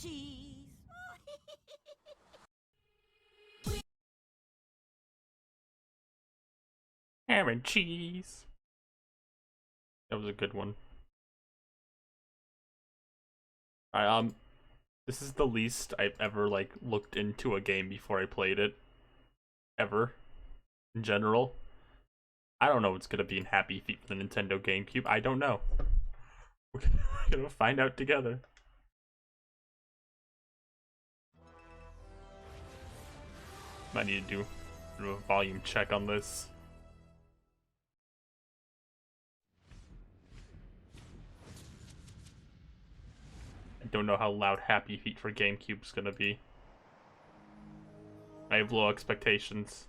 cheese. Ham and cheese. That was a good one. This is the least I've ever like looked into a game before I played it. Ever. In general. I don't know what's gonna be in Happy Feet for the Nintendo GameCube. I don't know. We're gonna find out together. Might need to do a volume check on this. I don't know how loud Happy Feet for GameCube's gonna be. I have low expectations.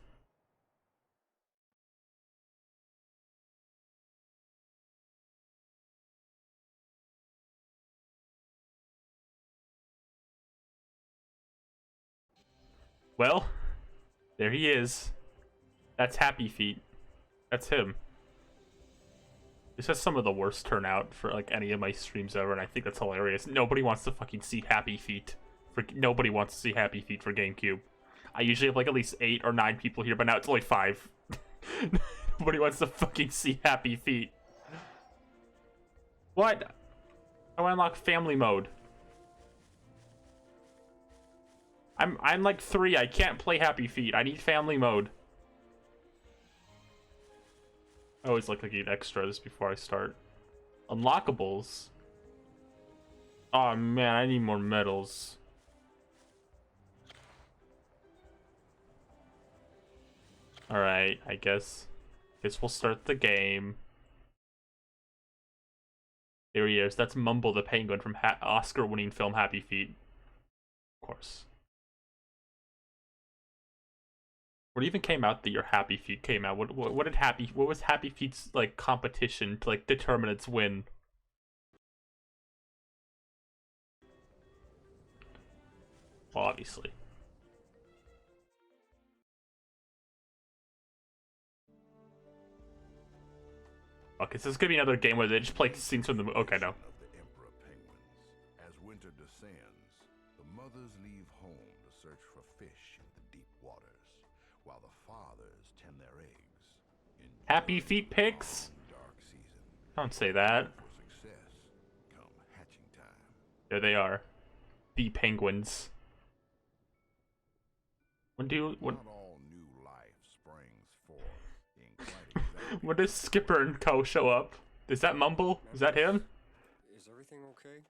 Well, there he is. That's Happy Feet. That's him. This has some of the worst turnout for like any of my streams ever, and I think that's hilarious. Nobody wants to fucking see Happy Feet. Nobody wants to see Happy Feet for GameCube. I usually have like at least 8 or 9 people here, but now it's only 5. Nobody wants to fucking see Happy Feet. What? How do I unlock family mode? I'm like 3. I can't play Happy Feet. I need family mode. I always look like I need extras before I start. Unlockables. Oh man, I need more medals. Alright, I guess we'll start the game. There he is. That's Mumble the Penguin from Oscar-winning film Happy Feet. Of course. What even came out the year Happy Feet came out? What was Happy Feet's like competition to like determine its win? Well, obviously. Okay, so this is gonna be another game where they just play scenes from the movie. Okay, no. As winter descends, the mothers leave home to search for fish in the deep waters, while the fathers tend their eggs. Happy Feet pics? Dark season. Don't say that. For success, come hatching time. There they are. The penguins. When Not all new life springs forth in quite exactly. when does Skipper and Co show up? Is that Mumble? Is that him? Is everything okay?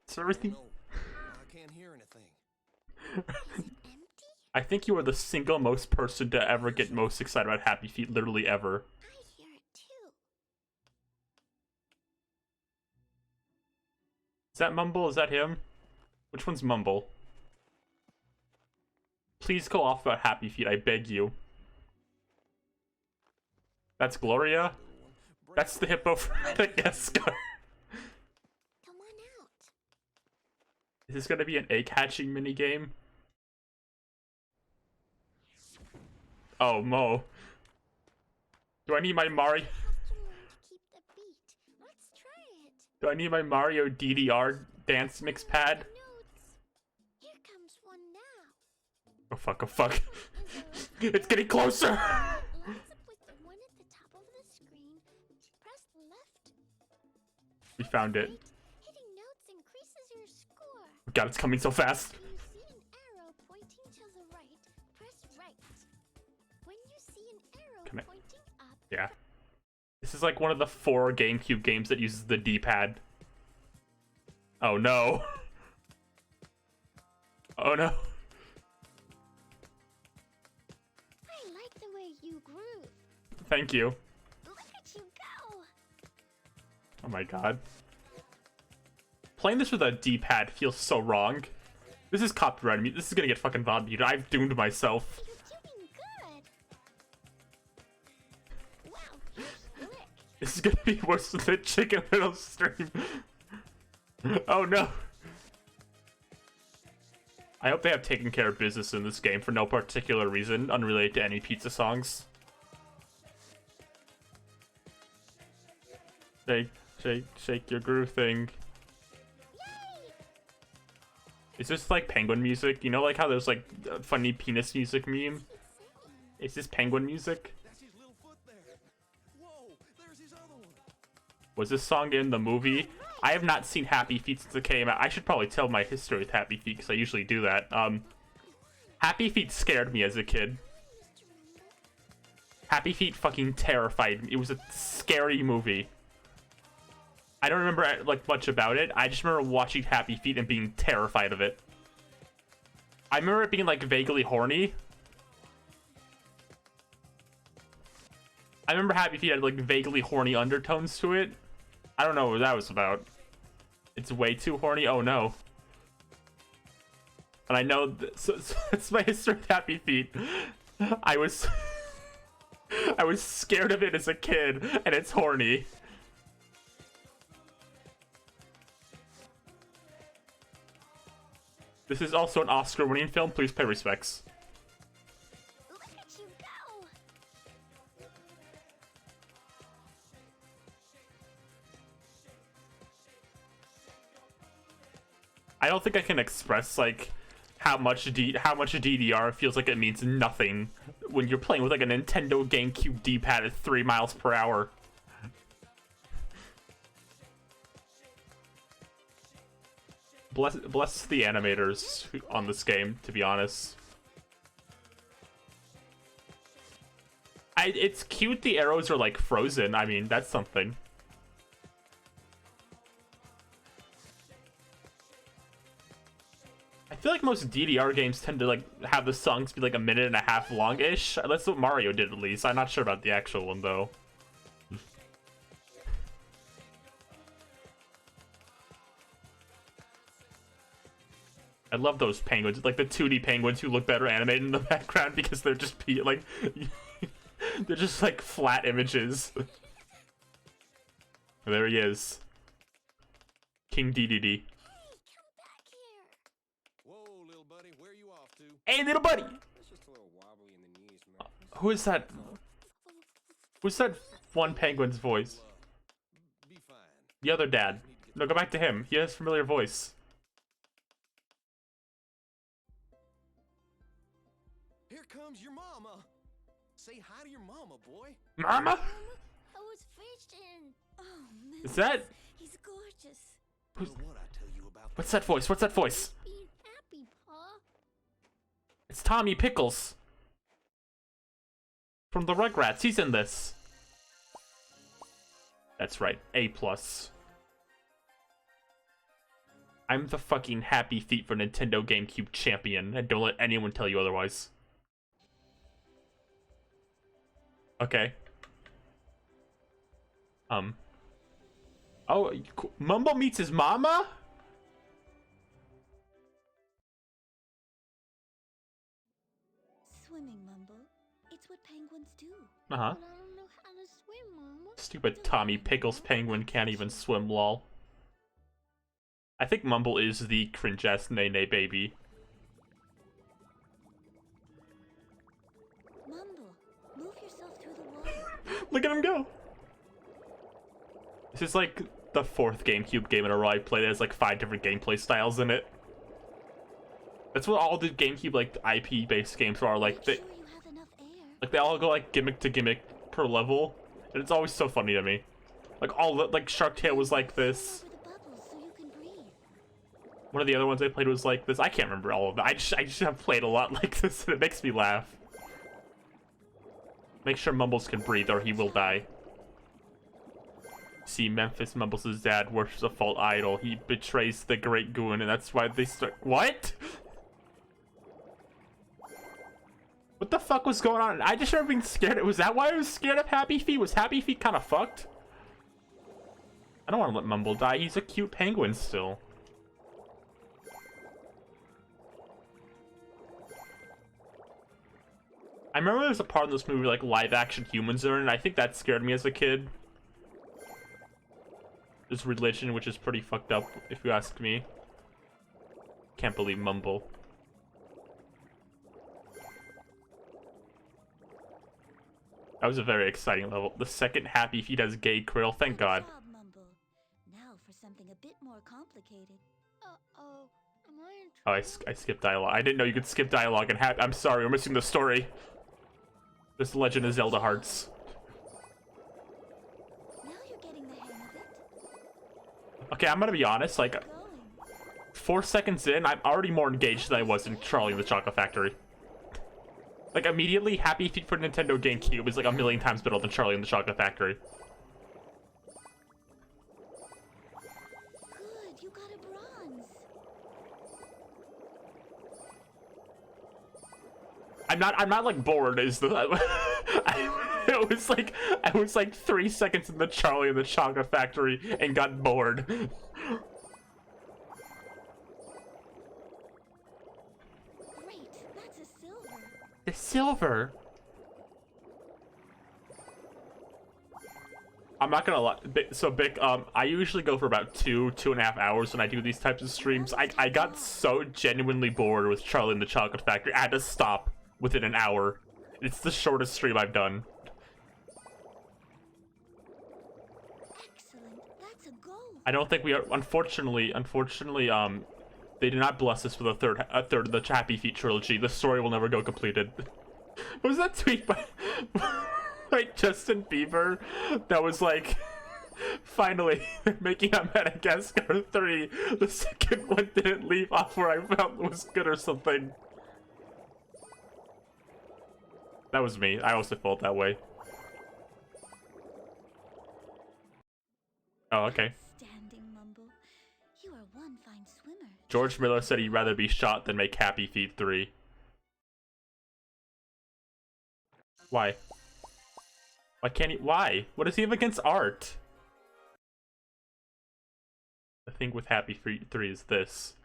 Is everything? No, I can't hear anything. I think you are the single most person to ever get most excited about Happy Feet, literally ever. I hear it too. Is that Mumble? Is that him? Which one's Mumble? Please go off about Happy Feet, I beg you. That's Gloria? That's the hippo from Madagascar. Come on out. Is this gonna be an egg hatching minigame? Oh, Mo. Do I need my Mario? Have to learn to keep the beat. Let's try it. Do I need my Mario DDR dance mix pad? Notes. Here comes one now. Oh fuck, oh fuck. It's getting closer! Lines up with the one at the top of the screen. Press left. We found it. Right. Hitting notes increases your score. God, it's coming so fast. When you see an arrow pointing to the right, press right. When you see an arrow Can I- pointing up, Yeah. This is like one of the 4 GameCube games that uses the D-pad. Oh no. Oh no. I like the way you groove. Thank you. Look at you go. Oh my god. Playing this with a D-pad feels so wrong. This is copyrighted. This is gonna get fucking VOD muted. I've doomed myself. You're doing good. Wow, you're slick. This is gonna be worse than the Chicken Little stream. Oh no. I hope they have taken care of business in this game for no particular reason, unrelated to any pizza songs. Shake, shake, shake your groove thing. Yay! Is this like penguin music? You know, like how there's like funny penis music meme? Is this penguin music? That's his little foot there. Whoa, there's his other one. Was this song in the movie? I have not seen Happy Feet since it came out. I should probably tell my history with Happy Feet because I usually do that. Happy Feet scared me as a kid. Happy Feet fucking terrified me. It was a scary movie. I don't remember like much about it. I just remember watching Happy Feet and being terrified of it. I remember it being like vaguely horny. I remember Happy Feet had like vaguely horny undertones to it. I don't know what that was about. It's way too horny. Oh no. And I know so it's my history with Happy Feet. I was scared of it as a kid, and it's horny. This is also an Oscar-winning film. Please pay respects. Look at you go! I don't think I can express like how much DDR feels like it means nothing when you're playing with like a Nintendo GameCube D-pad at 3 miles per hour. Bless the animators on this game, to be honest. It's cute the arrows are like frozen. I mean, that's something. I feel like most DDR games tend to like have the songs be like a minute and a half long-ish. That's what Mario did at least. I'm not sure about the actual one though. I love those penguins, like the 2D penguins who look better animated in the background because they're just like they're just like flat images. There he is, King DDD. Whoa, little buddy, where you off to? Hey, little buddy. It's just a little wobbly in the knees, man. Who is that? Who's that one penguin's voice? Be fine. The other dad. No, go back to him. He has a familiar voice. Here comes your mama. Say hi to your mama, boy. Mama? I was fishing. Oh, man. Is that? He's gorgeous. Well, what I tell you about What's that voice? What's that voice? Being happy, Pa. It's Tommy Pickles. From the Rugrats. He's in this. That's right. A+. I'm the fucking Happy Feet for Nintendo GameCube champion, and don't let anyone tell you otherwise. Okay. Oh, Mumble meets his mama? Swimming, Mumble. It's what penguins do. Uh-huh. But I don't know how to swim, Mama. Stupid Tommy Pickles penguin can't even swim, lol. I think Mumble is the cringe-ass Nene baby. Mumble, move yourself through the water. Look at him go! This is like the 4th GameCube game in a row I played that has like 5 different gameplay styles in it. That's what all the GameCube like IP-based games are. Like Make sure you have enough air. like they all go like gimmick to gimmick per level, and it's always so funny to me. Like all the like Shark Tale was like this. Over the bubbles so you can breathe. One of the other ones I played was like this. I can't remember all of them. I just have played a lot like this, and it makes me laugh. Make sure Mumbles can breathe, or he will die. See, Memphis Mumbles' dad worships a false idol. He betrays the Great Goon, and that's why they start. What? What the fuck was going on? I just remember being scared. Was that why I was scared of Happy Feet? Was Happy Feet kind of fucked? I don't want to let Mumble die. He's a cute penguin still. I remember there's a part in this movie where, like, live-action humans are in, and I think that scared me as a kid. This religion, which is pretty fucked up, if you ask me. Can't believe Mumble. That was a very exciting level. The second Happy Feet has gay krill, thank God. Good job, Mumble. Now for something a bit more complicated. Uh-oh. Am I in Oh, trouble? I skipped dialogue. I didn't know you could skip dialogue and I'm sorry, we're missing the story. This Legend of Zelda Hearts. Now you're getting the hang of it. Okay, I'm gonna be honest, like, Going. 4 seconds in, I'm already more engaged than I was in Charlie and the Chocolate Factory. Like, immediately, Happy Feet for Nintendo GameCube is like a million times better than Charlie and the Chocolate Factory. Good, you got a bronze. I'm not like bored is the I was like 3 seconds in the Charlie and the Chocolate Factory and got bored. Great, that's a silver. The silver. I'm not gonna lie. So, Bic, I usually go for about 2.5 hours when I do these types of streams. I got so genuinely bored with Charlie and the Chocolate Factory, I had to stop within an hour. It's the shortest stream I've done. Excellent, that's a goal. I don't think we are. Unfortunately, they did not bless us with a third of the Happy Feet trilogy. The story will never go completed. What was that tweet by like Justin Bieber that was like, finally making a Madagascar 3? The second one didn't leave off where I felt it was good or something. That was me. I also felt that way. Oh, okay. Standing Mumble. You are one fine swimmer. George Miller said he'd rather be shot than make Happy Feet 3. Why? Why can't he? Why? What does he have against art? The thing with Happy Feet 3 is this.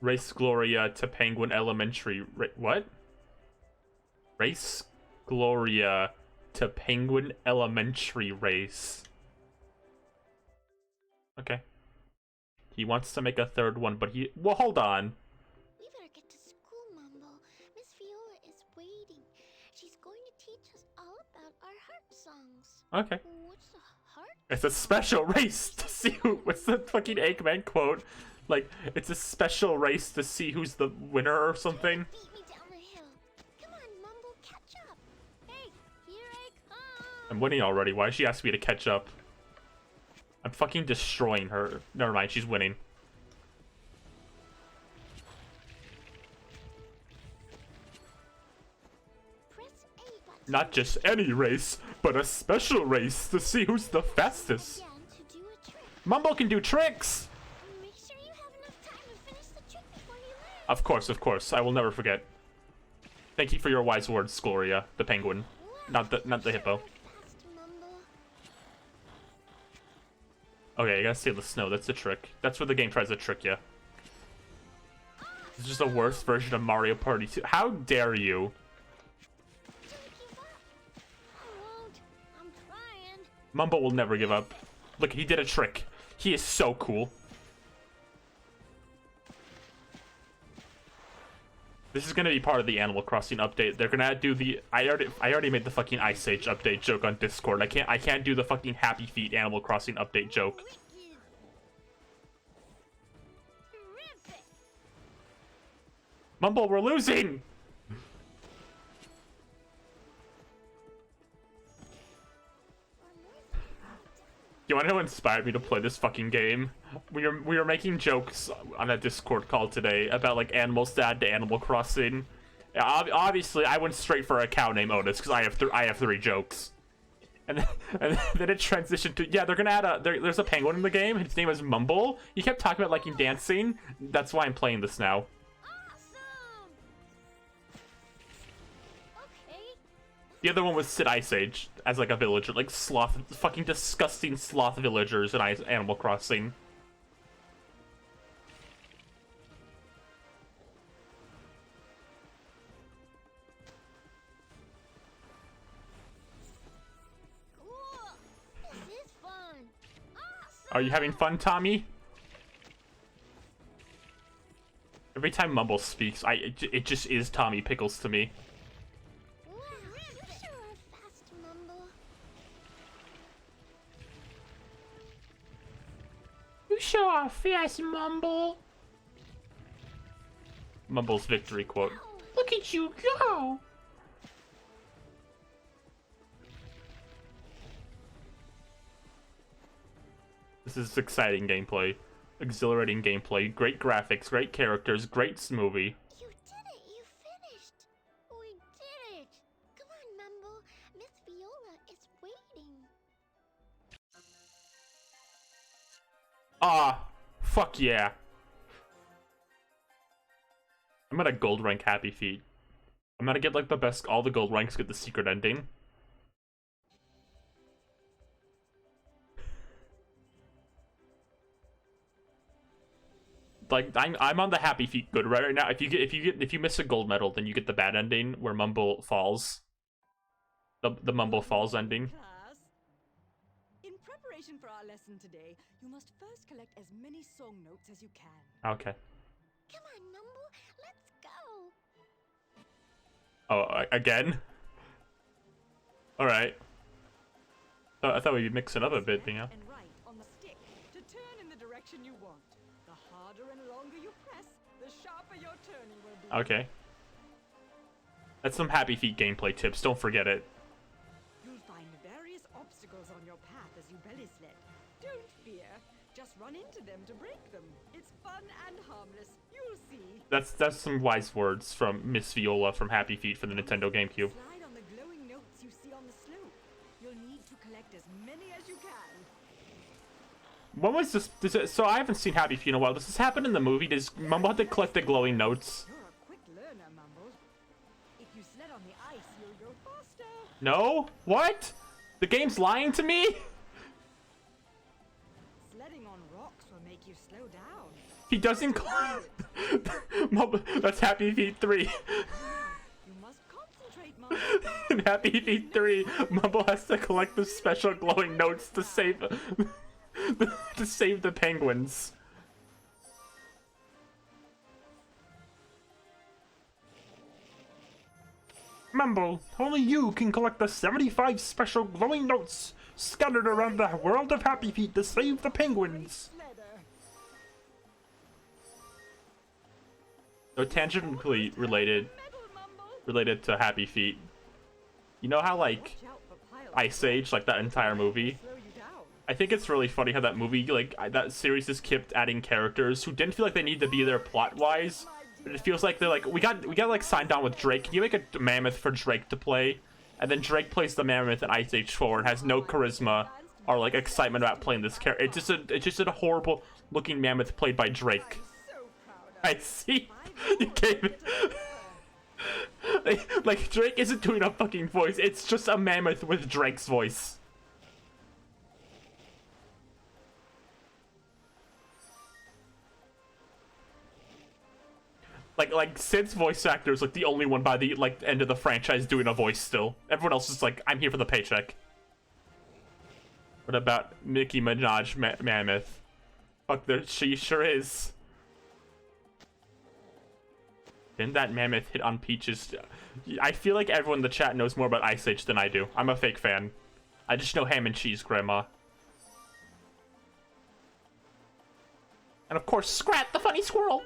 Race Gloria to Penguin Elementary. What? Race Gloria to Penguin Elementary race. Okay. He wants to make a third one, but he... Well, hold on. We better get to school, Mumble. Miss Viola is waiting. She's going to teach us all about our heart songs. Okay. What's a heart? It's a special race to see who... What's the fucking Eggman quote? Like, it's a special race to see who's the winner or something. Beat me down the hill. Come on, Mumble, catch up. Hey, here I come. I'm winning already. Why did she ask me to catch up? I'm fucking destroying her. Never mind, she's winning. Press A button Not just any race, but a special race to see who's the fastest. again to do a trick. Mumble can do tricks! Make sure you have enough time to finish the trick before you land. Of course. I will never forget. Thank you for your wise words, Gloria, the penguin. Not the hippo. Fast, Mumble. Okay, I gotta steal the snow. That's the trick. That's where the game tries to trick you. It's just a worse version of Mario Party 2. How dare you? Don't give up. I won't. I'm trying. Mumble will never give up. Look, he did a trick. He is so cool. This is gonna be part of the Animal Crossing update. They're gonna do the... I already made the fucking Ice Age update joke on Discord. I can't do the fucking Happy Feet Animal Crossing update joke. Wicked. Terrific. Mumble, we're losing! Do you want to know what inspired me to play this fucking game? We were making jokes on a Discord call today about like animals sad to Animal Crossing. Obviously, I went straight for a cow named Otis because I have 3 jokes, and then it transitioned to they're gonna add there's a penguin in the game. His name is Mumble. He kept talking about liking dancing. That's why I'm playing this now. Awesome. Okay. The other one was Sid Ice Age as like a villager, like sloth, fucking disgusting sloth villagers in Animal Crossing. Cool. This is fun. Awesome. Are you having fun, Tommy? Every time Mumble speaks, it just is Tommy Pickles to me. Wow, you sure are fast, Mumble. Show off, yes, Mumble. Mumble's victory quote. Look at you go! This is exciting gameplay. Exhilarating gameplay. Great graphics, great characters, great movie. You did it! You finished! We did it! Come on, Mumble. Miss Viola is waiting. Ah, fuck yeah. I'm gonna gold rank Happy Feet. I'm gonna get like the best, all the gold ranks get the secret ending. Like I'm on the Happy Feet good right now. If you miss a gold medal, then you get the bad ending where Mumble falls. The Mumble falls ending. Class, in preparation for our lesson today, you must first collect as many song notes as you can. Okay. Come on, Mumble. Let's go. Oh, again? Alright. I thought we'd mix it up a bit, you know? And right on the stick to turn in the direction you want. The harder and longer you press, the sharper your turning will be. Okay. That's some Happy Feet gameplay tips, don't forget it. You'll find various obstacles on your path as you belly sled. Don't fear. Just run into them to break them. It's fun and harmless. You'll see. That's some wise words from Miss Viola from Happy Feet for the Nintendo GameCube. Slide on the glowing notes you see on the slope. You'll need to collect as many as you can. When was this? So I haven't seen Happy Feet in a while. Does this happen in the movie? Does Mumble have to collect the glowing notes? You're a quick learner, Mumble. If you sled on the ice, you'll go faster. No? What? The game's lying to me? Sledding on rocks will make you slow down. He doesn't Mumble, that's Happy Feet 3. You must concentrate, Mumble. In Happy Feet 3, Mumble has to collect the special glowing notes to save to save the penguins. Mumble, only you can collect the 75 special glowing notes scattered around the world of Happy Feet to save the penguins. Sledder. So tangentially Medal, Mumble. related to Happy Feet. You know how like Watch out for piles. Ice Age, like that entire movie? Slow you down. I think it's really funny how that movie, like, that series just kept adding characters who didn't feel like they need to be there plot-wise. But it feels like they're like, we got like signed on with Drake. Can you make a mammoth for Drake to play? And then Drake plays the mammoth in Ice Age 4 and has no charisma or like excitement about playing this character. It's just a horrible looking mammoth played by Drake. So proud of I see. You gave it. Like Drake isn't doing a fucking voice. It's just a mammoth with Drake's voice. Like Sid's voice actor is like the only one by the like end of the franchise doing a voice still. Everyone else is like, I'm here for the paycheck. What about Nicki Minaj Mammoth? Fuck, there she sure is. Didn't that mammoth hit on Peaches? I feel like everyone in the chat knows more about Ice Age than I do. I'm a fake fan. I just know ham and cheese, Grandma. And of course, Scrat, the funny squirrel.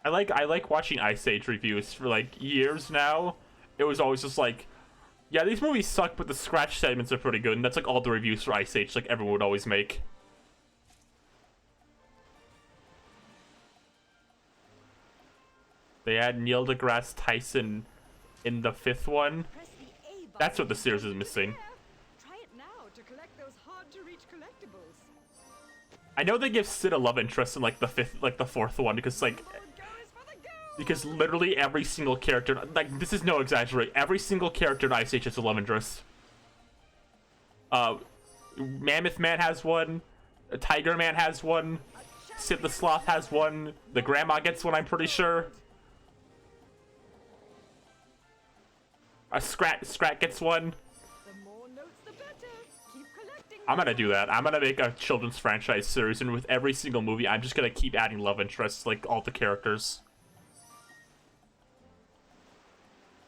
I like watching Ice Age reviews for like years now. It was always just like, yeah, these movies suck, but the scratch segments are pretty good, and that's like all the reviews for Ice Age like everyone would always make. They had Neil deGrasse Tyson in the 5th one. Press the A button. That's what the series is missing. Try it now to collect those hard-to-reach collectibles. I know they give Sid a love interest in like the 4th one because like. Goes for the goal. Because literally every single character, like, this is no exaggerate, every single character in Ice Age has a love interest. Mammoth Man has one, Tiger Man has one, Sid the Sloth has one, the Grandma gets one, I'm pretty sure. Scrat gets one. The more notes, the better. Keep collecting. I'm gonna do that. I'm gonna make a children's franchise series, and with every single movie, I'm just gonna keep adding love interests, like, all the characters.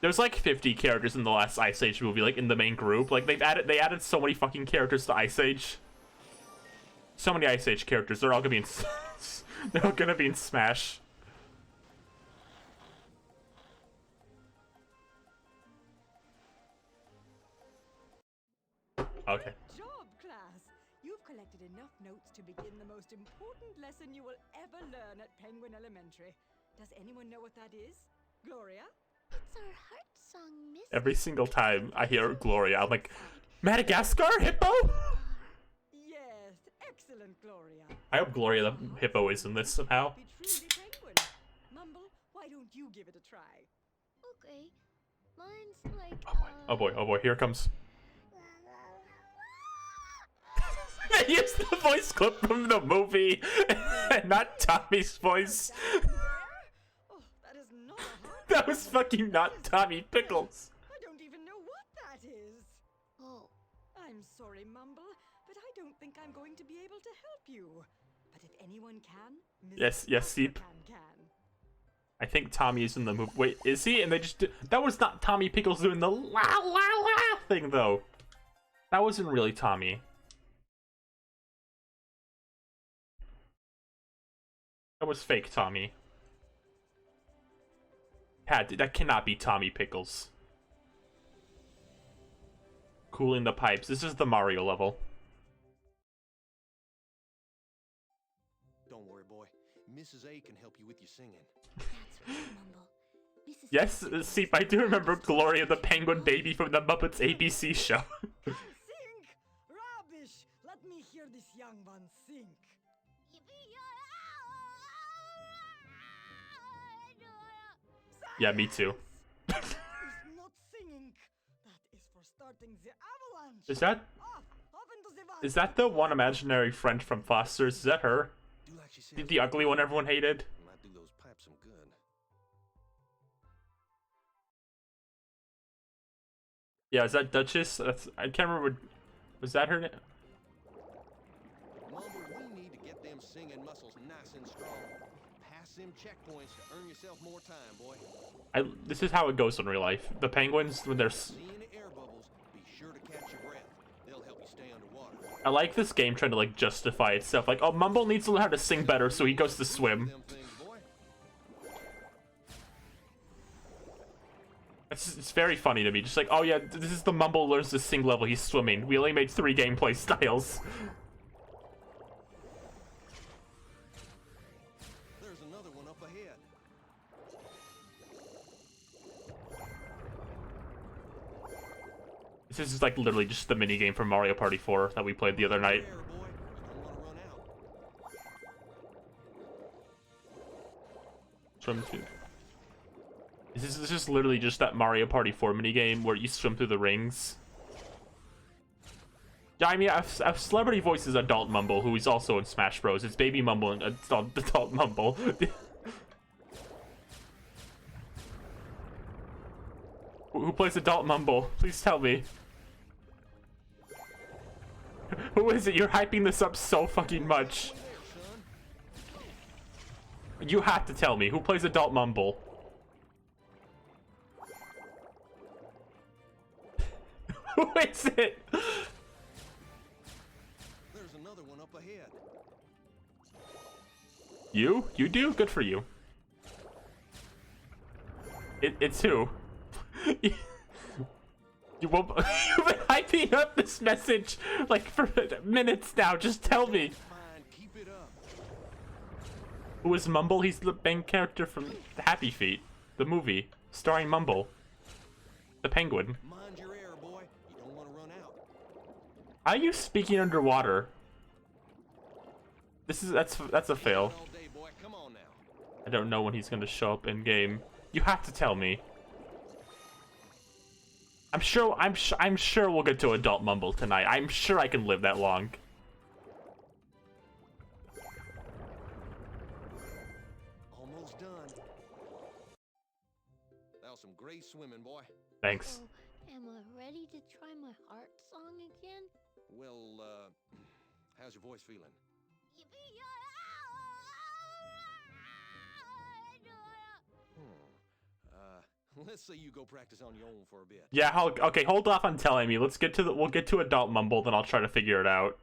There's like 50 characters in the last Ice Age movie, like in the main group. Like they added so many fucking characters to Ice Age. So many Ice Age characters. They're all gonna be in they're all gonna be in Smash. Okay. Good job, class. You've collected enough notes to begin the most important lesson you will ever learn at Penguin Elementary. Does anyone know what that is? Gloria? It's our heart song, Miss. Every single time I hear Gloria, I'm like, Madagascar Hippo? Yes, excellent, Gloria. I hope Gloria the Hippo is in this somehow. Be truly Penguin. Mumble, why don't you give it a try? Okay. Mine's like, Oh boy, here it comes. They used the voice clip from the movie, not Tommy's voice. Oh, that is not a heart. That was fucking not Tommy Pickles. I don't even know what that is. Oh. I'm sorry, Mumble, but I don't think I'm going to be able to help you. But if anyone can, Yes, Seep. can. I think Tommy is in the movie. Wait, is he? And they just that was not Tommy Pickles doing the la la la thing though. That wasn't really Tommy. That was fake Tommy. That cannot be Tommy Pickles. Cooling the pipes. This is the Mario level. Don't worry, boy. Mrs. A can help you with your singing. That's right, Mumble. Mrs. Yes, Pickles Seep, I do remember Gloria the Penguin Baby from the Muppets ABC show. Sing! Rubbish! Let me hear this young one sing. Yeah, me too. Is not singing. That is for starting the avalanche. Is that Off into the water. is that the one imaginary friend from Foster's? Is that her? Do like she said. The ugly one everyone hated? Might do those pipes some good. Yeah, is that Duchess? I can't remember. Was that her name? Mumble, we need to get them singing muscles nice and strong. Pass them checkpoints to earn yourself more time, boy. This is how it goes in real life. The penguins, when they're See any air bubbles, be sure to catch your breath. They'll help you stay underwater. I like this game trying to like justify itself. Like, oh, Mumble needs to learn how to sing better, so he goes to swim. Them things, boy. It's very funny to me. Just like, oh yeah, this is the Mumble learns to sing level. He's swimming. We only made 3 gameplay styles. There's another one up ahead. This is like literally just the mini game from Mario Party 4 that we played the other night. There, boy. You don't want to run out. Swim through. This is literally just that Mario Party 4 mini game where you swim through the rings. Yeah, I mean, I've Celebrity Voices Adult Mumble, who is also in Smash Bros. It's Baby Mumble and Adult Mumble. Who plays Adult Mumble? Please tell me. Who is it? You're hyping this up so fucking much. You have to tell me. Who plays Adult Mumble? Who is it? There's another one up ahead. You? You do? Good for you. It's who? You won't. You've been hyping up this message like for minutes now. Just tell me. Fine, keep it up. Who is Mumble? He's the main character from Happy Feet, the movie starring Mumble, the penguin. Mind your air, boy. You don't want to run out. Are you speaking underwater? That's a fail. All day, boy. Come on now. I don't know when he's gonna show up in game. You have to tell me. I'm sure we'll get to Adult Mumble tonight. I'm sure I can live that long. Almost done. That was some great swimming, boy. Thanks. So, am I ready to try my heart song again? Well, how's your voice feeling? Let's see you go practice on your own for a bit. Yeah, okay, hold off on telling me. We'll get to adult mumble, then I'll try to figure it out.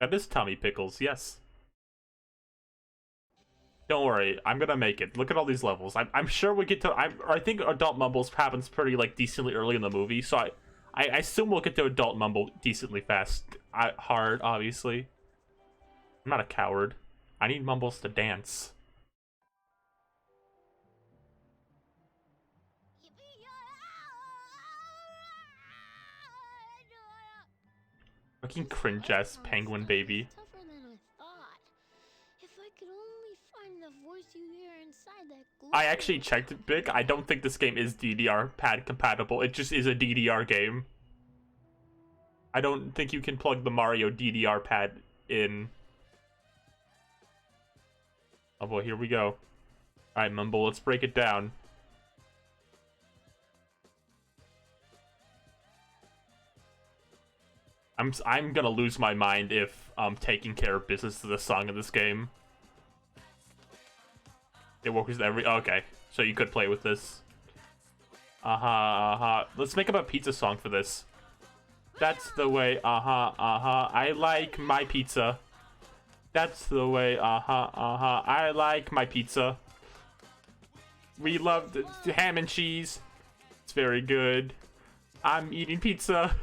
That is Tommy Pickles, yes. Don't worry, I'm gonna make it. Look at all these levels. I'm sure we get to. I think adult mumbles happens pretty like decently early in the movie, so I assume we'll get to adult mumble decently fast. Hard, obviously. I'm not a coward. I need mumbles to dance. Fucking cringe ass penguin baby. Tougher than I thought. If I could only find the voice you hear inside that globe. I actually checked it, Big. I don't think this game is DDR pad compatible. It just is a DDR game. I don't think you can plug the Mario DDR pad in. Oh boy, here we go. Alright, Mumble, let's break it down. I'm gonna lose my mind if taking care of business is the song in this game. It works with every okay, so you could play with this. Let's make up a pizza song for this. That's the way, I like my pizza. That's the way, I like my pizza. We love the ham and cheese. It's very good. I'm eating pizza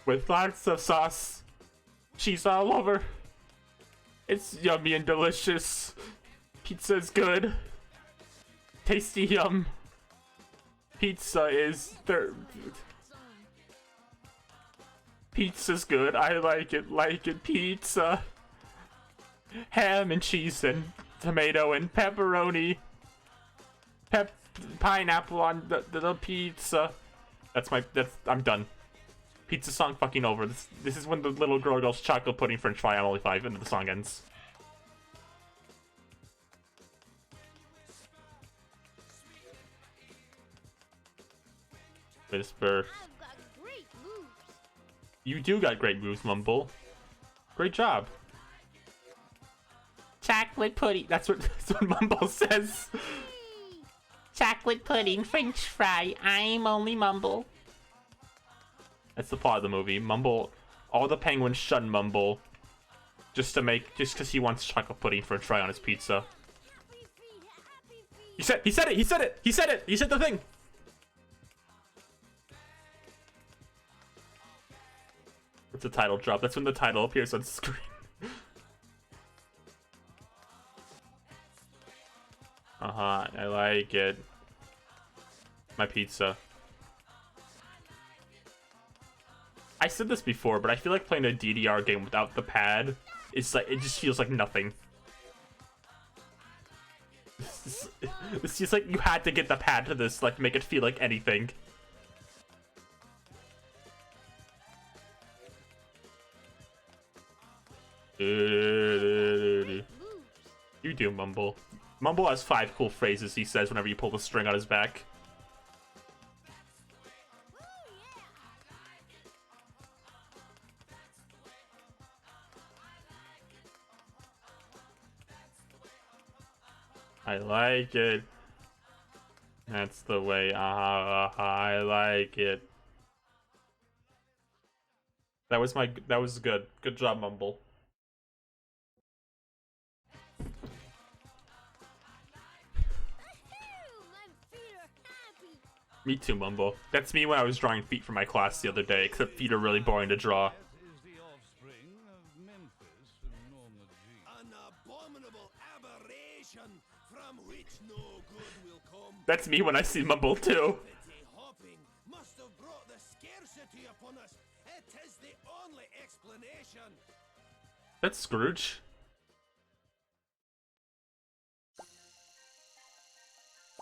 with lots of sauce. Cheese all over. It's yummy and delicious. Pizza is good. Tasty yum. Pizza is Pizza's good. I like it, pizza. Ham and cheese and tomato and pepperoni. Pineapple on the pizza. I'm done. Pizza song fucking over. This is when the little girl goes chocolate pudding french fry. I'm only 5 and the song ends. Whisper. I've got great moves. You do got great moves, Mumble. Great job. Chocolate pudding. That's what Mumble says. Hey. Chocolate pudding, french fry. I'm only Mumble. That's the plot of the movie. Mumble, all the penguins shun Mumble just because he wants chocolate pudding french fry on his pizza. Happy feet, happy feet. He said it! He said the thing! It's a title drop. That's when the title appears on screen. I like it. My pizza. I said this before, but I feel like playing a DDR game without the pad is like, it just feels like nothing. It's just like you had to get the pad to this, like, make it feel like anything. You do, Mumble. Mumble has 5 cool phrases he says whenever you pull the string on his back. I like it. That's the way. I like it. That was good. Good job, Mumble. My feet are happy. Me too, Mumble. That's me when I was drawing feet for my class the other day, except feet are really boring to draw. Is the offspring of Memphis and Norma Jean. An abominable aberration from which no good will come. That's me when I see Mumble too. Petty hopping must have brought the scarcity upon us. It is the only explanation. That's Scrooge.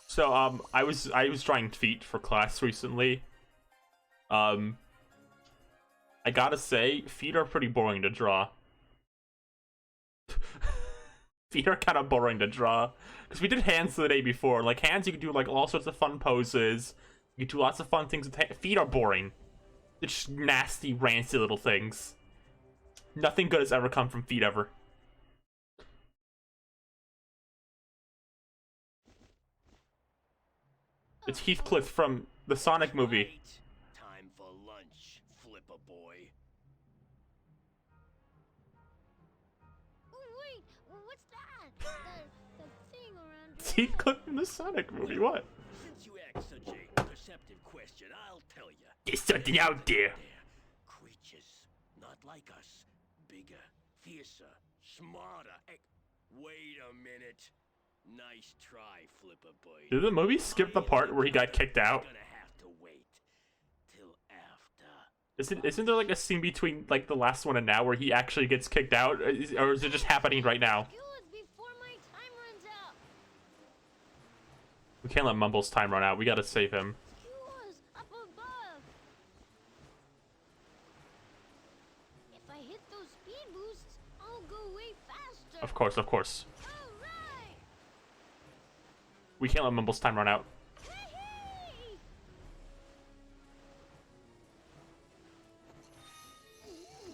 So I was drawing feet for class recently. I gotta say, feet are pretty boring to draw. Feet are kind of boring to draw because we did hands the day before. Like hands, you can do like all sorts of fun poses. You can do lots of fun things with feet are boring. They're just nasty, rancid little things. Nothing good has ever come from feet ever. It's Heathcliff from the Sonic movie. Right. Time for lunch, Flipper boy. Wait, what's that? The thing around It's Heathcliff from the Sonic movie. What? Since you ask such a perceptive question, I'll tell you. There's something out there. Creatures, not like us. Bigger, fiercer, smarter. Hey, wait a minute. Nice try, Flipper boy. Did the movie skip the part where he got kicked out? Gonna have to wait till after. Isn't there like a scene between like the last one and now where he actually gets kicked out, or is it just happening right now? Kill us before my time runs out. We can't let Mumble's time run out. We gotta save him. Skewers up above. If I hit those speed boosts, I'll go way faster. Of course, of course. All right. We can't let Mumble's time run out. Hey!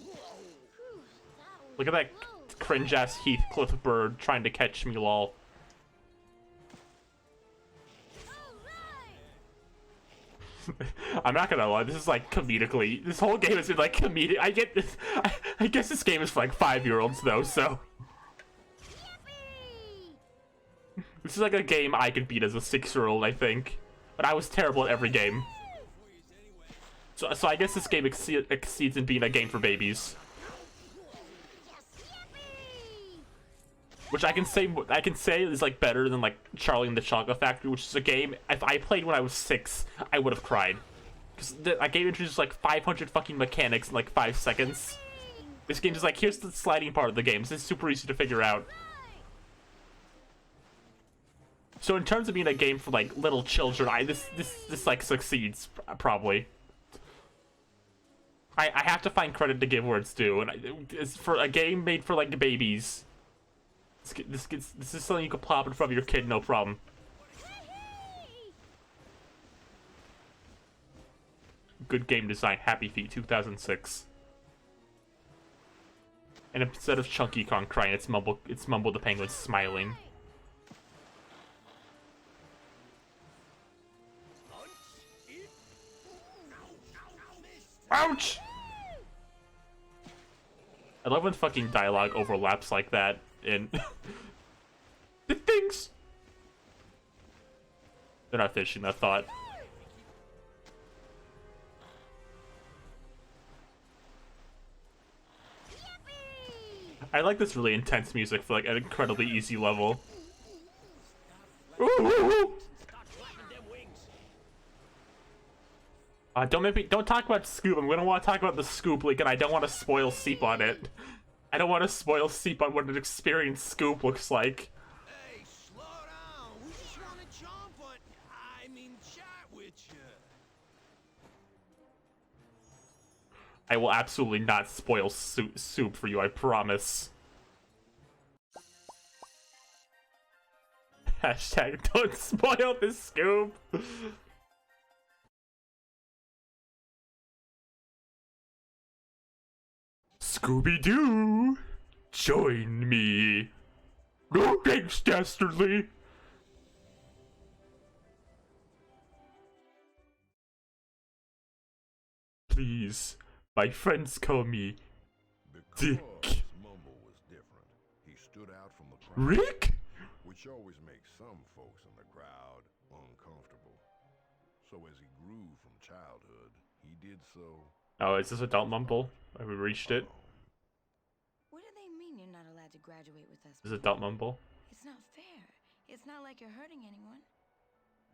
Whew, that was Look at that close. cringe-ass Heathcliff bird trying to catch me, lol. All right. I'm not gonna lie, this is like comedically. This whole game has been like comedic. I get this. I guess this game is for like 5-year-olds though, so. Yippee! This is like a game I could beat as a 6-year-old, I think. But I was terrible at every game. So I guess this game exceeds in being a game for babies. Yes, yippee! Which I can say is like better than like Charlie and the Chocolate Factory, which is a game if I played when I was 6, I would have cried. Because that game introduces like 500 fucking mechanics in like 5 seconds. This game is like, here's the sliding part of the game. So it's super easy to figure out. So in terms of being a game for like little children, this like succeeds probably. I have to find credit to give where it's due, and it's for a game made for like babies. This is something you can plop in front of your kid, no problem. Good game design, Happy Feet, 2006. And instead of Chunky Kong crying, it's Mumble the Penguin smiling. Ouch! I love when fucking dialogue overlaps like that in the things. They're not finishing that thought. I like this really intense music for like an incredibly easy level. Ooh, ooh, ooh. Start flapping them wings. Don't talk about Scoop. I'm gonna want to talk about the Scoop Leak, and I don't want to spoil Seep on it. I don't want to spoil Seep on what an experienced Scoop looks like. Hey, slow down. We just want to jump on. I mean, chat with you. I will absolutely not spoil Soup for you, I promise. Hashtag don't spoil the Scoop. Scooby-Doo, join me. No thanks, Dastardly. Please, my friends call me Because Dick. Mumble was different. He stood out from the crowd, Rick? which always makes some folks in the crowd uncomfortable. So as he grew from childhood, he did so Oh, is this adult Mumble? Have we reached it? alone. What do they mean you're not allowed to graduate with us? Is this adult Mumble? It's not fair. It's not like you're hurting anyone.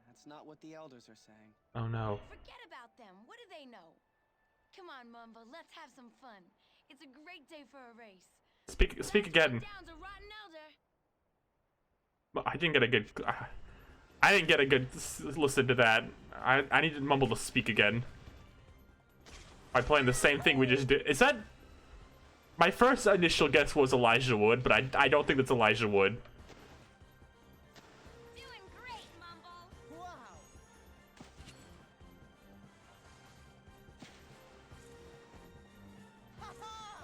That's not what the elders are saying. Oh no. Forget about them. What do they know? Come on, Mumbo. Let's have some fun. It's a great day for a race. Speak again. Down's a rotten elder. Well, I didn't get a good. I didn't get a good listen to that. I needed Mumble to speak again. By playing the same thing we just did. Is that? My first initial guess was Elijah Wood, but I don't think that's Elijah Wood. Doing great, Mumbo. Wow!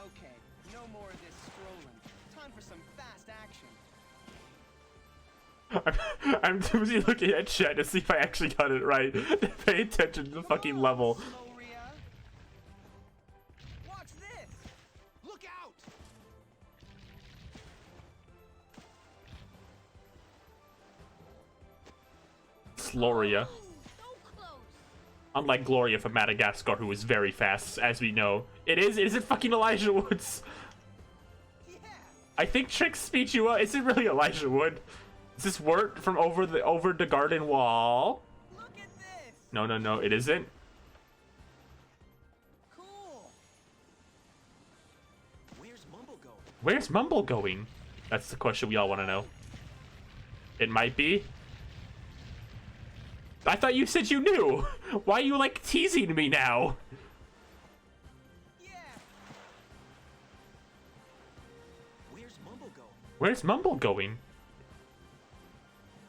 Okay, No more of this strolling. Time for some fast action. I'm too busy looking at chat to see if I actually got it right. Pay attention to the fucking level. Sloria. Watch this. Look out! Sloria. So close. Unlike Gloria from Madagascar, who is very fast, as we know. It isn't fucking Elijah Woods. Yeah. I think Trick speech you up. Is it really Elijah Wood? Is this Wirt from over the garden wall? Look at this. No, it isn't. Cool. Where's Mumble going? Where's Mumble going? That's the question we all want to know. It might be. I thought you said you knew. Why are you like teasing me now? Yeah. Where's Mumble going? Where's Mumble going?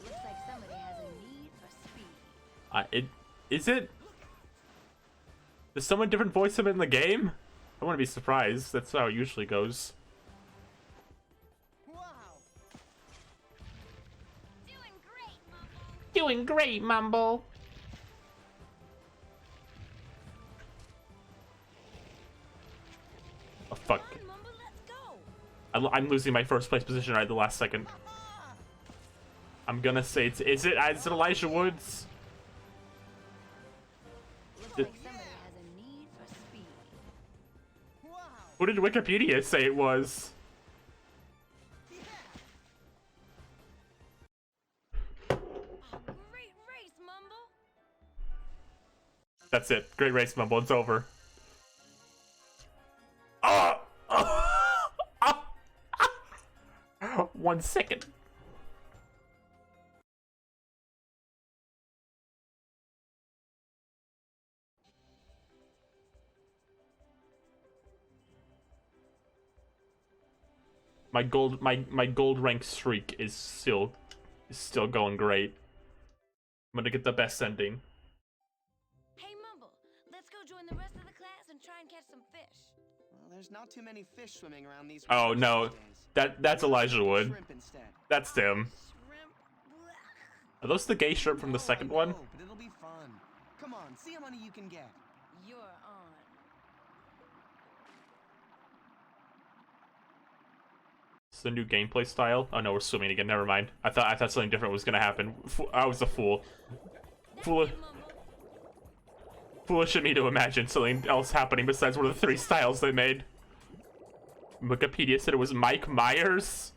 Looks like somebody has a need for speed. Is it? Does someone different voice him in the game? I wouldn't be surprised. That's how it usually goes. Wow. Doing great, Mumble. Doing great, Mumble. Oh fuck! Come on, Mumble, let's go. I'm losing my first place position right at the last second. I'm gonna say is it Elijah Woods? Looks Did- like somebody has a need for speed. Wow. Who did Wikipedia say it was? Yeah. Oh, great race, Mumble. That's it. Great race, Mumble. It's over. Oh! 1 second. My gold rank streak is still going great. I'm gonna get the best ending. Hey, Mumble, let's go join the rest of the class and try and catch some fish. Well, there's not too many fish swimming around these. Oh rivers no, these days. that's Elijah Wood. Shrimp instead. That's Tim. Shrimp. Blech. Are those the gay shrimp from the No, second I one? know, but it'll be fun. Come on, see how many you can get. You're on. It's the new gameplay style. Oh no, we're swimming again. Never mind. I thought something different was gonna happen. I was a fool. That's Fool- it, Mumble. Foolish of me to imagine something else happening besides one of the 3 styles they made. Wikipedia said it was Mike Myers.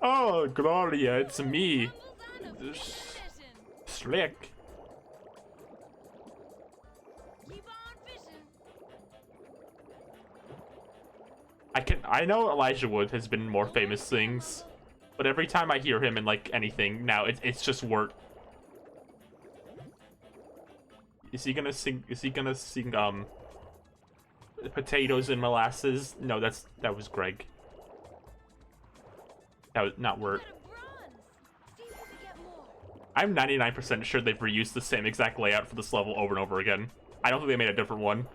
Oh, Gloria, it's me. Mumble's on a fishing mission. Slick. Keep on fishing. I know Elijah Wood has been in more famous things, but every time I hear him in like anything now, it's just Wirt. Is he gonna sing potatoes and molasses? No, that was Greg. That was not Wirt. Got a bronze. See if we can get more. I'm 99% sure they've reused the same exact layout for this level over and over again. I don't think they made a different one.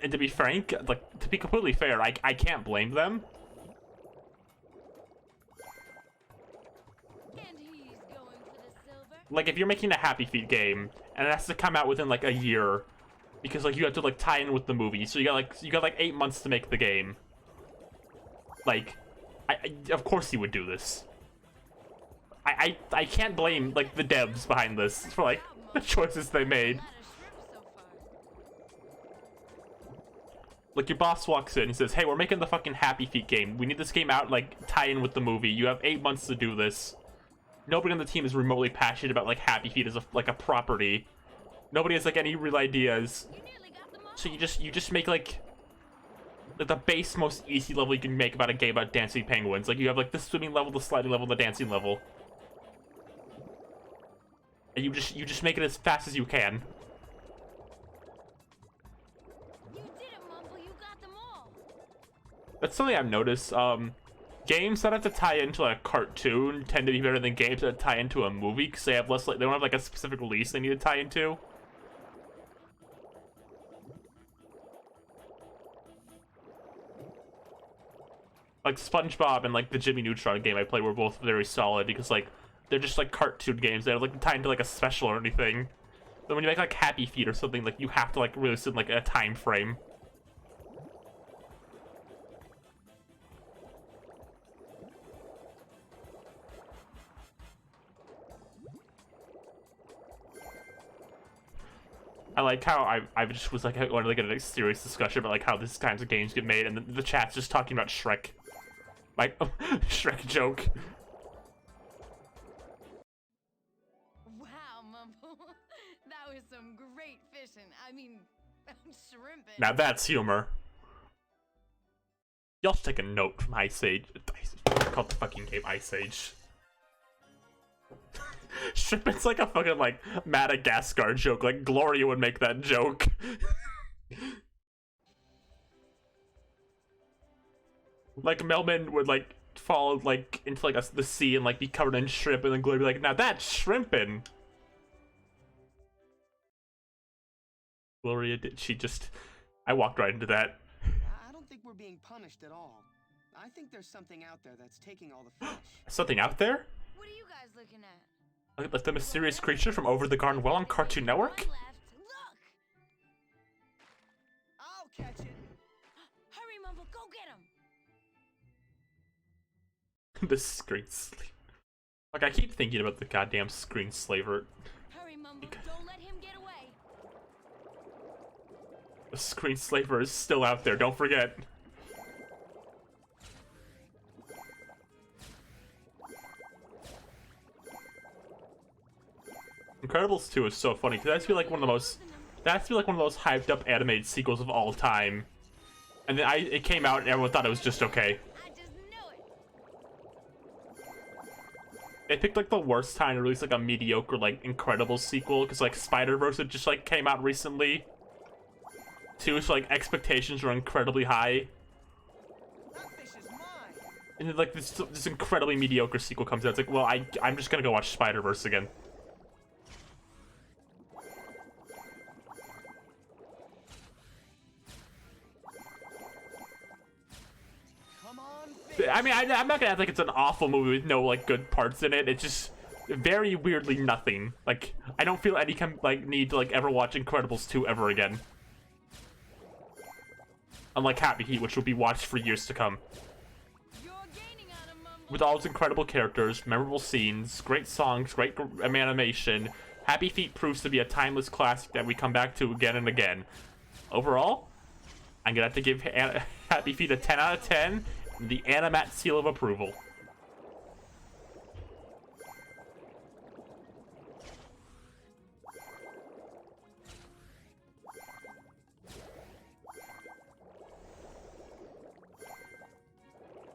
And to be frank, like, to be completely fair, I can't blame them. And he's going for the silver. Like, if you're making a Happy Feet game, and it has to come out within, like, a year, because, like, you have to, like, tie in with the movie, so you got, like, 8 months to make the game. Like, of course you would do this. I can't blame, like, the devs behind this for, like, the choices they made. A lot of shrimp so far. Like, your boss walks in and says, hey, we're making the fucking Happy Feet game. We need this game out, like, tie in with the movie. You have 8 months to do this. Nobody on the team is remotely passionate about, like, Happy Feet as a property. Nobody has, like, any real ideas. You nearly got them all. So you just make, like the base most easy level you can make about a game about dancing penguins. Like, you have, like, the swimming level, the sliding level, the dancing level. And you just make it as fast as you can. You did it, Mumble. You got them all. That's something I've noticed. Games that have to tie into like a cartoon tend to be better than games that tie into a movie because they have less, like, they don't have like a specific release they need to tie into. Like SpongeBob and like the Jimmy Neutron game I played were both very solid because like they're just like cartoon games. They're like tied into like a special or anything. But when you make like Happy Feet or something, like you have to like release it in like a time frame. I like how I just was like I wanted to get a serious discussion about like how these kinds of games get made, and the chat's just talking about Shrek, like Shrek joke. Wow, Mumble. That was some great fishing. I mean, shrimping. Now that's humor. Y'all should take a note from Ice Age. I called the fucking game Ice Age. Shrimping's like a fucking like Madagascar joke. Like Gloria would make that joke. Like Melman would like fall like into like the sea and like be covered in shrimp, and then Gloria would be like, "Now that's shrimping." Gloria did. She just. I walked right into that. I don't think we're being punished at all. I think there's something out there that's taking all the fish. Something out there? What are you guys looking at? Like the mysterious creature from Over the Garden Well on Cartoon Network? One left. Look! I'll catch it. Hurry, Mumble, go get him! The screen slave. Like I keep thinking about the goddamn screen slaver. Hurry, Mumble, don't let him get away. The screen slaver is still out there, don't forget. Incredibles 2 is so funny because that's feel like one of the most hyped up animated sequels of all time. And then it came out and everyone thought it was just okay. I just knew it. They picked like the worst time to release like a mediocre like Incredibles sequel because like Spider-Verse had just like came out recently. Too, so like expectations were incredibly high. That fish is mine. And then like this incredibly mediocre sequel comes out. It's like, well, I'm just gonna go watch Spider-Verse again. Come on, fish. I mean, I'm not gonna act like it's an awful movie with no like good parts in it. It's just very weirdly nothing. Like I don't feel any need to like ever watch Incredibles 2 ever again. Unlike Happy Feet, which will be watched for years to come. You're gaining on him, Mumble. With all its incredible characters, memorable scenes, great songs, great animation, Happy Feet proves to be a timeless classic that we come back to again and again. Overall, I'm gonna have to give Happy Feet a 10 out of 10, and the Animat seal of approval.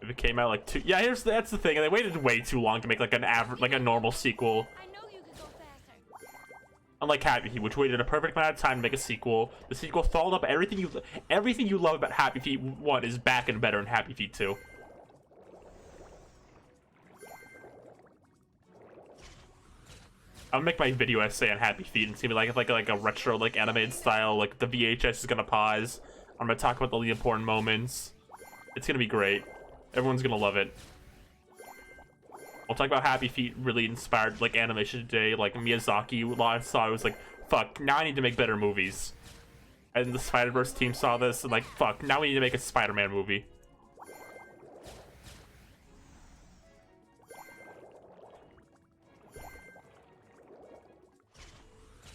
If it came out like that's the thing, and they waited way too long to make like an average, like a normal sequel. I know you could go faster. Unlike Happy Feet, which waited a perfect amount of time to make a sequel, the sequel followed up everything you love about Happy Feet 1 is back and better in Happy Feet 2. I'll make my video essay on Happy Feet and see me like a retro like animated style, like the VHS is gonna pause. I'm gonna talk about the important moments. It's gonna be great. Everyone's gonna love it. I'll talk about Happy Feet really inspired like animation today. Like Miyazaki saw it was like, fuck, now I need to make better movies. And the Spider-Verse team saw this and like, fuck, now we need to make a Spider-Man movie.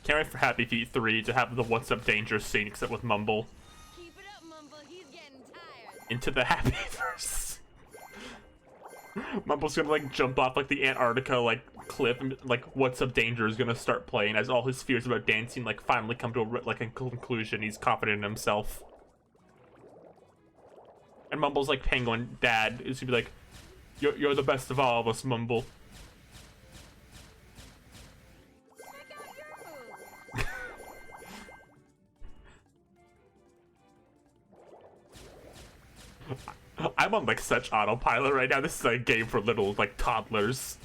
Can't wait for Happy Feet 3 to have the What's Up Dangerous scene except with Mumble. Keep it up, Mumble. He's getting tired. Into the Happyverse. Mumble's gonna like jump off like the Antarctica like cliff, and like What's Up Danger is gonna start playing as all his fears about dancing like finally come to a conclusion. He's confident in himself. And Mumble's like penguin dad is gonna be like, you're the best of all of us, Mumble. Check out your move. I'm on like such autopilot right now. This is a game for little like toddlers.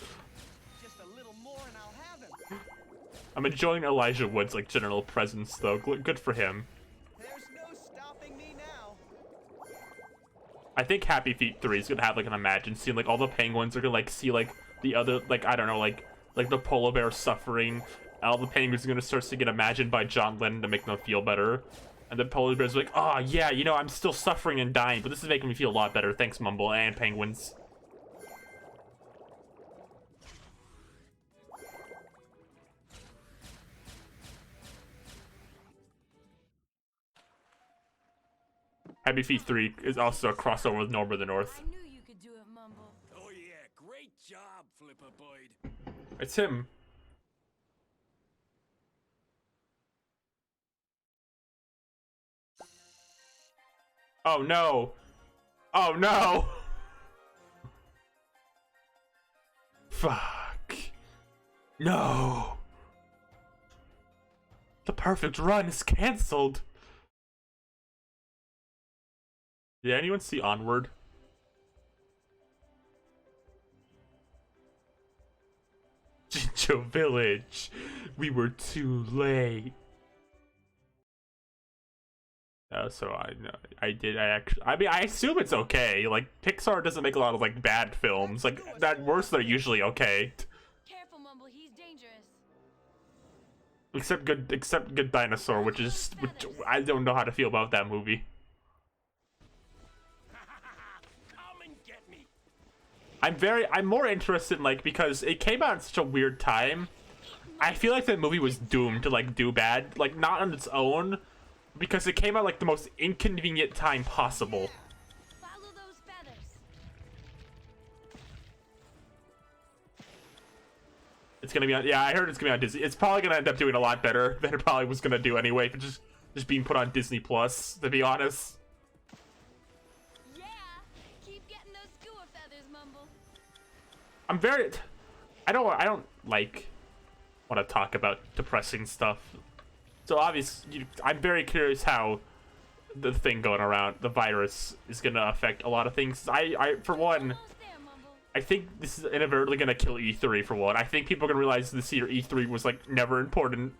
Just a little more and I'll have him. I'm enjoying Elijah Wood's like general presence though. Good for him. There's no stopping me now. I think Happy Feet 3 is gonna have like an Imagine scene. Like all the penguins are gonna like see like the other, like I don't know, like the polar bear suffering. All the penguins are gonna start to get imagined by John Lennon to make them feel better. And the polar bear's like, oh yeah, you know, I'm still suffering and dying, but this is making me feel a lot better. Thanks, Mumble and penguins. Happy Feet 3 is also a crossover with Norm of the North. I knew you could do it, Mumble. Oh yeah, great job, Flipper Boyd. It's him. Oh no. Oh no. Fuck. No. The perfect run is cancelled. Did anyone see Onward? Jinjo Village. We were too late. So I mean, I assume it's okay. Like, Pixar doesn't make a lot of, like, bad films. Like, at worst, they're usually okay. Careful, Mumble, he's dangerous. Except Good Dinosaur, which I don't know how to feel about that movie. Come and get me. I'm more interested in, like, because it came out at such a weird time. I feel like the movie was doomed to, like, do bad. Like, not on its own, because it came out, like, the most inconvenient time possible. Follow those feathers. It's gonna be on, yeah, I heard it's gonna be on Disney. It's probably gonna end up doing a lot better than it probably was gonna do anyway, if it's just being put on Disney Plus, to be honest. Yeah, keep getting those skua feathers, Mumble. I don't like want to talk about depressing stuff. So obviously, I'm very curious how the thing going around, the virus, is gonna affect a lot of things. I for one, Almost there, Mumble. I think this is inadvertently gonna kill E3 for one. I think people are gonna realize this year E3 was like never important,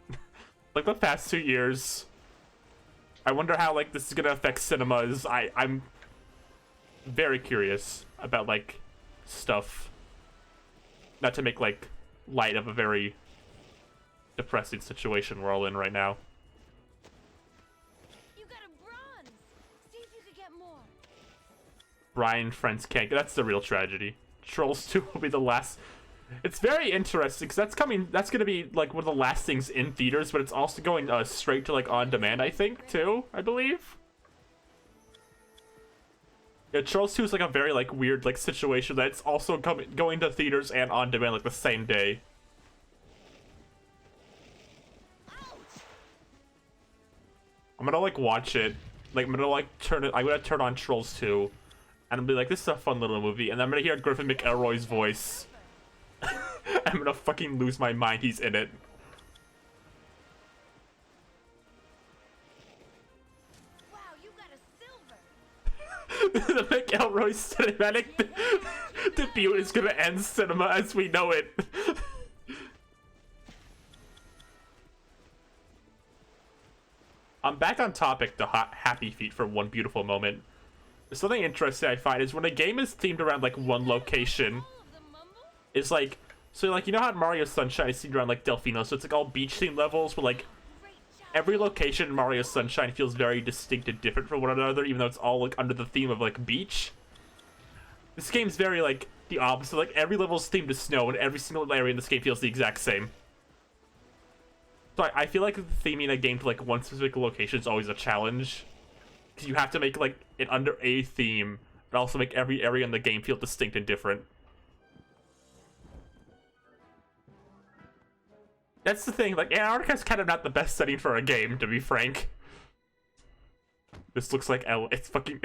like the past 2 years. I wonder how like this is gonna affect cinemas. I'm very curious about like stuff. Not to make like light of a very depressing situation we're all in right now. You got a bronze. See if you could get more. Brian friends can't. That's the real tragedy. Trolls 2 will be the last. It's very interesting because that's coming. That's gonna be like one of the last things in theaters, but it's also going straight to like on demand. I think too. I believe. Yeah, Trolls 2 is like a very like weird like situation that's also going to theaters and on demand like the same day. I'm gonna like watch it. Like I'm gonna like I'm gonna turn on Trolls 2, and I'll be like, this is a fun little movie, and I'm gonna hear Griffin McElroy's voice. I'm gonna fucking lose my mind. He's in it. Wow, you got a silver. The McElroy cinematic debut is gonna end cinema as we know it. I'm back on topic to Happy Feet for one beautiful moment. Something interesting I find is when a game is themed around like one location, All of them, Mumble. it's like, so like, you know how in Mario Sunshine is themed around like Delfino, so it's like all beach themed levels, but like Great job. every location in Mario Sunshine feels very distinct and different from one another, even though it's all like under the theme of like beach. This game's very like the opposite. Like every level is themed to snow, and every single area in this game feels the exact same. So I feel like theming a game to like one specific location is always a challenge, because you have to make like it under a theme, but also make every area in the game feel distinct and different. That's the thing. Like Antarctica's kind of not the best setting for a game, to be frank. This looks like it's fucking.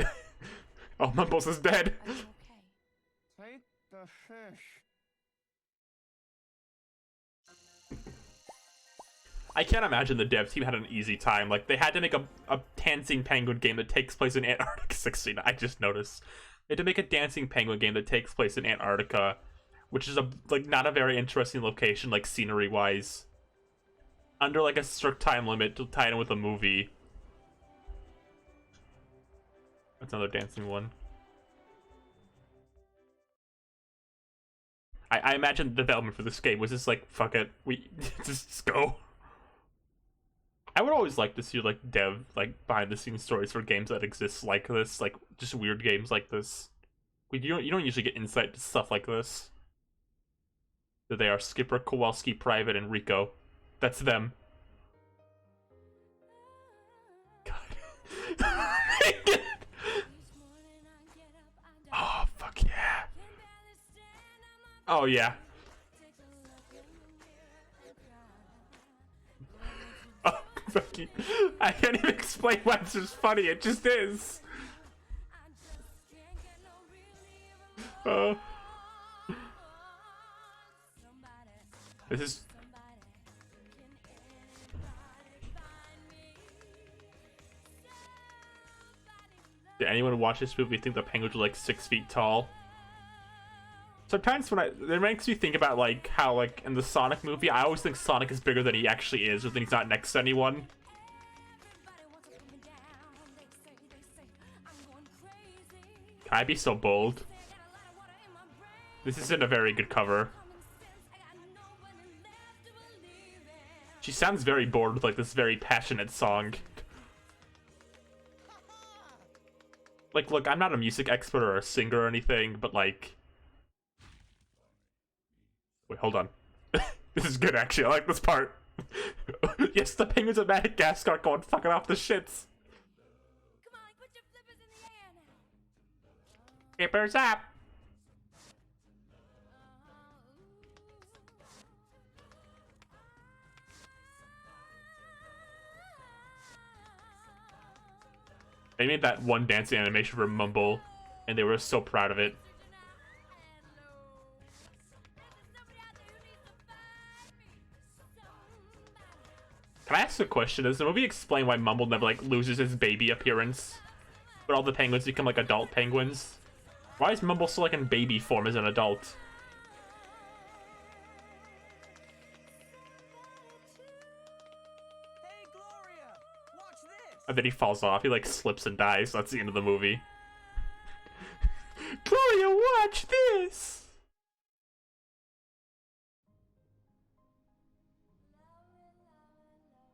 Oh, Mumbles is dead. Are you okay? Take the fish. I can't imagine the dev team had an easy time. Like, they had to make a Dancing Penguin game that takes place in Antarctica 16. I just noticed. They had to make a Dancing Penguin game that takes place in Antarctica, which is like not a very interesting location, like scenery-wise. Under like a strict time limit to tie in with a movie. That's another dancing one. I imagine the development for this game was just like, fuck it, we just go. I would always like to see like behind the scenes stories for games that exist like this, like just weird games like this. You don't usually get insight to stuff like this. There they are, Skipper, Kowalski, Private, and Rico. That's them. God. Oh, fuck yeah. Oh, yeah. Oh, fuck you. I can't even explain why it's just funny. It just is. This is... Did anyone watch this movie think the penguins were like 6 feet tall? Sometimes when it makes me think about like how like in the Sonic movie, I always think Sonic is bigger than he actually is, or that he's not next to anyone. Can I be so bold? This isn't a very good cover. She sounds very bored with like this very passionate song. Like, look, I'm not a music expert or a singer or anything, but like... Wait, hold on. This is good, actually. I like this part. Yes, the penguins of Madagascar going fucking off the shits. Come on, put your flippers in the air now. Flippers up. They made that one dancing animation for Mumble, and they were so proud of it. Can I ask a question? Does the movie explain why Mumble never, like, loses his baby appearance? But all the penguins become, like, adult penguins? Why is Mumble still, like, in baby form as an adult? And then he falls off. He like slips and dies. That's the end of the movie. Gloria, watch this!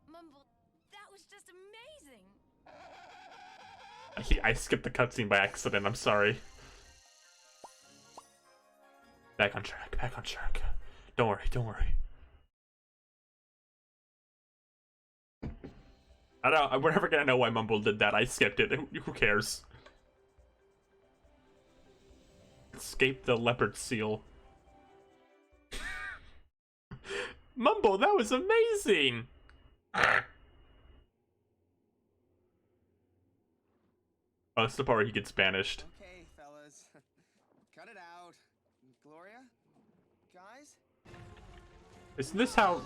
Mumble, that was just amazing. I skipped the cutscene by accident. I'm sorry. Back on track. Back on track. Don't worry. Don't worry. I don't know, we're never gonna know why Mumble did that. I skipped it. Who cares? Escape the leopard seal. Mumble, that was amazing! Oh, that's the part where he gets banished. Okay, fellas. Cut it out. Gloria? Guys? Isn't this how...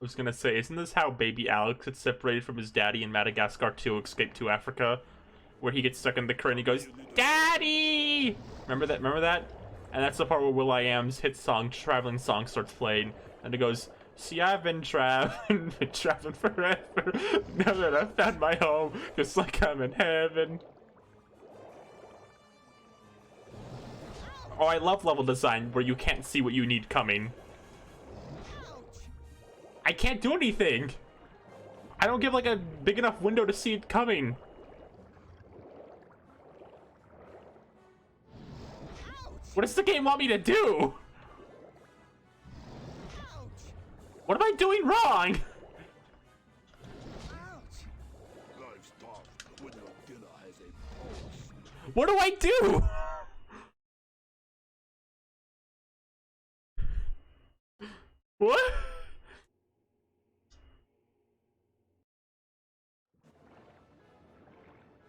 I was gonna say, isn't this how baby Alex gets separated from his daddy in Madagascar 2 Escape to Africa? Where he gets stuck in the crane and he goes, Daddy! Remember that? Remember that? And that's the part where will.i.am's hit song, Traveling Song, starts playing. And it goes, see, I've been traveling forever. Now that I've found my home, just like I'm in heaven. Oh, I love level design where you can't see what you need coming. I can't do anything. I don't give like a big enough window to see it coming. What does the game want me to do? What am I doing wrong? What do I do? What?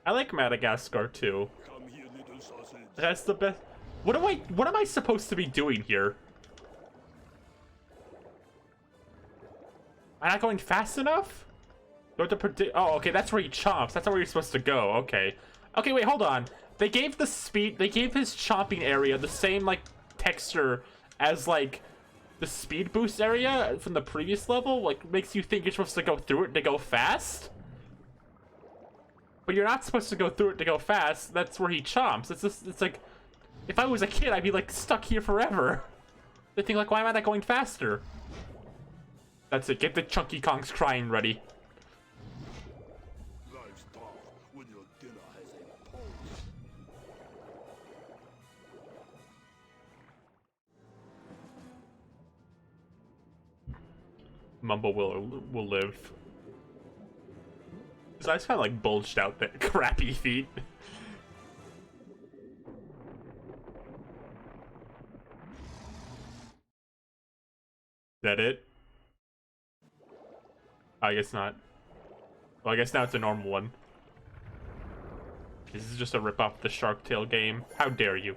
I like Madagascar too. That's the best. What am I supposed to be doing here? Am I not going fast enough? Do I have to predict? Oh, okay, that's where he chomps. That's not where you're supposed to go. Okay. Okay, wait, hold on. They gave the speed. They gave his chomping area the same like texture as like the speed boost area from the previous level. Like makes you think you're supposed to go through it to go fast. But you're not supposed to go through it to go fast. That's where he chomps. It's just, it's like, If I was a kid, I'd be like stuck here forever. They think like, why am I not going faster? That's it. Get the Chunky Kongs crying ready. Life's tough when your dinner has a pulse. Mumble will live. His eyes kind of like bulged out there. Crappy feet. That it? I guess not. Well, I guess now it's a normal one. This is just a rip off the Shark Tale game. How dare you?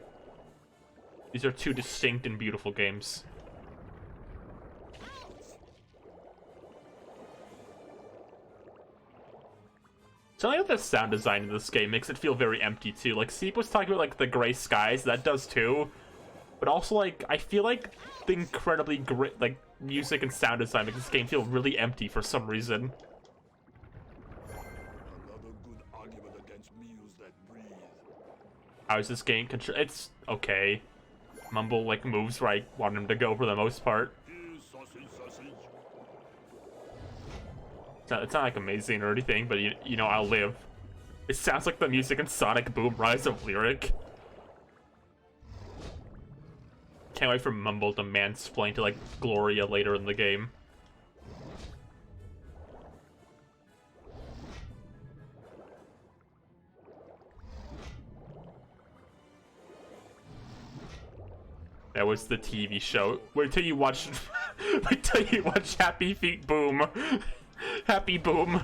These are two distinct and beautiful games. Something about the sound design in this game makes it feel very empty too. Like Seep was talking about like the gray skies, that does too. But also like I feel like the incredibly great like music and sound design makes this game feel really empty for some reason. Another good argument against meals that breathe. How is this game it's okay. Mumble like moves where I want him to go for the most part. Here's sausage, sausage. It's not like amazing or anything, but you know, I'll live. It sounds like the music in Sonic Boom Rise of Lyric. Can't wait for Mumble to mansplain to like Gloria later in the game. That was the TV show. Wait till you watch wait till you watch Happy Feet Boom. Happy Boom.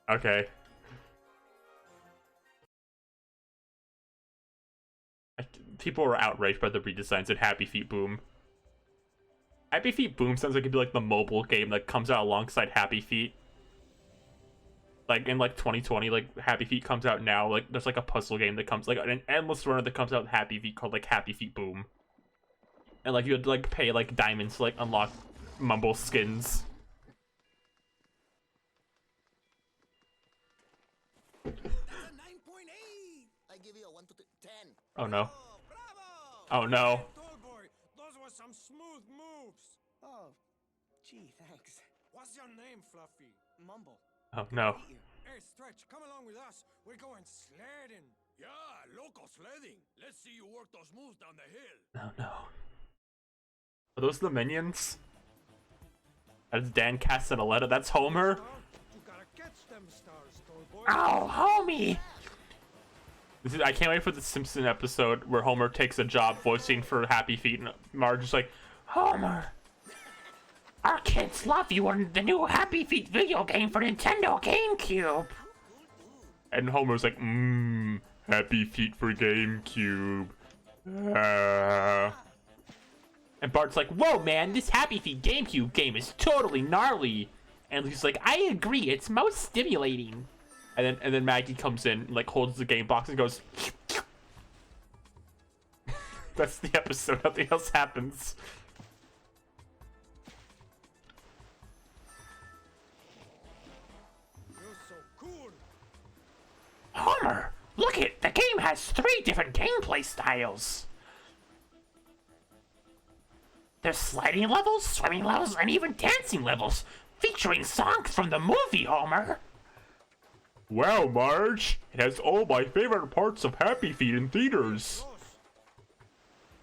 Okay. People were outraged by the redesigns in Happy Feet Boom. Happy Feet Boom sounds like it'd be like the mobile game that comes out alongside Happy Feet. Like in like 2020, like Happy Feet comes out now. Like there's like a puzzle game that comes like an endless runner that comes out with Happy Feet called like Happy Feet Boom. And like you had to like pay like diamonds to like unlock Mumble skins. That's a 9.8. I give you a 1 to 10. Oh no. Bravo! Oh no. Tall boy, those were some smooth moves. Oh, gee, thanks. What's your name, Fluffy? Mumble. Oh no. Meet you. Hey, Stretch, come along with us. We're going sledding. Yeah, local sledding. Let's see you work those moves down the hill. Oh no. Are those the minions? That's Dan Castellaneta. That's Homer. You gotta catch them stars, tall boy. Ow, homie! I can't wait for the Simpson episode where Homer takes a job voicing for Happy Feet, and Marge is like, Homer, our kids love you on the new Happy Feet video game for Nintendo GameCube. And Homer's like, Happy Feet for GameCube. And Bart's like, whoa man, this Happy Feet GameCube game is totally gnarly. And he's like, I agree, it's most stimulating. And then Maggie comes in, like holds the game box and goes. That's the episode. Nothing else happens. You're so cool. Homer, look it! The game has 3 different gameplay styles. There's sliding levels, swimming levels, and even dancing levels, featuring songs from the movie, Homer. Wow, Marge! It has all my favorite parts of Happy Feet in theaters.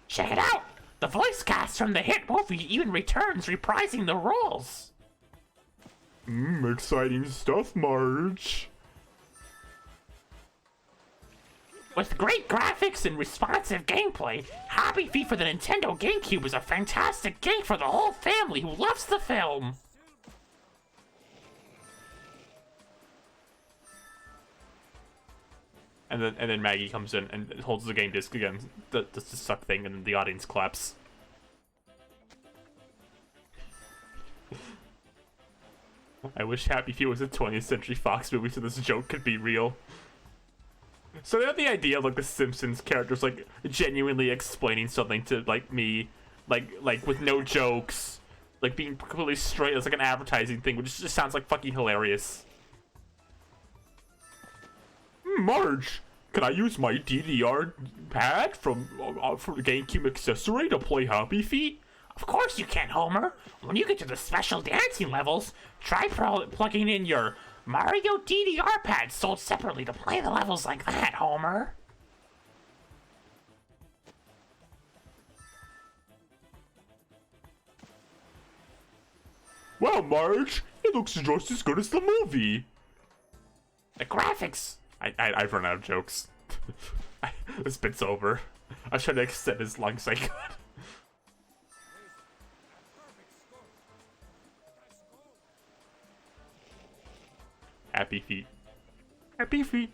Check it out! The voice cast from the hit movie even returns reprising the roles. Exciting stuff, Marge. With great graphics and responsive gameplay, Happy Feet for the Nintendo GameCube is a fantastic game for the whole family who loves the film. And then Maggie comes in and holds the game disc again, does the suck thing, and then the audience claps. I wish Happy Feet was a 20th Century Fox movie so this joke could be real. So they have the idea of like the Simpsons characters like genuinely explaining something to like me, like with no jokes, like being completely straight as like an advertising thing, which just sounds like fucking hilarious. Marge, can I use my DDR pad from the GameCube accessory to play Happy Feet? Of course you can, Homer. When you get to the special dancing levels, try plugging in your Mario DDR pad sold separately to play the levels like that, Homer. Wow, Marge, it looks just as good as the movie. The graphics. I've run out of jokes. This bit's over. I should extend as long as I could. Happy Feet. Happy Feet.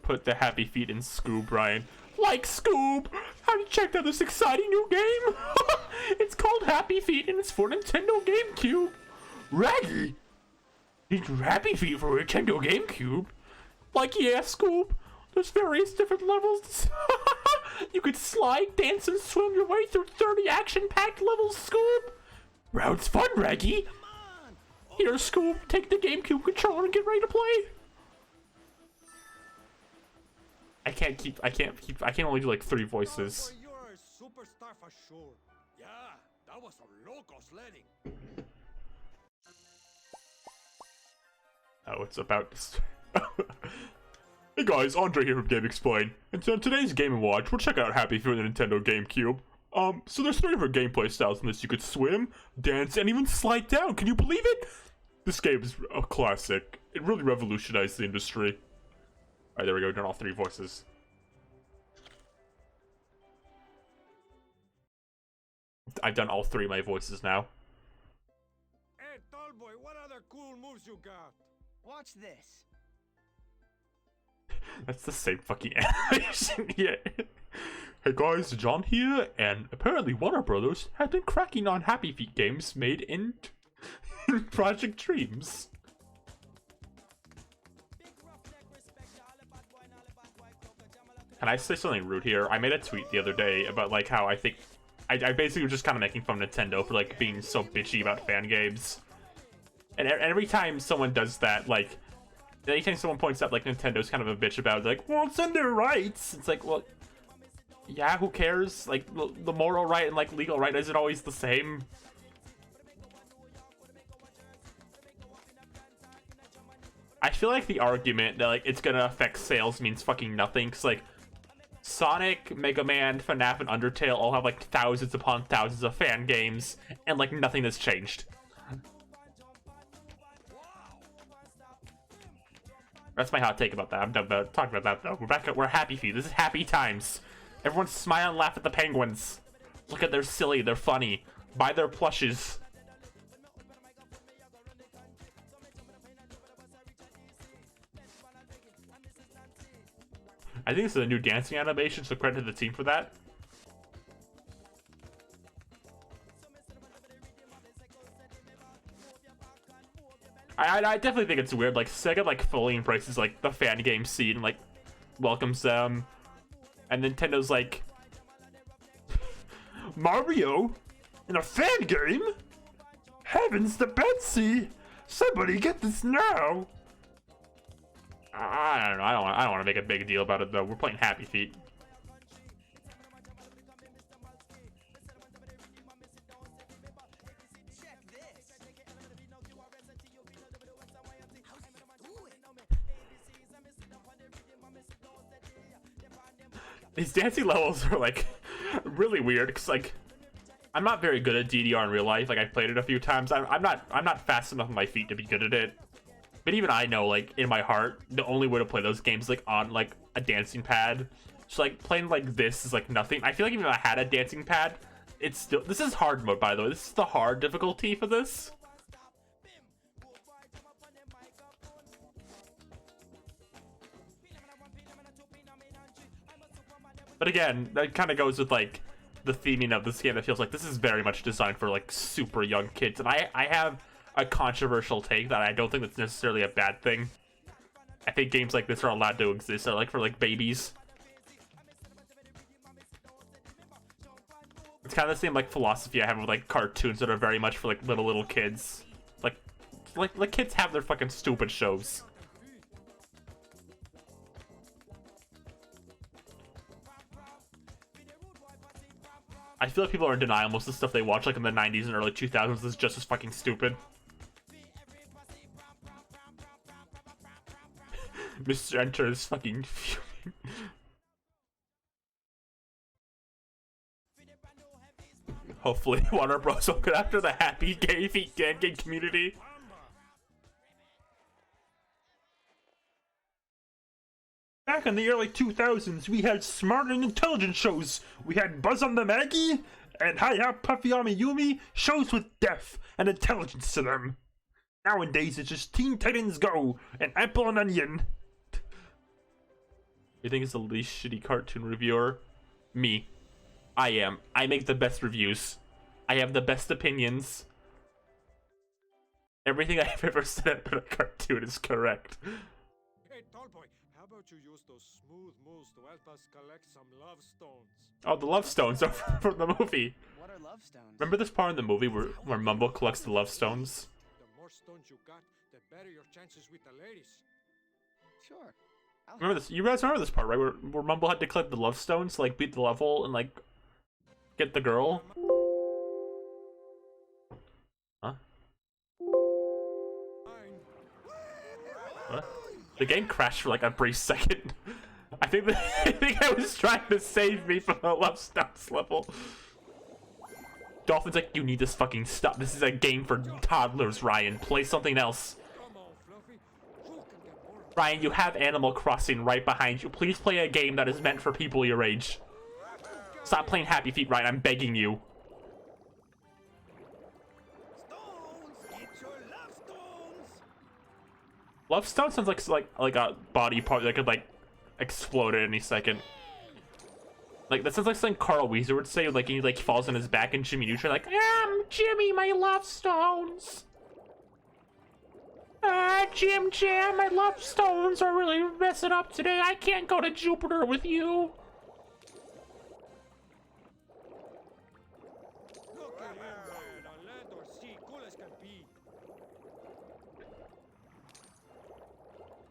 Put the Happy Feet in Scoob, Ryan. Like Scoob! Have you checked out this exciting new game? It's called Happy Feet and it's for Nintendo GameCube. Raggy! It's Happy Feet for Nintendo GameCube? Like, yeah, Scoob. There's various different levels. You could slide, dance, and swim your way through 30 action-packed levels, Scoob. Round's fun, Raggy. Here, Scoob, take the GameCube controller and get ready to play. I can only do like 3 voices. You're a superstar for sure. Yeah, that was some loco sledding. Oh, it's about to Hey guys, Andre here from Game Explain. And so in today's Game & Watch, we'll check out Happy Feet on the Nintendo GameCube. So there's 3 different gameplay styles in this. You could swim, dance, and even slide down. Can you believe it? This game is a classic. It really revolutionized the industry. Alright, there we go, done all 3 voices. I've done all 3 of my voices now. Hey, Tallboy, what other cool moves you got? Watch this. That's the same fucking animation, yeah. Hey guys, John here, and apparently Warner Brothers have been cracking on Happy Feet games made in Project Dreams. Can I say something rude here? I made a tweet the other day about like how I think I basically was just kind of making fun of Nintendo for like being so bitchy about fan games. And every time someone does that, like anytime someone points out like Nintendo's kind of a bitch about it, like, well, it's in their rights. It's like, well, yeah, who cares? Like the moral right and like legal right isn't always the same. I feel like the argument that like it's gonna affect sales means fucking nothing, cause like Sonic, Mega Man, FNAF, and Undertale all have like thousands upon thousands of fan games, and like nothing has changed. That's my hot take about that. I'm done about talking about that though. We're Happy Feet. This is happy times. Everyone smile and laugh at the penguins. Look at they're silly, they're funny. Buy their plushes. I think this is a new dancing animation, so credit to the team for that. I definitely think it's weird. Like Sega like fully embraces like the fan game scene and like welcomes them, and Nintendo's like Mario in a fan game. Heavens to Betsy! Somebody get this now! I don't know. I don't want to make a big deal about it though. We're playing Happy Feet. These dancing levels are like really weird because like I'm not very good at DDR in real life. Like I've played it a few times. I'm not fast enough on my feet to be good at it. But even I know, like in my heart, the only way to play those games is like on like a dancing pad. So like playing like this is like nothing. I feel like even if I had a dancing pad, it's still. This is hard mode, by the way. This is the hard difficulty for this. But again, that kind of goes with like the theming of this game. That feels like this is very much designed for like super young kids, and I have a controversial take that I don't think that's necessarily a bad thing. I think games like this are allowed to exist. They're like for like babies. It's kind of the same like philosophy I have with like cartoons that are very much for like little kids. Like kids have their fucking stupid shows. I feel like people are in denial. Most of the stuff they watch, like in the 90s and early 2000s, is just as fucking stupid. Mr. Enter is fucking fuming. Hopefully, Warner Bros. Will get after the happy gay feet gang community. Back in the early 2000s, we had smart and intelligent shows. We had Buzz on the Maggie and Hi-Ya Puffy Yumi, shows with depth and intelligence to them. Nowadays, it's just Teen Titans Go and Apple and Onion. You think it's the least shitty cartoon reviewer? Me. I am. I make the best reviews. I have the best opinions. Everything I've ever said about a cartoon is correct. Hey, Tallboy, how about you use those smooth moves to help us collect some love stones? Oh, the love stones are from the movie. What are love stones? Remember this part in the movie where Mumbo collects the love stones? The more stones you got, the better your chances with the ladies. Sure. Remember this? You guys remember this part, right? Where Mumbo had to collect the love stones to, like, beat the level and, like, get the girl? Huh? What? The game crashed for, like, a brief second. I think I was trying to save me from the love stones level. Dolphin's like, you need this fucking stuff. This is a game for toddlers, Ryan. Play something else. Ryan, you have Animal Crossing right behind you. Please play a game that is meant for people your age. Stop playing Happy Feet, Ryan. I'm begging you. Love Stone sounds like a body part that could, like, explode at any second. Like, that sounds like something Carl Weezer would say, like, he, like, falls on his back and Jimmy Neutron, like, Jimmy, my love stones. Jim Jam, my love stones are really messing up today. I can't go to Jupiter with you. Look at him, man. On land or sea, cool as can be.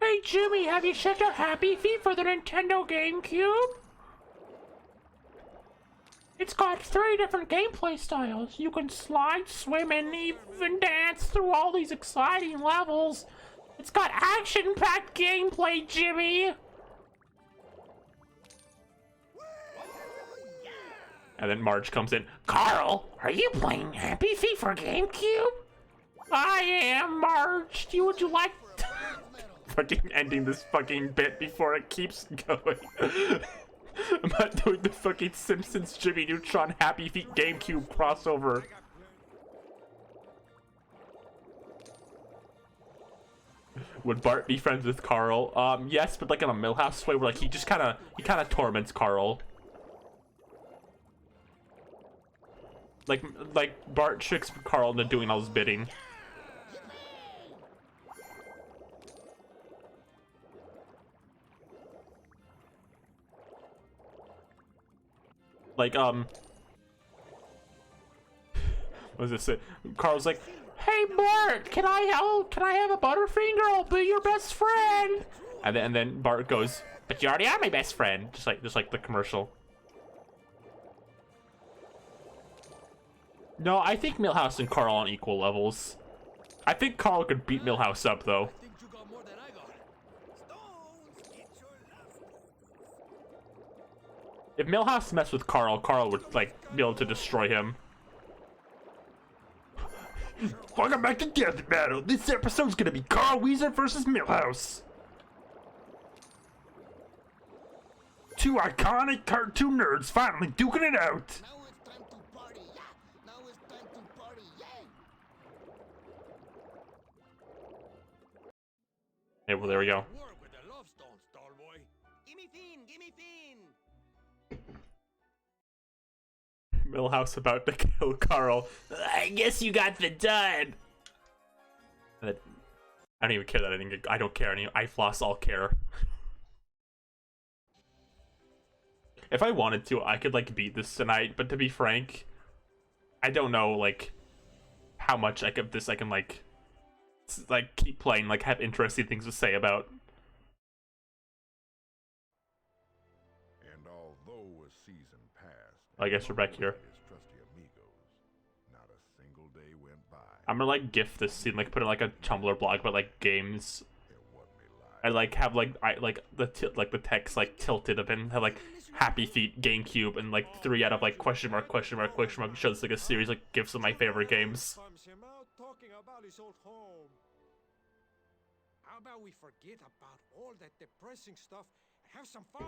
Hey Jimmy, have you checked out Happy Feet for the Nintendo GameCube? It's got 3 different gameplay styles. You can slide, swim, and even dance through all these exciting levels. It's got action-packed gameplay, Jimmy! And then Marge comes in. Carl, are you playing Happy Feet for GameCube? I am, Marge. Would you like Fucking ending this fucking bit before it keeps going. I'm not doing the fucking Simpsons Jimmy Neutron Happy Feet GameCube crossover. Would Bart be friends with Carl? Yes, but like in a Milhouse way, where like he kind of torments Carl. Like Bart tricks Carl into doing all his bidding. Like, what does this say? Carl's like, Hey Bart, can I have a Butterfinger? I'll be your best friend. and then Bart goes, but you already are my best friend. Just like the commercial. No, I think Milhouse and Carl are on equal levels. I think Carl could beat Milhouse up though. If Milhouse messed with Carl, Carl would, like, be able to destroy him. Welcome back to Death Battle. This episode's gonna be Carl Weezer versus Milhouse. 2 iconic cartoon nerds finally duking it out. Now it's time to party, yeah. Now it's time to party, yeah. Hey, well, there we go. Work with the love stones, Tallboy. Gimme Fiend, gimme Fiend. Milhouse about to kill Carl. I guess you got the dud. I don't even care that I don't care any. I floss all care. If I wanted to, I could like beat this tonight. But to be frank, I don't know like how much I can like keep playing, like have interesting things to say about. And although a season passed, I guess we're back here. his single day went by. I'm gonna like GIF this scene, like put in like a Tumblr blog, but like games. It wasn't me lying. I like have like the text like tilted up and have like Happy Feet GameCube and like 3 out of like question mark shows like a series like GIFs of my favorite games. Bums him out talking about his old home. How about we forget about all that depressing stuff and have some fun?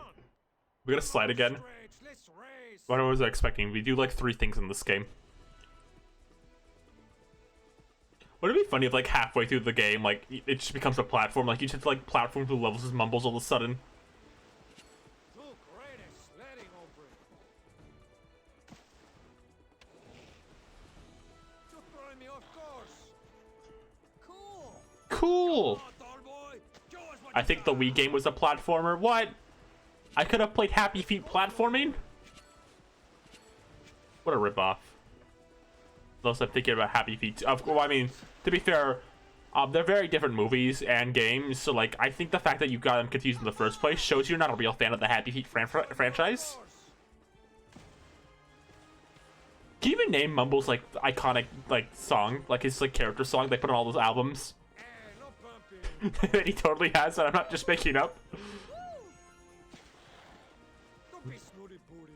We're gonna slide again. Let's race. What was I expecting? We do like 3 things in this game. Would it be funny if like halfway through the game, like it just becomes a platform, like you just like platform through levels as Mumbles all of a sudden? Too great at sledding, hombre. You're throwing me off course. Cool. Come on, tall boy. Show us what I you think the got. Wii game was a platformer. What? I could have played Happy Feet platforming? What a ripoff. Unless I'm thinking about Happy Feet. Well, I mean, to be fair, they're very different movies and games, so like, I think the fact that you got them confused in the first place shows you're not a real fan of the Happy Feet franchise. Can you even name Mumble's like iconic like song, like his like character song they put on all those albums? No pumping. That he totally has, and I'm not just making up. Don't be snooty booty.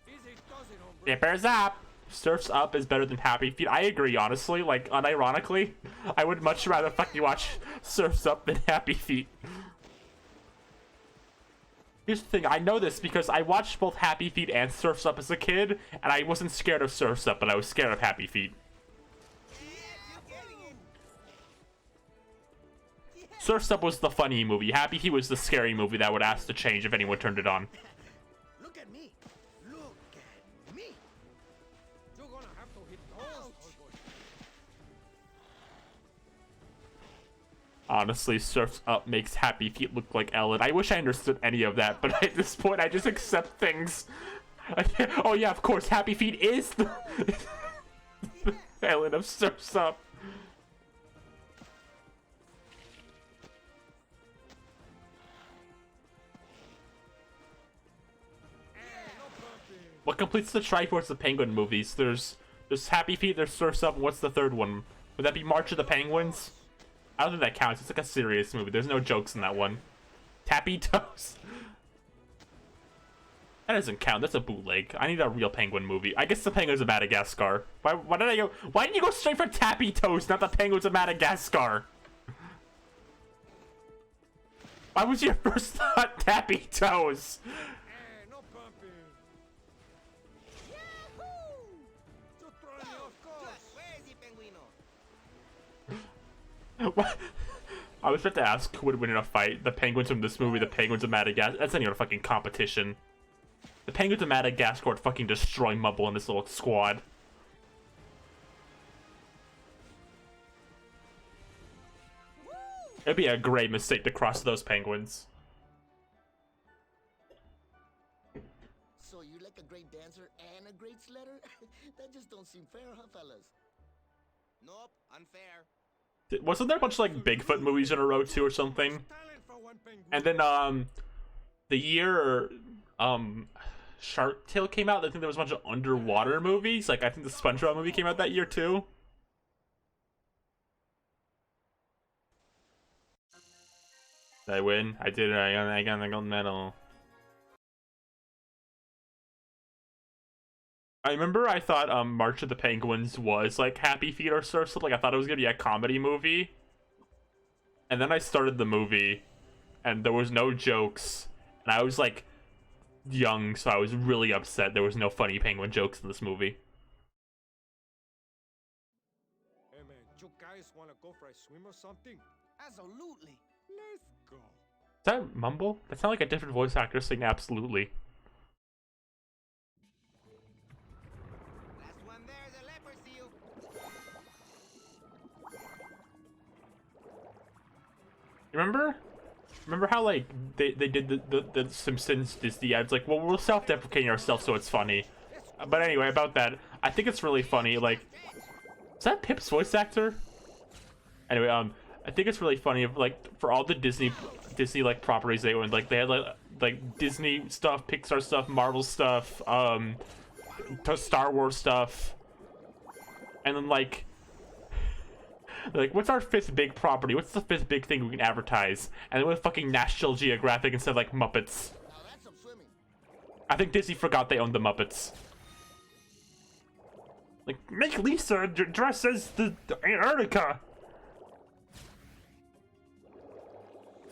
Easy does it, hombre. Dippers up. Surf's Up is better than Happy Feet. I agree, honestly. Like, unironically, I would much rather fucking watch Surf's Up than Happy Feet. Here's the thing, I know this because I watched both Happy Feet and Surf's Up as a kid, and I wasn't scared of Surf's Up, but I was scared of Happy Feet. Surf's Up was the funny movie. Happy Feet was the scary movie that would ask to change if anyone turned it on. Look at me. Look at me. You're gonna have to hit those, old boy. Honestly, Surf's Up makes Happy Feet look like Ellen. I wish I understood any of that, but at this point, I just accept things. Oh yeah, of course, Happy Feet is the Ellen of Surf's Up. What completes the Triforce of Penguin movies? There's Happy Feet, there's Surf's Up, and what's the third one? Would that be March of the Penguins? I don't think that counts. It's like a serious movie. There's no jokes in that one. Tappy Toes. That doesn't count. That's a bootleg. I need a real Penguin movie. I guess the Penguins of Madagascar. Why did I go? Why didn't you go straight for Tappy Toes, not the Penguins of Madagascar? Why was your first thought Tappy Toes? No pumping. Yahoo! You're throwing me off course. Where is the penguino? What? I was about to ask who would win in a fight. The Penguins from this movie, the Penguins of Madagascar. That's not even a fucking competition. The Penguins of Madagascar would fucking destroy Mumble and this little squad. It'd be a great mistake to cross those penguins. So you're like a great dancer and a great sledder? That just don't seem fair, huh, fellas? Nope, unfair. Wasn't there a bunch of like Bigfoot movies in a row too or something? Talent for one penguin. And then the year Shark Tale came out, I think there was a bunch of underwater movies. Like I think the SpongeBob movie came out that year too. Did I win? I did it. I got the gold medal. I remember I thought March of the Penguins was like Happy Feet or Surf's Up. Like I thought it was gonna be a comedy movie. And then I started the movie and there was no jokes. And I was like young, so I was really upset there was no funny penguin jokes in this movie. Hey man, you guys wanna go for a swim or something? Absolutely. Let's go. Is that Mumble? That sounded like a different voice actor saying absolutely. Last one there's a leopard seal. Remember how like they did the Simpsons Disney ads like, well, we're self-deprecating ourselves so it's funny. But anyway, about that, I think it's really funny. Like, is that Pip's voice actor? Anyway, I think it's really funny. Like for all the Disney like properties they owned, like they had like like Disney stuff, Pixar stuff, Marvel stuff, Star Wars stuff, and then like what's our fifth big property? What's the fifth big thing we can advertise? And then with fucking National Geographic instead of like Muppets. Now that's some swimming. I think Disney forgot they owned the Muppets. Like, make Lisa dress as the Antarctica.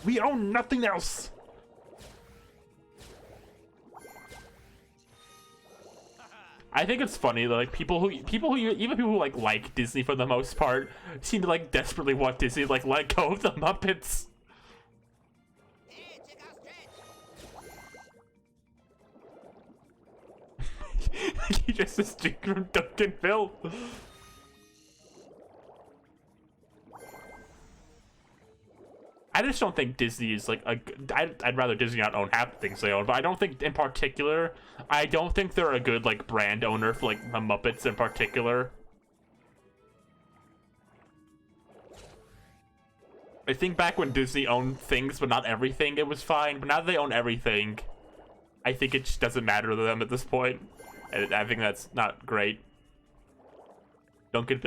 We own nothing else. I think it's funny that like people who even people who like Disney for the most part seem to like desperately want Disney to, like let go of the Muppets. Hey, check out Stretch. He just is Jake from Duncanville. I just don't think Disney is like I'd rather Disney not own half the things they own, but I don't think in particular, I don't think they're a good like brand owner for like the Muppets in particular. I think back when Disney owned things but not everything, it was fine, but now that they own everything, I think it just doesn't matter to them at this point, and I think that's not great. Duncan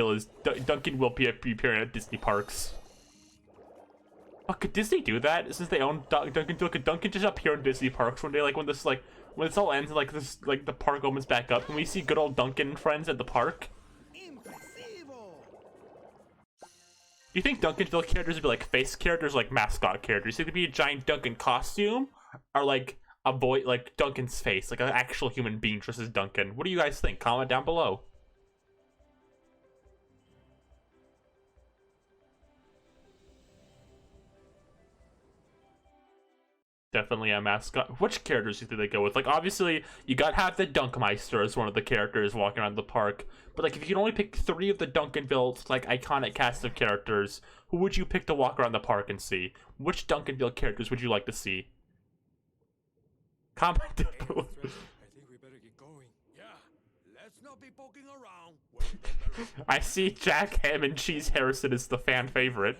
will be appearing at Disney parks. Oh, could Disney do that? Since they own Duncanville, could Duncan just appear in Disney parks one day? Like when this all ends and like this like the park opens back up, and we see good old Duncan and friends at the park. Impressivo. Do you think Duncanville characters would be like face characters, like mascot characters? It could be a giant Duncan costume, or like a boy, like Duncan's face, like an actual human being dressed as Duncan. What do you guys think? Comment down below. Definitely a mascot. Which characters do you think they go with? Like, obviously, you gotta have the Dunkmeister as one of the characters walking around the park. But, like, if you can only pick 3 of the Duncanville, like, iconic cast of characters, who would you pick to walk around the park and see? Which Duncanville characters would you like to see? Comment down below. I think we better get going. Yeah, let's not be poking around. I see Jack Ham and Cheese Harrison is the fan favorite.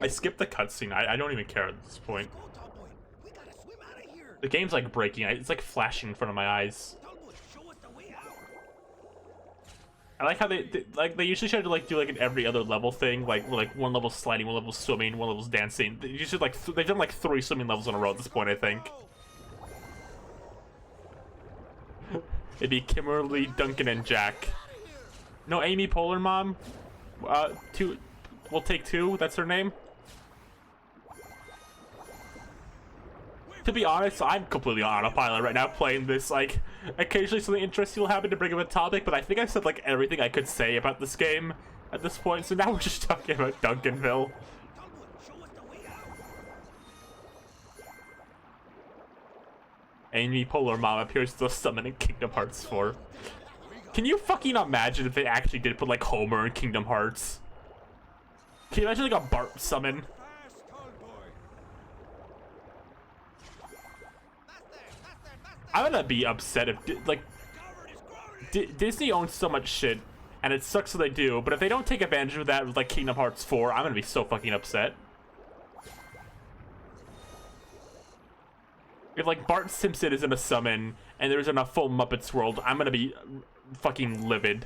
I skipped the cutscene. I don't even care at this point. Go, Tallboy. We gotta swim out of here. The game's like breaking. It's like flashing in front of my eyes. Tallboy, show us the way out. I like how they usually try to like do like an every other level thing, like one level sliding, one level swimming, one level's dancing. They usually like they've done like 3 swimming levels in a row at this point, I think. It'd be Kimberly, Duncan, and Jack. No, Amy Polar Mom. We'll take 2. That's her name. To be honest, I'm completely on autopilot right now playing this. Like, occasionally something interesting will happen to bring up a topic, but I think I said like everything I could say about this game at this point. So now we're just talking about Duncanville. Amy Polar Mom appears to summon in Kingdom Hearts 4. Can you fucking imagine if they actually did put like Homer in Kingdom Hearts? Can you imagine like a Bart summon? Fast, Tallboy. I'm gonna be upset if Disney owns so much shit, and it sucks that they do. But if they don't take advantage of that with like Kingdom Hearts 4, I'm gonna be so fucking upset. If like Bart Simpson is in a summon and there isn't a full Muppets world, I'm gonna be fucking livid.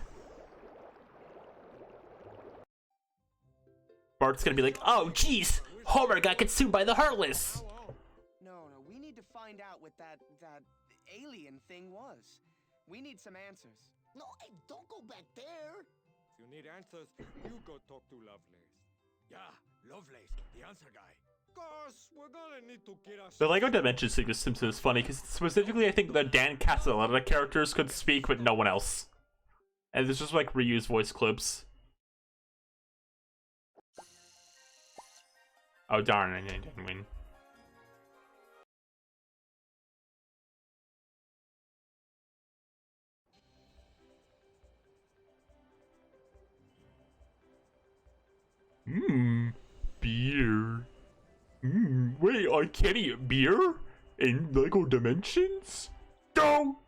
Bart's gonna be like, oh jeez, Homer got consumed by the Heartless. No, we need to find out what that alien thing was. We need some answers. No, hey, don't go back there. If you need answers, you go talk to Lovelace. Yeah, Lovelace, the answer guy. Gosh, we're gonna need to get us. The Lego Dimensions thing with Simpson is funny because specifically I think that Dan cast a lot of the characters could speak, but no one else. And it's just like reused voice clips. Oh darn, I didn't win. Beer. Wait, I can't eat beer in Lego Dimensions? No!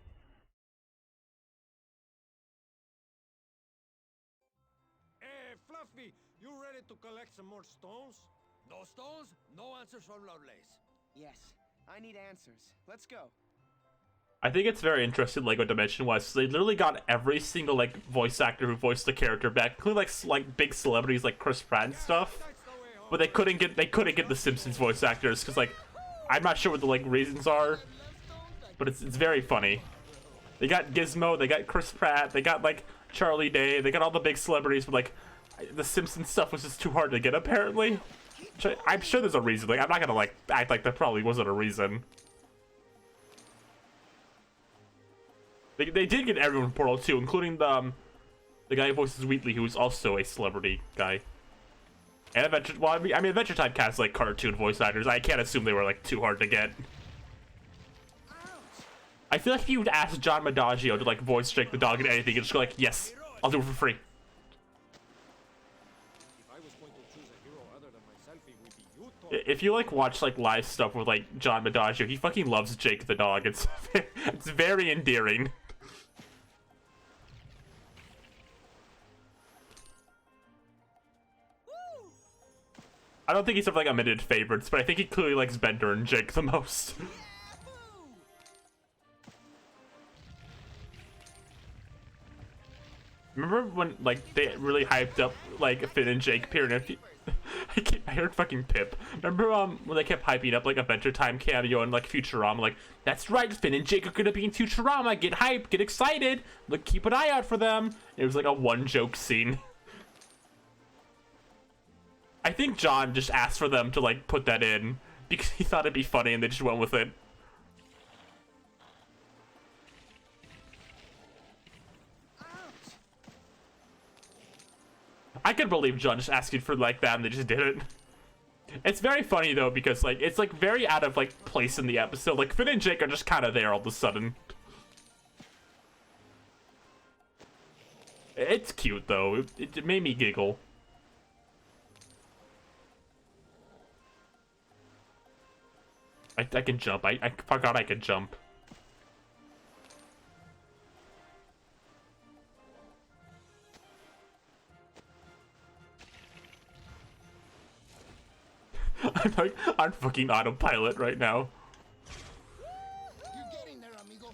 Hey, Fluffy, you ready to collect some more stones? No stones, no answers from Lovelace. Yes, I need answers. Let's go. I think it's very interesting Lego Dimension wise. They literally got every single like voice actor who voiced the character back, including like big celebrities like Chris Pratt and stuff. But they couldn't get the Simpsons voice actors because like I'm not sure what the like reasons are, but it's very funny. They got Gizmo, they got Chris Pratt, they got like Charlie Day, they got all the big celebrities, but like the Simpsons stuff was just too hard to get apparently. I'm sure there's a reason. Like I'm not gonna like act like there probably wasn't a reason. They did get everyone in Portal 2, including the guy who voices Wheatley, who is also a celebrity guy. And Adventure, well, I mean, Adventure Time casts like cartoon voice actors. I can't assume they were like too hard to get. I feel like if you would ask John Madagio to like voice Jake the dog in anything, you'd just go like, yes, I'll do it for free. If I was going to choose a hero other than myself, it would be you, Thor. If you like watch like live stuff with like John Madagio, he fucking loves Jake the dog. It's very endearing. I don't think he's of like omitted favorites, but I think he clearly likes Bender and Jake the most. Remember when like they really hyped up like Finn and Jake appearing? I heard fucking Pip. Remember when they kept hyping up like Adventure Time cameo and like Futurama? Like that's right, Finn and Jake are gonna be in Futurama. Get hyped, get excited. Look, keep an eye out for them. It was like a one joke scene. I think John just asked for them to like put that in because he thought it'd be funny and they just went with it. I could believe John just asking for like that and they just did it. It's very funny though because like it's like very out of like place in the episode. Like Finn and Jake are just kind of there all of a sudden. It's cute though. It made me giggle. I can jump. I forgot I could jump. I'm like on fucking autopilot right now. You're getting there, amigo.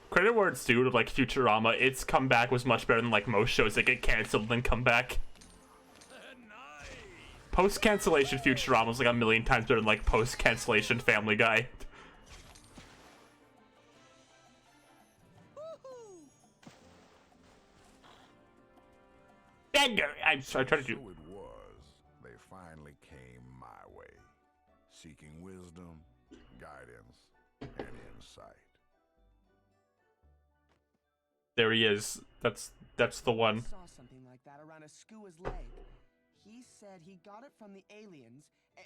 Credit where it's due to like Futurama, its comeback was much better than like most shows that get canceled and then come back. Post-cancellation Futurama was like a million times better than like post-cancellation Family Guy. I tried to do. So it was. They finally came my way, seeking wisdom, guidance, and insight. There he is. That's the one. I saw something like that around a skua's leg. He said he got it from the aliens,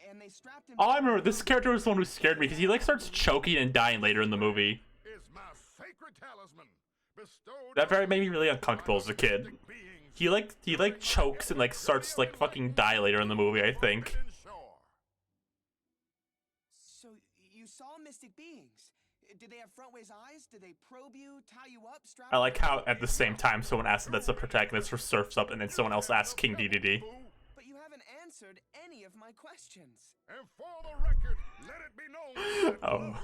and they strapped him. Oh, I remember this character was the one who scared me because he like starts choking and dying later in the movie. It's my sacred talisman, bestowed That very made me really uncomfortable as a kid. He like chokes and like starts like fucking die later in the movie, I think. So you saw mystic beings? Did they have front-ways eyes? Did they probe you, tie you up, strap? I like how at the same time someone asks if that's the protagonist for Surf's Up and then someone else asks King DDD. But you haven't answered any of my questions. And for the record, let it be known. Oh,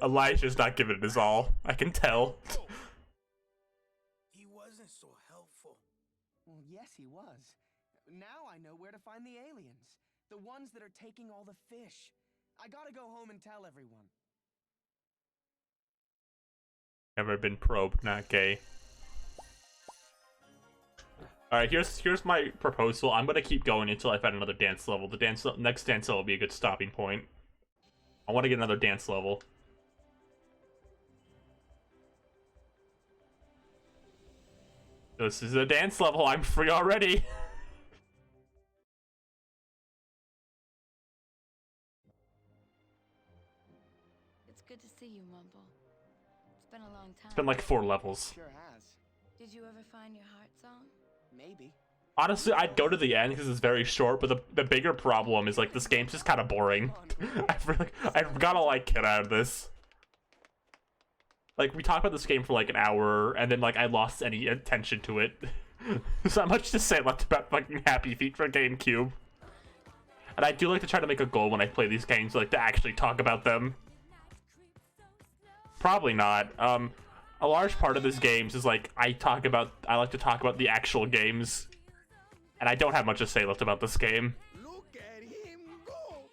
Elijah's not giving it his all. I can tell. He wasn't so helpful. Well, yes, he was. Now I know where to find the aliens. The ones that are taking all the fish. I gotta go home and tell everyone. Never been probed, not gay. Alright, here's my proposal. I'm gonna keep going until I find another dance level. The next dance level will be a good stopping point. I want to get another dance level. This is a dance level. I'm free already. It's good to see you, Mumble. It's been a long time. It's been like 4 levels. Sure has. Did you ever find your heart song? Maybe. Honestly, I'd go to the end because it's very short, but the bigger problem is like this game's just kind of boring. I've got to like get out of this. Like we talked about this game for like an hour, and then like I lost any attention to it. There's not much to say left about fucking Happy Feet for GameCube. And I do like to try to make a goal when I play these games, like to actually talk about them. Probably not. A large part of this games is like I like to talk about the actual games. And I don't have much to say left about this game. Look at him go!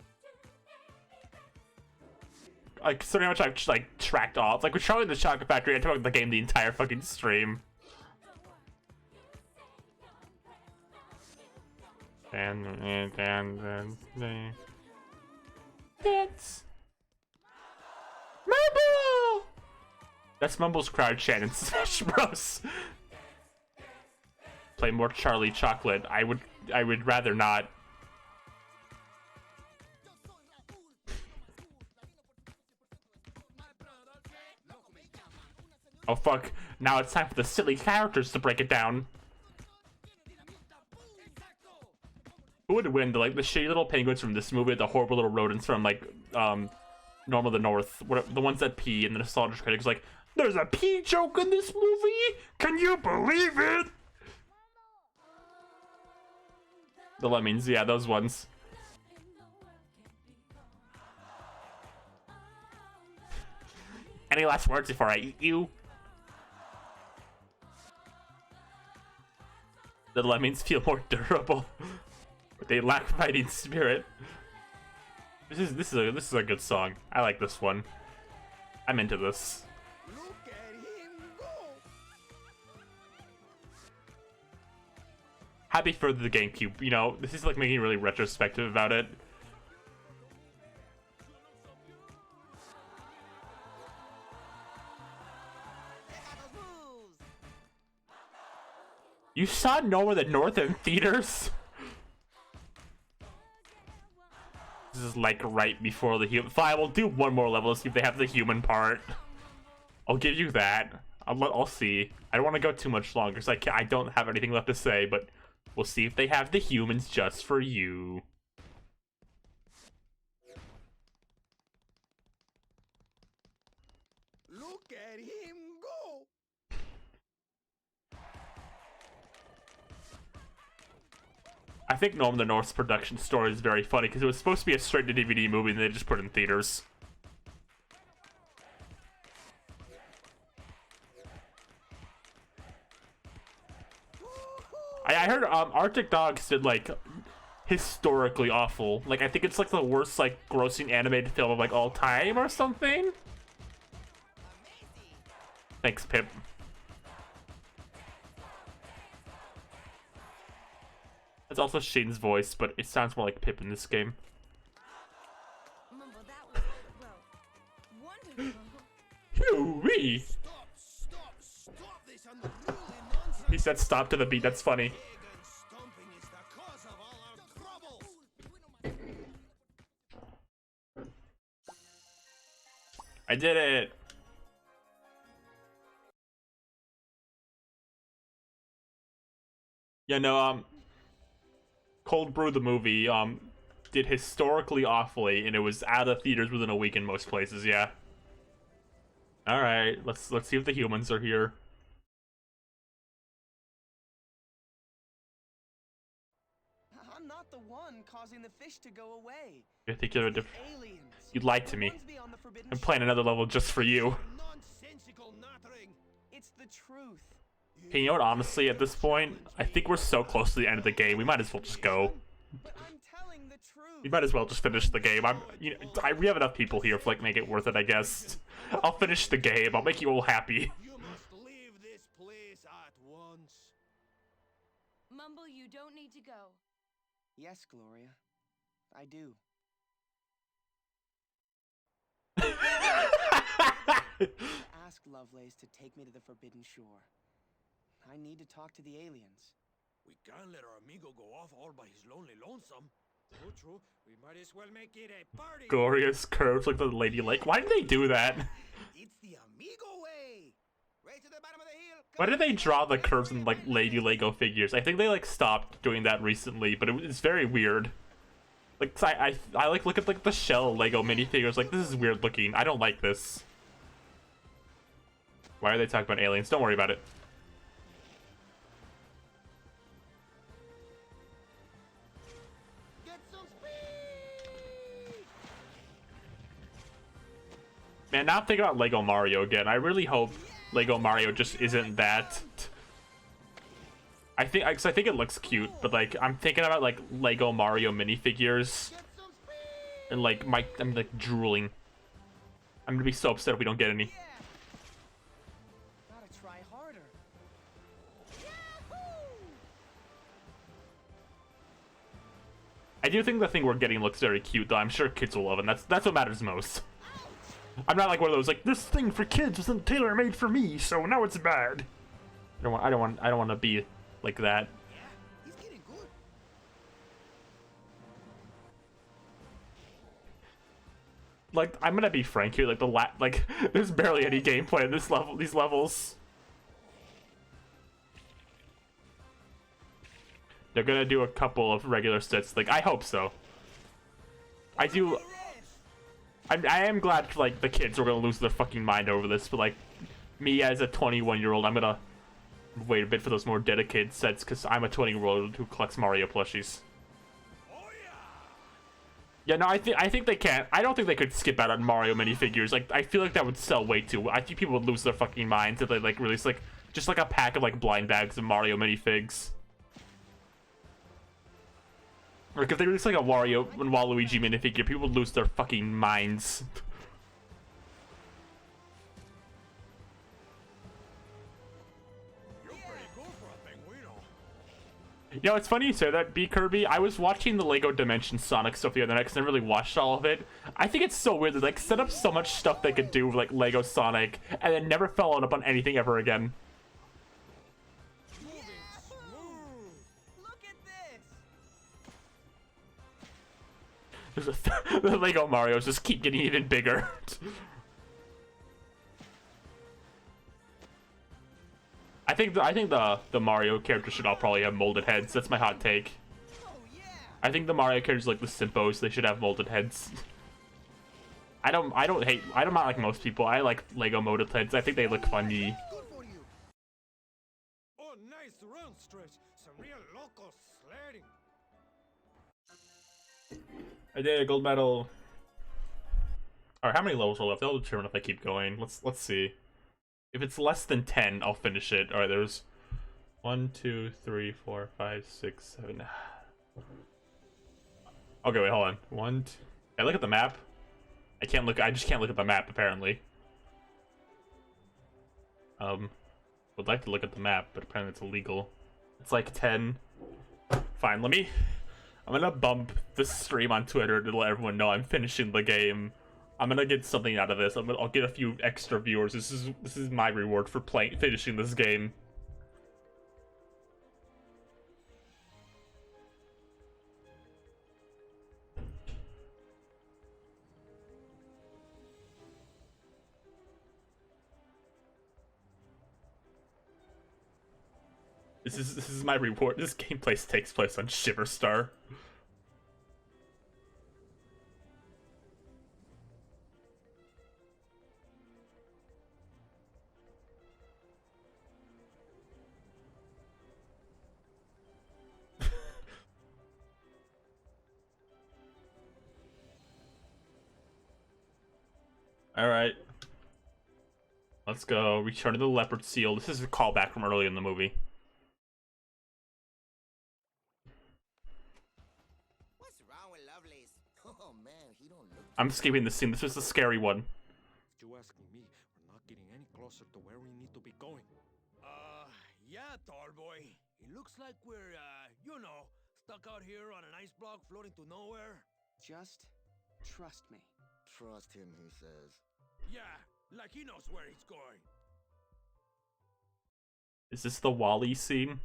Like, so much I've just, like, tracked off. Like, with Charlie and the Chocolate Factory, I talked about the game the entire fucking stream. And that's Mumble! That's Mumble's crowd chant in Smash Bros. Play more Charlie Chocolate. I would rather not. Oh fuck, now it's time for the silly characters to break it down. Who would win? The shitty little penguins from this movie, the horrible little rodents from like Norm of the North, the ones that pee, and the nostalgia critic's like, there's a pee joke in this movie? Can you believe it? The lemmings, yeah, those ones. Any last words before I eat you? The lemmings feel more durable, but they lack fighting spirit. This is a good song. I like this one. I'm into this. Look at him go! Happy for the GameCube. You know, this is like making really retrospective about it. You saw Norm of the North in theaters? This is like right before the human. Fine, we'll do one more level to see if they have the human part. I'll give you that. I'll see. I don't want to go too much longer because I don't have anything left to say, but we'll see if they have the humans just for you. Look at him go! I think Norm the North's production story is very funny because it was supposed to be a straight-to-DVD movie and they just put it in theaters. I heard Arctic Dogs did like historically awful. Like I think it's like the worst like grossing animated film of like all time or something. Thanks, Pip. It's also Shane's voice, but it sounds more like Pip in this game. Mumble, that was, well, wonderful. Hoo-wee! Stop this unruly nonsense! He said stop to the beat, that's funny. Stomping is the cause of all our troubles! I did it! Yeah, no, Cold Brew the movie, did historically awfully, and it was out of theaters within a week in most places, yeah. Alright, let's see if the humans are here. I'm not the one causing the fish to go away. I think you're a different. Aliens. You lied to The me. ones beyond the forbidden I'm playing shore. another level just for you. Nonsensical nattering! It's the truth. Okay, you know what, honestly, at this point, I think we're so close to the end of the game, we might as well just go. But I'm telling the truth. We might as well just finish the game. We have enough people here for, like, make it worth it, I guess. I'll finish the game, I'll make you all happy. You must leave this place at once. Mumble, you don't need to go. Yes, Gloria. I do. Ask Lovelace to take me to the Forbidden Shore. I need to talk to the aliens. We can't let our amigo go off all by his lonely lonesome. True, true. We might as well make it a party. Glorious curves like the Lady Lake. Why did they do that? It's the amigo way! Right to the bottom of the hill! Why did they draw the curves in, like, Lady Lego figures? I think they, like, stopped doing that recently, but it's very weird. Like, I like, look at, like, the shell Lego minifigures, like, this is weird looking. I don't like this. Why are they talking about aliens? Don't worry about it. Man, now I'm thinking about Lego Mario again. I really hope Lego Mario just isn't that. I think it looks cute, but like I'm thinking about like Lego Mario minifigures, and like I'm like drooling. I'm gonna be so upset if we don't get any. Gotta try harder. I do think the thing we're getting looks very cute, though. I'm sure kids will love it. And that's what matters most. I'm not like one of those like this thing for kids wasn't tailor made for me, so now it's bad. I don't want to be like that. Yeah, he's getting good. Like I'm gonna be frank here. Like there's barely any gameplay in this level. These levels. They're gonna do a couple of regular sets. Like I hope so. I am glad like the kids are gonna lose their fucking mind over this, but like me as a 21-year-old, I'm gonna wait a bit for those more dedicated sets because I'm a 20-year-old who collects Mario plushies. Yeah, no, I think they can't. I don't think they could skip out on Mario minifigures. Like I feel like that would sell way too. I think people would lose their fucking minds if they like release like just like a pack of like blind bags of Mario minifigs. Like if they release like a Wario and Waluigi minifigure, people would lose their fucking minds. You're pretty cool for a penguino. You know, it's funny you say that, B. Kirby. I was watching the Lego Dimension Sonic stuff the other night because I really watched all of it. I think it's so weird that like set up so much stuff they could do with like Lego Sonic and then never followed up on anything ever again. The Lego Marios just keep getting even bigger. I think the Mario characters should all probably have molded heads. That's my hot take. I think the Mario characters like the Simpos, they should have molded heads. I'm not like most people. I like Lego molded heads. I think they look funny. Oh, nice run stretch. Some real local sledding. I did a gold medal. Alright, how many levels are left? That'll determine if I keep going. Let's see. If it's less than 10, I'll finish it. Alright, there's 1, 2, 3, 4, 5, 6, 7. Okay, wait, hold on. 1, 2. I look at the map. I just can't look at the map apparently. Would like to look at the map, but apparently it's illegal. It's like 10. Fine, I'm gonna bump this stream on Twitter to let everyone know I'm finishing the game. I'm gonna get something out of this. I'll get a few extra viewers. This is my reward for finishing this game. This is my reward. This gameplay takes place on Shiverstar. Alright. Let's go. Return to the Leopard Seal. This is a callback from early in the movie. What's wrong with Lovelace? Oh man, he don't look. I'm skipping this scene. This is a scary one. If you asking me, we're not getting any closer to where we need to be going. Yeah, tall boy. It looks like we're, you know, stuck out here on an ice block floating to nowhere. Just trust me. Trust him, he says. Yeah, like he knows where he's going. Is this the Wally scene?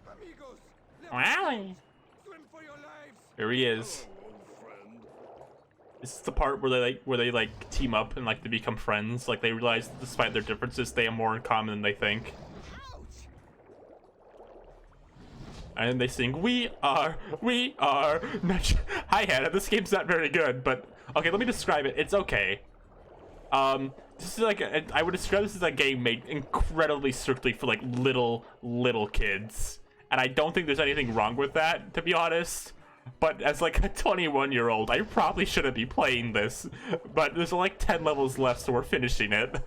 Amigos, Wally! swim for your lives. Here he is. This is the part where they like team up and like they become friends. Like they realize despite their differences, they have more in common than they think. And then they sing, we are Hi Hannah, this game's not very good, but okay, let me describe it. It's okay. This is like I would describe this as a game made incredibly strictly for like little kids. And I don't think there's anything wrong with that, to be honest. But as like a 21-year-old, I probably shouldn't be playing this. But there's like 10 levels left, so we're finishing it.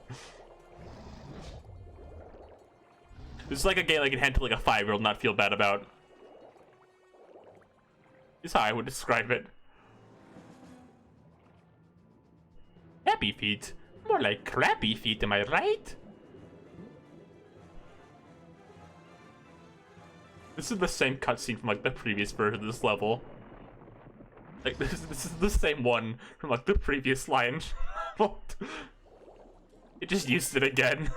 This is like a game I can hand to like a 5-year-old not feel bad about. Is how I would describe it. Happy feet. More like crappy feet, am I right? This is the same cutscene from like the previous version of this level. Like this is the same one from like the previous Lion level. It just used it again.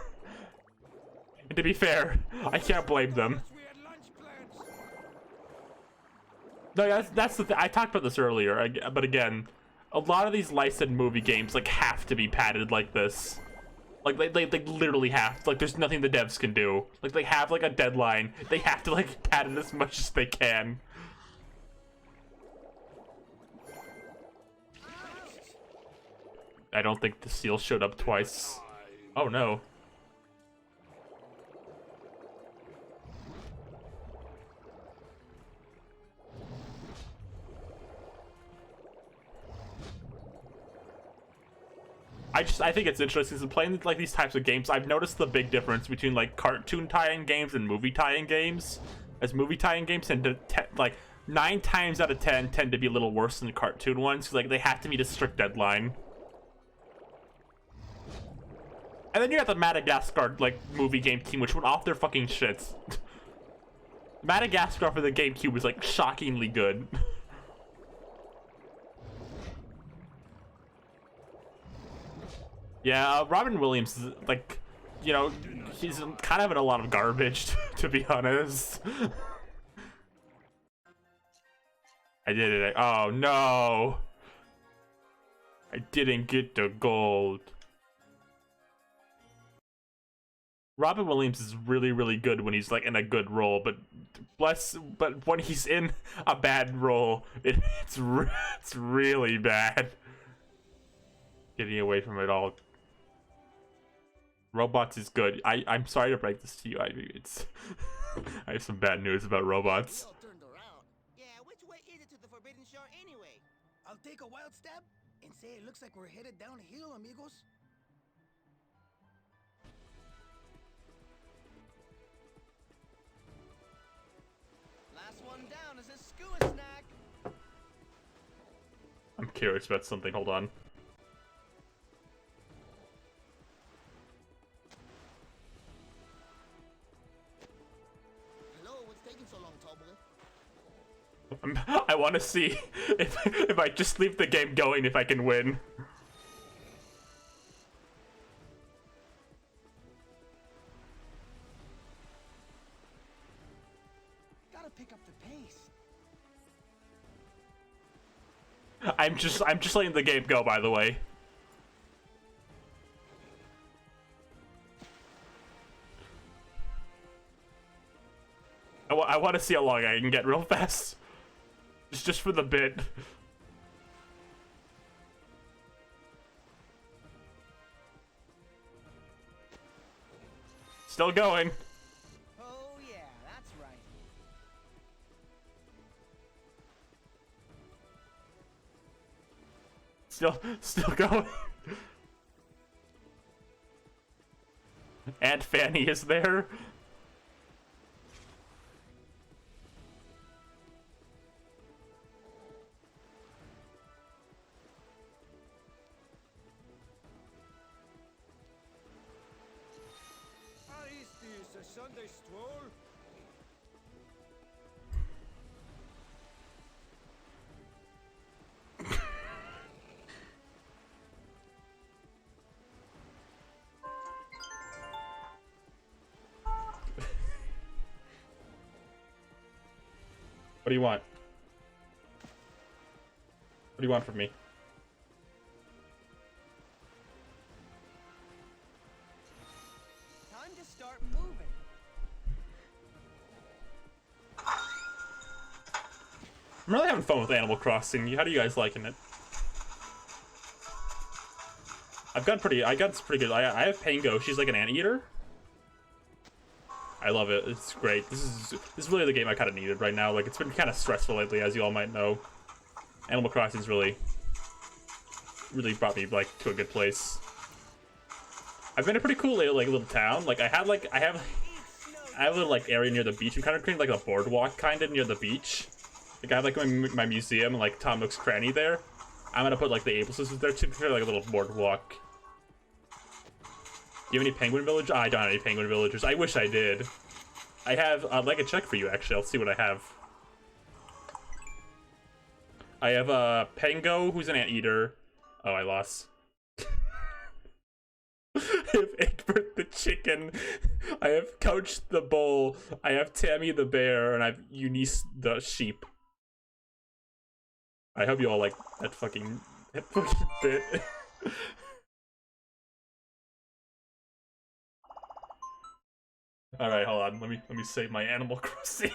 And to be fair, I can't blame them. No, that's the thing. I talked about this earlier, but again, a lot of these licensed movie games like have to be padded like this. Like they literally have. Like there's nothing the devs can do. Like they have like a deadline. They have to like pad it as much as they can. I don't think the seal showed up twice. Oh no. I think it's interesting. So playing like these types of games, I've noticed the big difference between like cartoon tie-in games and movie tie-in games. As movie tie-in games tend to like 9 times out of 10 tend to be a little worse than the cartoon ones, because like they have to meet a strict deadline. And then you got the Madagascar like movie game team, which went off their fucking shits. Madagascar for the GameCube was like shockingly good. Yeah, Robin Williams is like, you know, he's kind of in a lot of garbage, to be honest. I did it. Oh no! I didn't get the gold. Robin Williams is really, really good when he's like in a good role, but when he's in a bad role, it's really bad. Getting away from it all. Robots is good. I'm sorry to break this to you, Ivy. It's I have some bad news about robots. Yeah, which way is it to the Forbidden Shore anyway? I'll take a wild step and say it looks like we're headed downhill, amigos. Last one down is a skua snack. I'm curious about something. Hold on. I want to see if I just leave the game going, if I can win. Gotta pick up the pace. I'm just letting the game go, by the way. I want to see how long I can get real fast. Just for the bit. Still going. Oh yeah, that's right. Still going. Aunt Fanny is there. Sunday stroll? What do you want? What do you want from me? Time to start moving. I'm really having fun with Animal Crossing. How do you guys liking it? I got pretty good. I have Pango. She's like an anteater. I love it. It's great. This is really the game I kind of needed right now. Like, it's been kind of stressful lately, as you all might know. Animal Crossing's really brought me like to a good place. I've been a pretty cool little town. Like, I have a little like area near the beach. I'm kind of creating like a boardwalk kind of near the beach. Like, I have like my museum and like Tom Nook's cranny there. I'm gonna put like the Able Sisters there to create like a little boardwalk. Do you have any penguin villagers? I don't have any penguin villagers. I wish I did. I have, I'd like a check for you, actually. I'll see what I have. I have a Pango, who's an anteater. Oh, I lost. I have Egbert the chicken. I have Couch the bull. I have Tammy the bear. And I have Eunice the sheep. I hope you all like that fucking bit. All right, hold on. Let me save my Animal Crossing.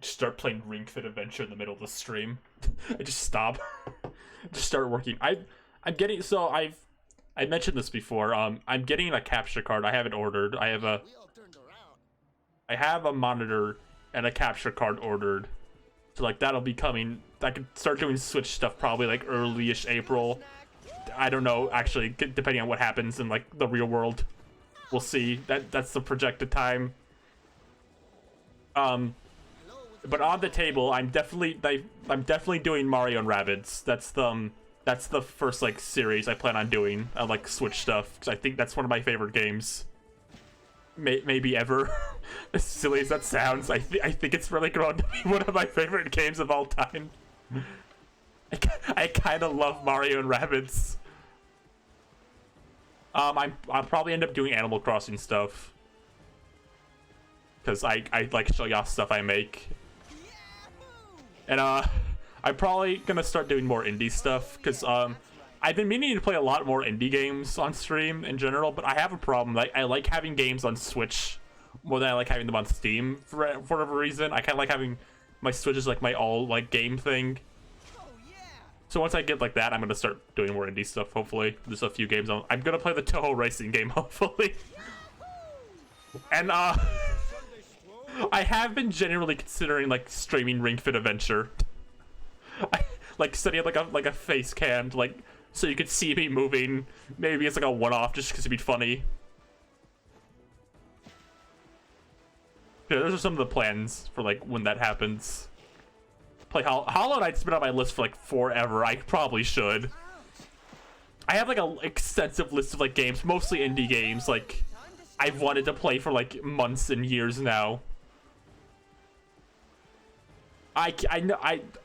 Just start playing Ring Fit Adventure in the middle of the stream. I just stop. Just start working. I'm getting, so I mentioned this before. I'm getting a capture card. I have it ordered. I have a monitor and a capture card ordered. So like that'll be coming. I could start doing Switch stuff probably like early-ish April. I don't know, actually, depending on what happens in like the real world. We'll see. That's the projected time. But on the table, I'm definitely doing Mario and Rabbids. That's the first like series I plan on doing, like Switch stuff, because I think that's one of my favorite games. Maybe ever. As silly as that sounds, I think it's really grown to be one of my favorite games of all time. I kind of love Mario and Rabbids. I'll probably end up doing Animal Crossing stuff, because I like to show y'all stuff I make. And I'm probably gonna start doing more indie stuff, because I've been meaning to play a lot more indie games on stream in general, but I have a problem. Like, I like having games on Switch more than I like having them on Steam for whatever reason. I kind of like having my Switch as like my all like game thing. So once I get like that, I'm gonna start doing more indie stuff. Hopefully, there's a few games I'm gonna play the Toho racing game. Hopefully, and I have been genuinely considering like streaming Ring Fit Adventure. Like setting up like a face cam, like so you could see me moving. Maybe it's like a one-off just because it'd be funny. Yeah, those are some of the plans for like when that happens. Play Hollow Knight's been on my list for like forever. I probably should. I have like an extensive list of like games, mostly indie games, like I've wanted to play for like months and years now.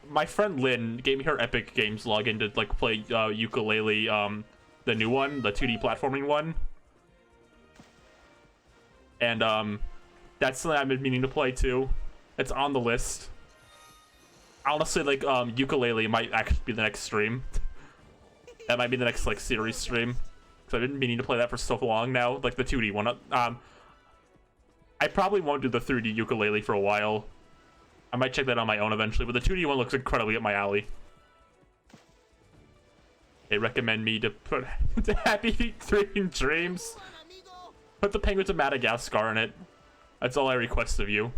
My friend Lynn gave me her Epic Games login to like play Ukulele, the new one, the 2D platforming one. And that's something I've been meaning to play too. It's on the list. Honestly, like Ukulele might actually be the next stream. That might be the next like series stream, because I've been meaning to play that for so long now. Like the 2D one. I probably won't do the 3D Ukulele for a while. I might check that on my own eventually, but the 2D one looks incredibly up my alley. They recommend me to put Happy Feet 3 in Dreams. Put the Penguins of Madagascar in it. That's all I request of you.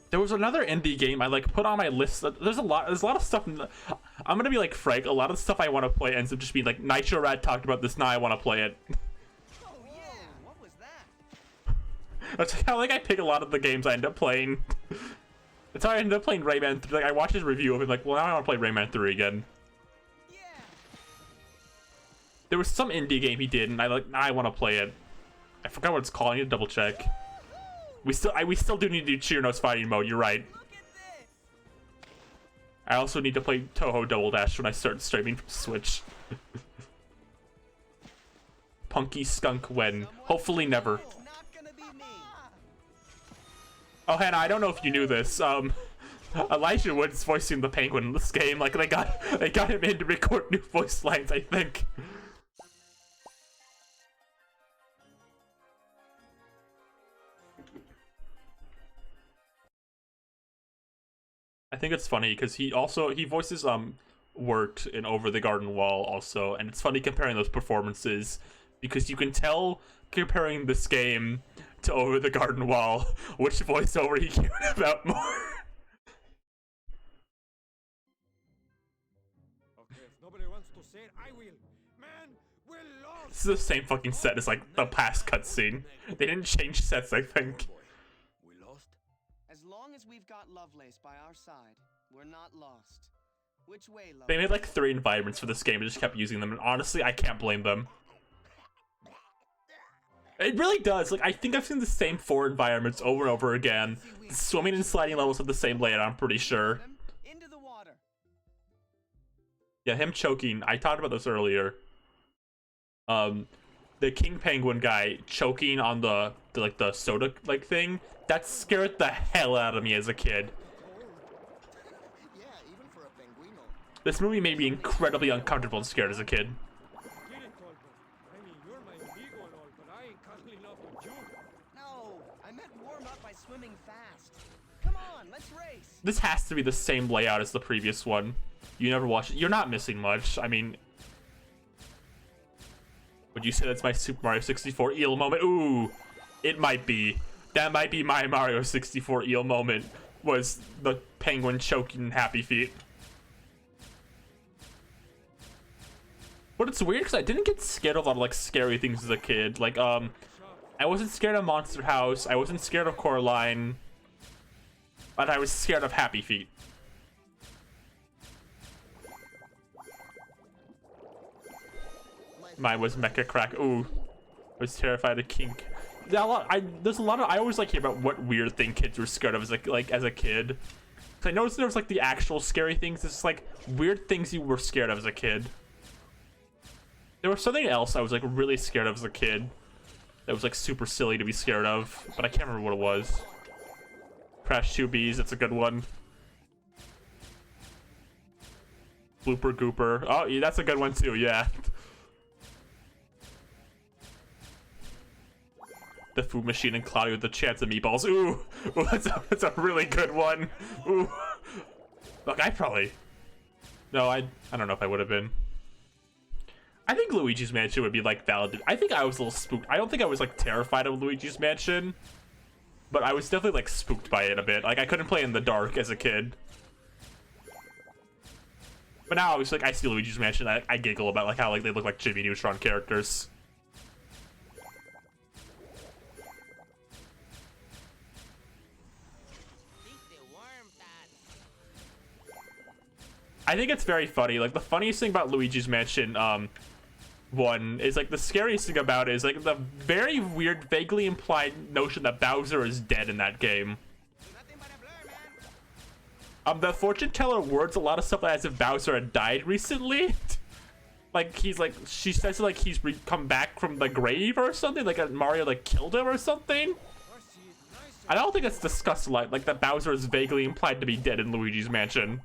There was another indie game I like put on my list. There's a lot of stuff. I'm gonna be like frank. A lot of stuff I want to play ends up just being like Nitro Rad talked about this. Now I want to play it. Oh yeah, what was that? That's how like I pick a lot of the games I end up playing. That's how I ended up playing Rayman 3. Like I watched his review of it. Like, well, now I want to play Rayman 3 again. Yeah. There was some indie game he did, and I like. Now I want to play it. I forgot what it's called. I need to double check. We still do need to do Cheerno's fighting mode. You're right. I also need to play Toho Double Dash when I start streaming from Switch. Punky Skunk when? Hopefully never. Oh, Hannah, I don't know if you knew this. Elijah Wood's voicing the Penguin in this game. Like they got him in to record new voice lines, I think. I think it's funny because he voices Wirt in Over the Garden Wall also, and it's funny comparing those performances because you can tell comparing this game to Over the Garden Wall which voiceover he cared about more. Okay, if nobody wants to say it, I will. Man, we're lost. This is the same fucking set as like the past cutscene. They didn't change sets, I think. We lost? As long as we've got Lovelace by our side, we're not lost. Which way, Lovelace? They made like 3 environments for this game and just kept using them, and honestly, I can't blame them. It really does. Like, I think I've seen the same 4 environments over and over again. The swimming and sliding levels have the same layout, I'm pretty sure. Into the water. Yeah, him choking. I talked about this earlier. The King Penguin guy choking on the soda like thing, that scared the hell out of me as a kid. Yeah, even for a penguino. This movie made me incredibly uncomfortable and scared as a kid. Get it, Tolbo. I mean, you're my amigo and all, but I ain't cuddling up with you. No, I meant warm up by swimming fast. Come on, let's race. This has to be the same layout as the previous one. You never watched it. You're not missing much. I mean, would you say that's my Super Mario 64 eel moment? Ooh, it might be. That might be my Mario 64 eel moment, was the penguin choking Happy Feet. But it's weird because I didn't get scared of a lot of like scary things as a kid. Like, I wasn't scared of Monster House. I wasn't scared of Coraline. But I was scared of Happy Feet. Mine was Mecha Crack. Ooh, I was terrified of Kink. There's a lot of. I always like hear about what weird thing kids were scared of as a kid. So I noticed there was like the actual scary things. It's like weird things you were scared of as a kid. There was something else I was like really scared of as a kid. That was like super silly to be scared of, but I can't remember what it was. Crash 2Bs, that's a good one. Blooper Gooper. Oh, yeah, that's a good one too, yeah. The Food Machine and Cloudy with the Chance of Meatballs. Ooh, ooh, that's a really good one. Ooh. Look, I probably... No, I don't know if I would have been. I think Luigi's Mansion would be like valid. I think I was a little spooked. I don't think I was like terrified of Luigi's Mansion, but I was definitely like spooked by it a bit. Like I couldn't play in the dark as a kid. But now I was like, I see Luigi's Mansion, I giggle about like how like they look like Jimmy Neutron characters. I think it's very funny. Like the funniest thing about Luigi's Mansion 1 is like the scariest thing about it is like the very weird, vaguely implied notion that Bowser is dead in that game. The fortune teller words a lot of stuff as if Bowser had died recently. Like he's like, she says like he's come back from the grave or something. Like Mario like killed him or something. I don't think it's discussed a lot. Like that Bowser is vaguely implied to be dead in Luigi's Mansion.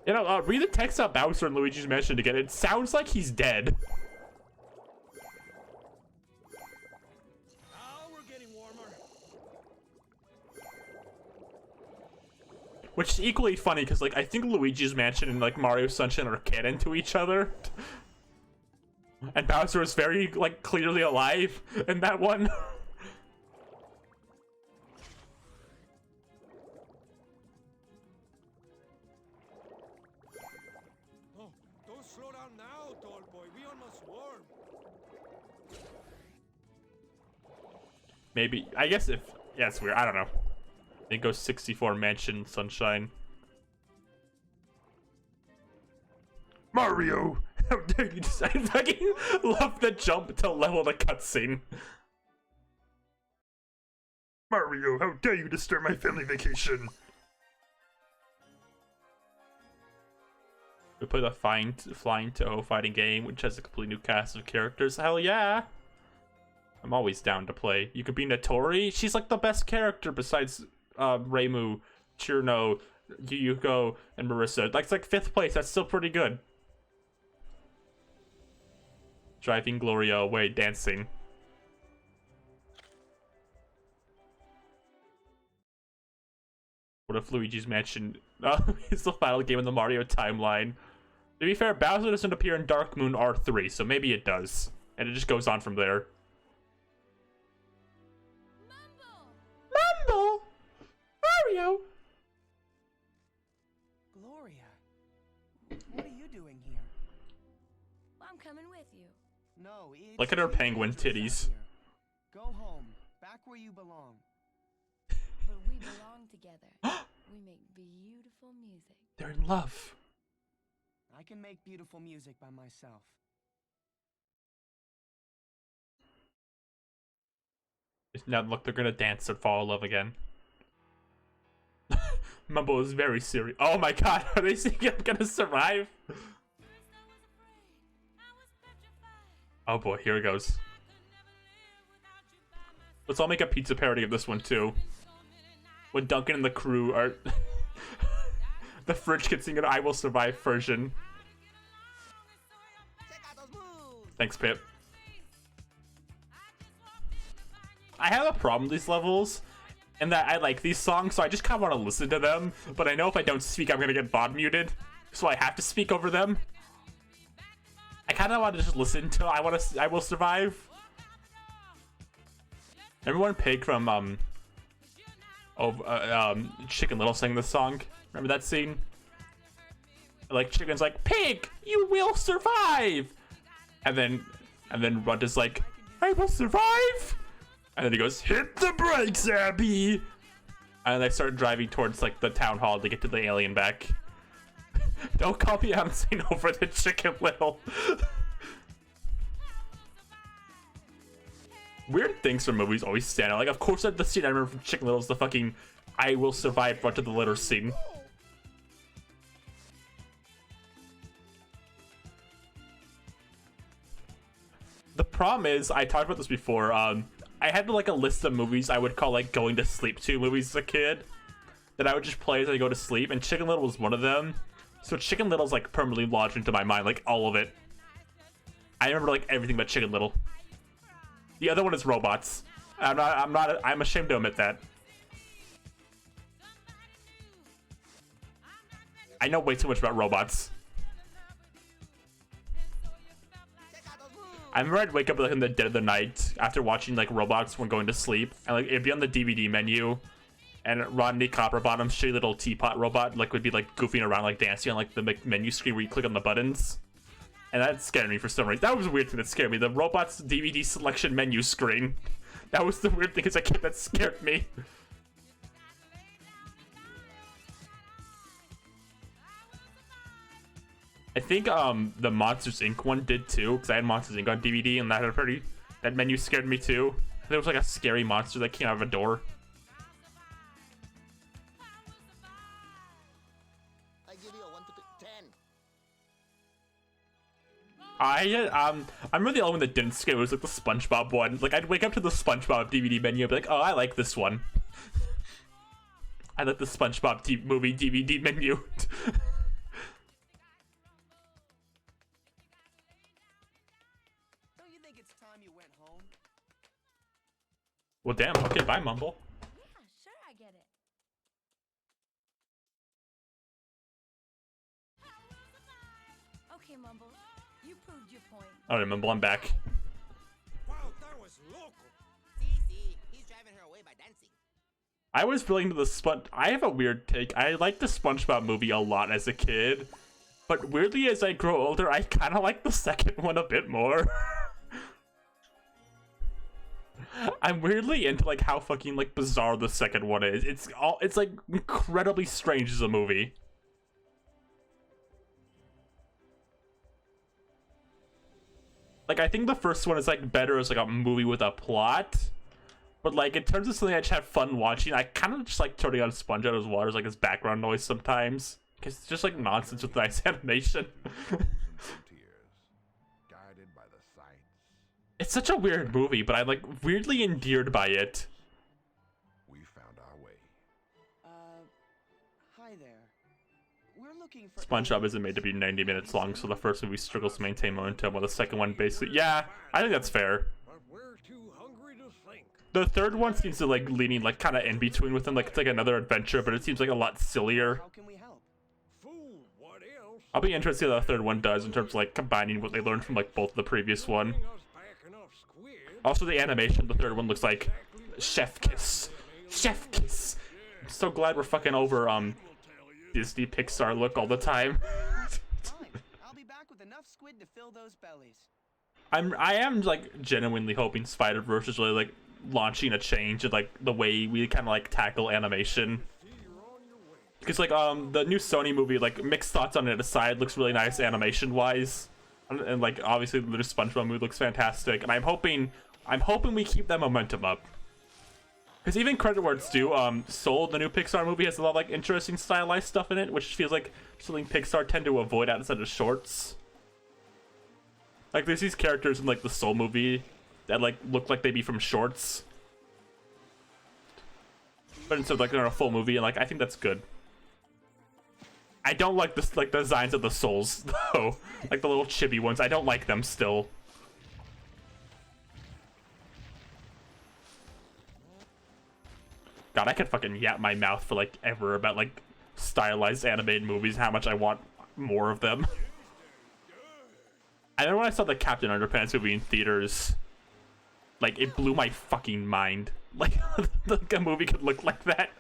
You know, read the text about Bowser and Luigi's Mansion again. It sounds like he's dead. Now we're getting warmer. Which is equally funny because, like, I think Luigi's Mansion and like Mario Sunshine are canon to each other, and Bowser is very like clearly alive in that one. Slow down now, tall boy. We almost warm. Maybe. I guess if... Yeah, it's weird. I don't know. I think it goes 64 Mansion Sunshine. Mario! How dare you decide? I fucking love the jump to level the cutscene. Mario, how dare you disturb my family vacation? We play the Flying Toho fighting game, which has a completely new cast of characters. Hell yeah! I'm always down to play. You could be Notori. She's like the best character besides Reimu, Chirno, Yuko, and Marissa. Like, it's like 5th place. That's still pretty good. Driving Gloria away, dancing. What if Luigi's Mansion is the final game in the Mario timeline? To be fair, Bowser doesn't appear in Dark Moon R3, so maybe it does. And it just goes on from there. Mumble! Mario! Gloria, what are you doing here? Well, I'm coming with you. No, it's Look at her too penguin dangerous titties. out here. Go home, back where you belong. But we belong together. We make beautiful music. They're in love. I can make beautiful music by myself. Now look, they're gonna dance and fall in love again. Mumble is very serious. Oh my god, are they singing I'm gonna survive? Oh boy, here it goes. Let's all make a pizza parody of this one too. When Duncan and the crew are... the fridge can sing an I Will Survive version. Thanks, Pip. I have a problem with these levels, in that I like these songs, so I just kind of want to listen to them, but I know if I don't speak, I'm going to get bot muted, so I have to speak over them. I kind of want to just listen to I Will Survive. Everyone Pig from, Chicken Little sang this song. Remember that scene? Like, Chicken's like, Pig, you will survive! And then Runt is like, I will survive! And then he goes, hit the brakes, Abby! And they start driving towards, like, the town hall to get to the alien back. Don't call me out and say no for the Chicken Little. Weird things from movies always stand out. Like, of course, the scene I remember from Chicken Little is the fucking I will survive Runt of the Litter scene. The problem is, I talked about this before, I had like a list of movies I would call like going to sleep to movies as a kid that I would just play as I go to sleep, and Chicken Little was one of them. So Chicken Little's like permanently lodged into my mind, like all of it. I remember like everything but Chicken Little. The other one is Robots. I'm ashamed to admit that. I know way too much about Robots. I remember I'd wake up like in the dead of the night after watching like Robots when going to sleep, and like it'd be on the DVD menu, and Rodney Copperbottom's shitty little teapot robot like would be like goofing around, like dancing on like the menu screen where you click on the buttons, and that scared me for some reason. That was a weird thing that scared me. The Robots DVD selection menu screen. That was the weird thing as a kid that scared me. I think the Monsters Inc. one did too, because I had Monsters Inc. on DVD, and that menu scared me too. There was like a scary monster that came out of a door. I give you a 1 to 10. I remember the only one that didn't scare me was like the SpongeBob one. Like I'd wake up to the SpongeBob DVD menu and be like, oh, I like this one. I like the SpongeBob movie DVD menu. Well, damn. Okay, bye, Mumble. Yeah, sure, I get it. Okay, Mumble, you proved your point. Alright, Mumble, I'm back. Wow, that was local. See, he's driving her away by dancing. I was really into the I have a weird take. I liked the SpongeBob movie a lot as a kid, but weirdly, as I grow older, I kind of like the second one a bit more. I'm weirdly into like how fucking like bizarre the second one is. It's like incredibly strange as a movie. Like I think the first one is like better as like a movie with a plot, but like in terms of something I just have fun watching, I kind of just like turning on Sponge Out of His Water as like his background noise sometimes, because it's just like nonsense with nice animation. It's such a weird movie, but I'm like weirdly endeared by it. We found our way. Hi there. We're looking for SpongeBob isn't made to be 90 minutes long, so the first movie struggles to maintain momentum, while the second one basically... Yeah, I think that's fair. But we're too hungry to think. The third one seems to like leaning like kind of in between with them, like it's like another adventure, but it seems like a lot sillier. How can we help? Fool, what else? I'll be interested in what the third one does in terms of like combining what they learned from like both the previous one. Bring us back enough squid. Also, the animation of the third one looks like chef kiss. Chef kiss. I'm so glad we're fucking over Disney Pixar look all the time. Fine. I'll be back with enough squid to fill those bellies. I am like genuinely hoping Spider-Verse is really like launching a change in like the way we kind of like tackle animation. Because like the new Sony movie, like mixed thoughts on it aside, looks really nice animation wise, and like obviously the new SpongeBob movie looks fantastic, and I'm hoping we keep that momentum up. Because even credit where it's due, Soul, the new Pixar movie, has a lot of like interesting stylized stuff in it, which feels like something Pixar tend to avoid outside of shorts. Like there's these characters in like the Soul movie that like look like they'd be from shorts, but instead of like they're in a full movie, and like I think that's good. I don't like this like the designs of the souls though, like the little chibi ones. I don't like them still. God, I could fucking yap my mouth for like ever about like stylized animated movies, how much I want more of them. I remember when I saw the Captain Underpants movie in theaters, like it blew my fucking mind. Like, like a movie could look like that.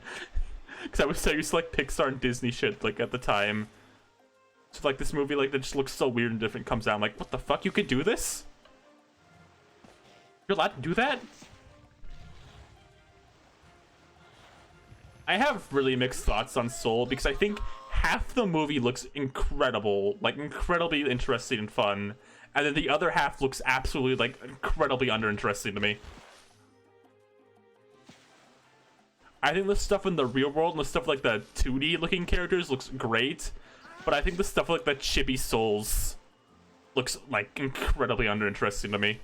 Because I was so used to like Pixar and Disney shit like at the time. So like this movie like that just looks so weird and different comes out. I'm like, what the fuck? You could do this? You're allowed to do that? I have really mixed thoughts on Soul because I think half the movie looks incredible, like incredibly interesting and fun, and then the other half looks absolutely like incredibly underinteresting to me. I think the stuff in the real world and the stuff like the 2D looking characters looks great, but I think the stuff like the chibi souls looks like incredibly underinteresting to me.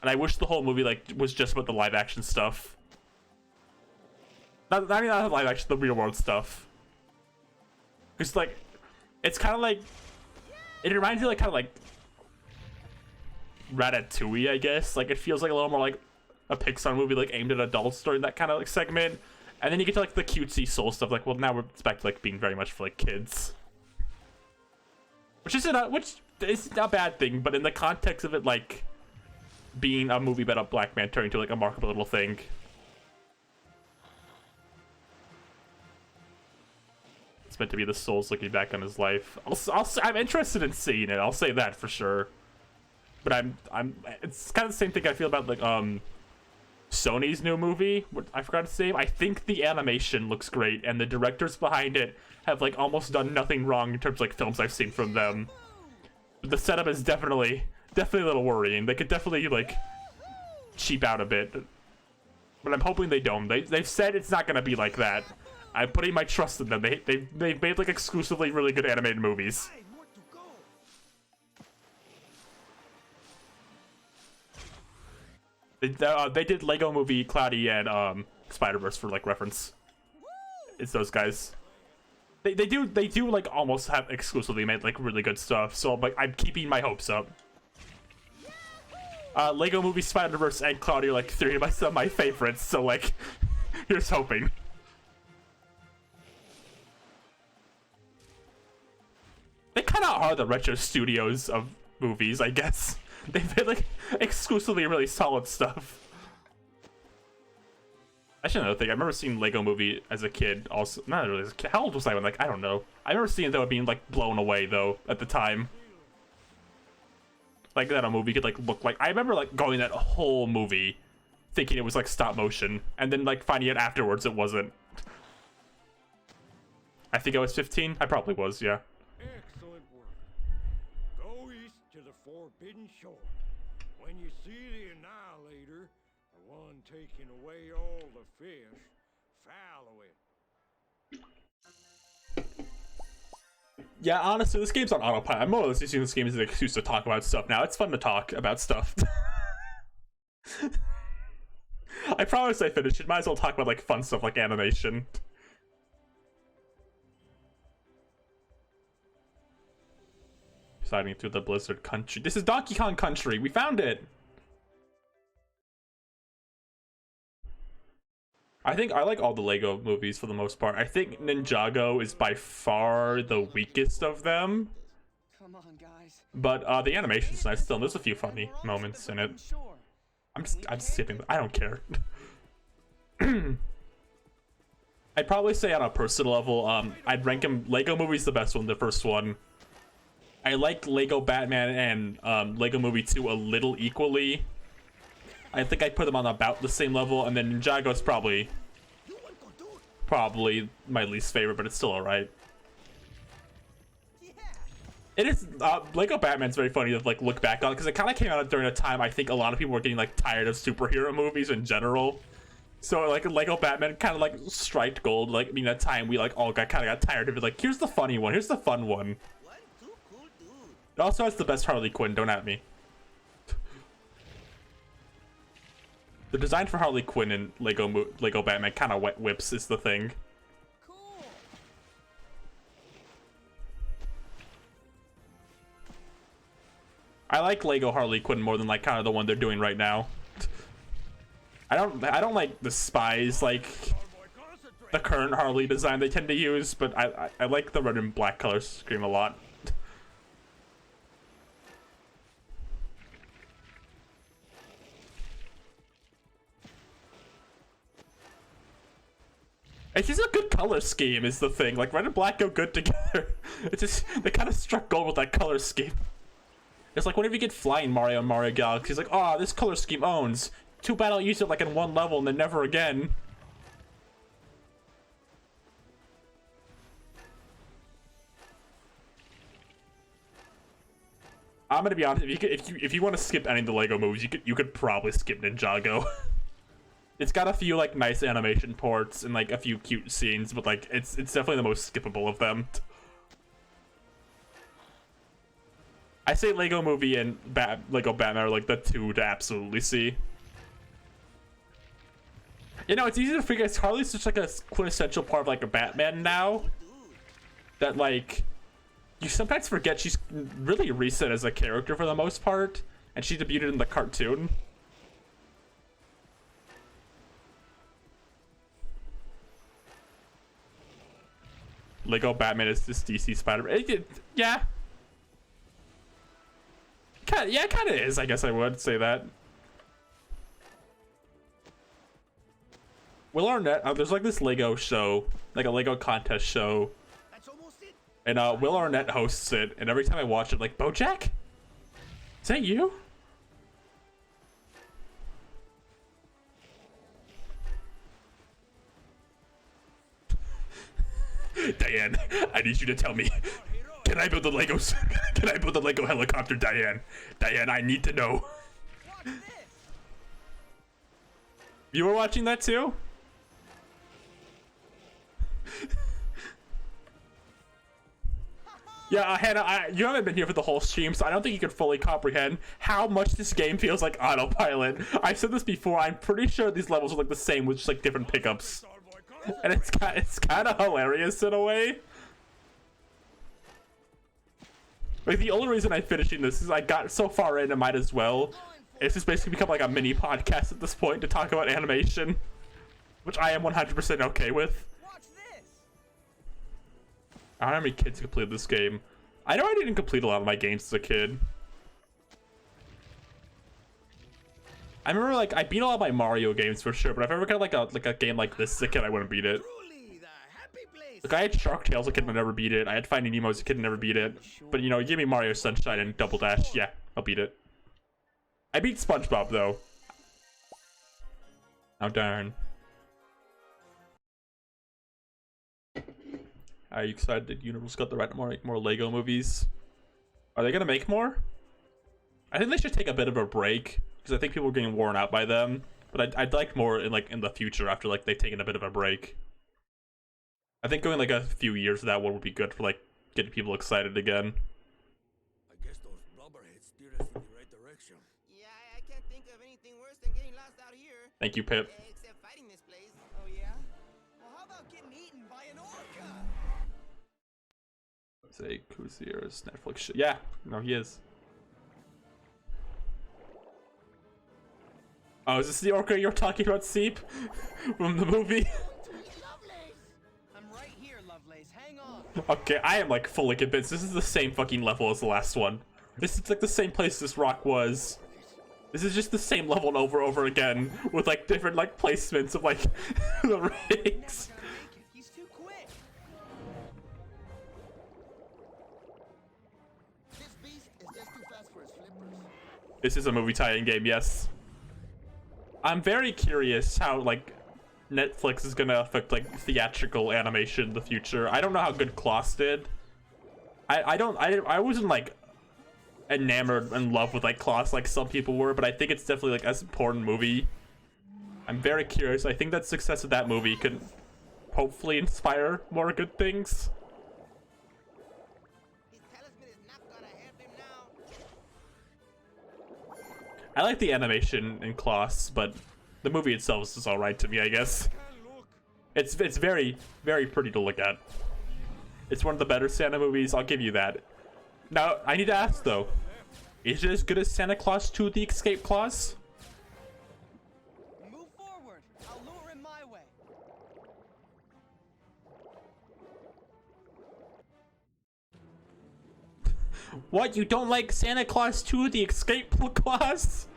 And I wish the whole movie like was just about the live action stuff. Not live action, the real world stuff. It's like, it's kind of like, it reminds me like kind of like Ratatouille, I guess. Like it feels like a little more like a Pixar movie like aimed at adults during that kind of like segment. And then you get to like the cutesy soul stuff. Like, well, now it's back to like being very much for like kids, which is not a bad thing. But in the context of it, like being a movie about a black man turning into like a marketable little thing. It's meant to be the souls looking back on his life. I'm interested in seeing it. I'll say that for sure. But it's kind of the same thing I feel about like Sony's new movie. I forgot to say. I think the animation looks great, and the directors behind it have like almost done nothing wrong in terms of like films I've seen from them. But the setup is definitely a little worrying. They could definitely like cheap out a bit, but I'm hoping they don't. They've said it's not gonna be like that. I'm putting my trust in them. They've made like exclusively really good animated movies. They did Lego Movie, Cloudy, and Spider-Verse for like reference. It's those guys. They do like almost have exclusively made like really good stuff. So like I'm keeping my hopes up. Lego Movie, Spider-Verse, and Cloudy are like three of some of my favorites. So like, here's hoping. They kind of are the retro studios of movies, I guess. They've been like exclusively really solid stuff. Actually, another thing, I remember seeing Lego Movie as a kid. Also, not really as a kid. How old was I when like I don't know. I remember seeing it though being like blown away though at the time. Like that a movie could like look like. I remember like going that whole movie, thinking it was like stop motion, and then like finding out afterwards it wasn't. I think I was 15. I probably was, yeah. Excellent work. Go east to the Forbidden Shore. When you see the Annihilator, the one taking away all the fish, follow it. Yeah, honestly, this game's on autopilot. I'm more or less using this game as an excuse to talk about stuff now. It's fun to talk about stuff. I promise I finished it. Might as well talk about like fun stuff like animation. Sliding through the Blizzard country. This is Donkey Kong Country. We found it. I think I like all the Lego movies for the most part. I think Ninjago is by far the weakest of them. Come on, guys. But the animation's nice still. There's a few funny moments in it. I'm skipping. I don't care. I'd probably say on a personal level, I'd rank him Lego Movie's the best one, the first one. I like Lego Batman and Lego Movie 2 a little equally. I think I'd put them on about the same level, and then Ninjago's probably my least favorite, but it's still alright. It is Lego Batman's very funny to like look back on, because it kind of came out during a time I think a lot of people were getting like tired of superhero movies in general. So like Lego Batman kind of like striked gold. Like I mean, at time we like all kind of got tired of it. Like here's the funny one, here's the fun one. It also has the best Harley Quinn. Don't at me. The design for Harley Quinn in Lego Batman kind of wet whips is the thing. Cool. I like Lego Harley Quinn more than like kind of the one they're doing right now. I don't like despise like the current Harley design they tend to use, but I like the red and black color scheme a lot. It's just a good color scheme is the thing. Like red and black go good together. It's just they kind of struck gold with that color scheme. It's like whenever you get flying Mario and Mario Galaxy, it's like, oh, this color scheme owns. Too bad I'll use it like in one level and then never again. I'm gonna be honest. If you want to skip any of the Lego movies, you could probably skip Ninjago. It's got a few like nice animation ports and like a few cute scenes, but like it's definitely the most skippable of them. I say Lego Movie and Lego Batman are like the two to absolutely see. You know, it's easy to figure. Harley's just like a quintessential part of like a Batman now. That like you sometimes forget she's really recent as a character for the most part, and she debuted in the cartoon. Lego Batman is this DC Spider-Man. Yeah. Yeah, it kind of is. I guess I would say that. Will Arnett, there's like this Lego show, like a Lego contest show, and Will Arnett hosts it. And every time I watch it, like, BoJack, is that you? Diane, I need you to tell me. Can I build the Legos? Can I build the Lego helicopter, Diane? Diane, I need to know. You were watching that too? Yeah, Hannah, you haven't been here for the whole stream, so I don't think you can fully comprehend how much this game feels like autopilot. I've said this before, I'm pretty sure these levels are like the same with just like different pickups. And it's kind of hilarious in a way. Like the only reason I'm finishing this is I got so far in, I might as well. It's just basically become like a mini podcast at this point to talk about animation, which I am 100% okay with. I don't know how many kids completed this game. I know I didn't complete a lot of my games as a kid. I remember like I beat a lot of my Mario games for sure, but if I ever got like a game like this as a kid, I wouldn't beat it. Like I had Shark Tale as a kid, but never beat it. I had Finding Nemo as a kid, and never beat it. But you know, give me Mario Sunshine and Double Dash, yeah, I'll beat it. I beat SpongeBob though. Oh darn. Are you excited that Universal's got the right to make more Lego movies? Are they gonna make more? I think they should take a bit of a break because I think people are getting worn out by them. But I'd like more in the future after like they've taken a bit of a break. I think going like a few years of that one would be good for like getting people excited again. I guess those blubberheads steered us in the right direction. Yeah, I can't think of anything worse than getting lost out here. Thank you, Pip. Except fighting this place. Oh yeah? Well, how about getting eaten by an orca? Say Kuzier's Netflix show. Yeah, no, he is. Oh, is this the orca you're talking about, Seep? From the movie? I'm right here, Lovelace. Hang on. Okay, I am like fully convinced this is the same fucking level as the last one. This is like the same place this rock was. This is just the same level and over again with like different like placements of like the rigs. He's too quick. This beast is just too fast for his flippers. This is a movie tie-in game, yes. I'm very curious how like Netflix is gonna affect like theatrical animation in the future. I don't know how good Klaus did. I wasn't like enamored in love with like Klaus like some people were, but I think it's definitely like an important movie. I'm very curious. I think that success of that movie could hopefully inspire more good things. His talisman is not gonna help him now. I like the animation in Klaus, but the movie itself is alright to me, I guess. It's very, very pretty to look at. It's one of the better Santa movies, I'll give you that. Now, I need to ask though, is it as good as Santa Claus 2: The Escape Clause? Move forward. I'll lure him my way. What, you don't like Santa Claus 2: The Escape Clause?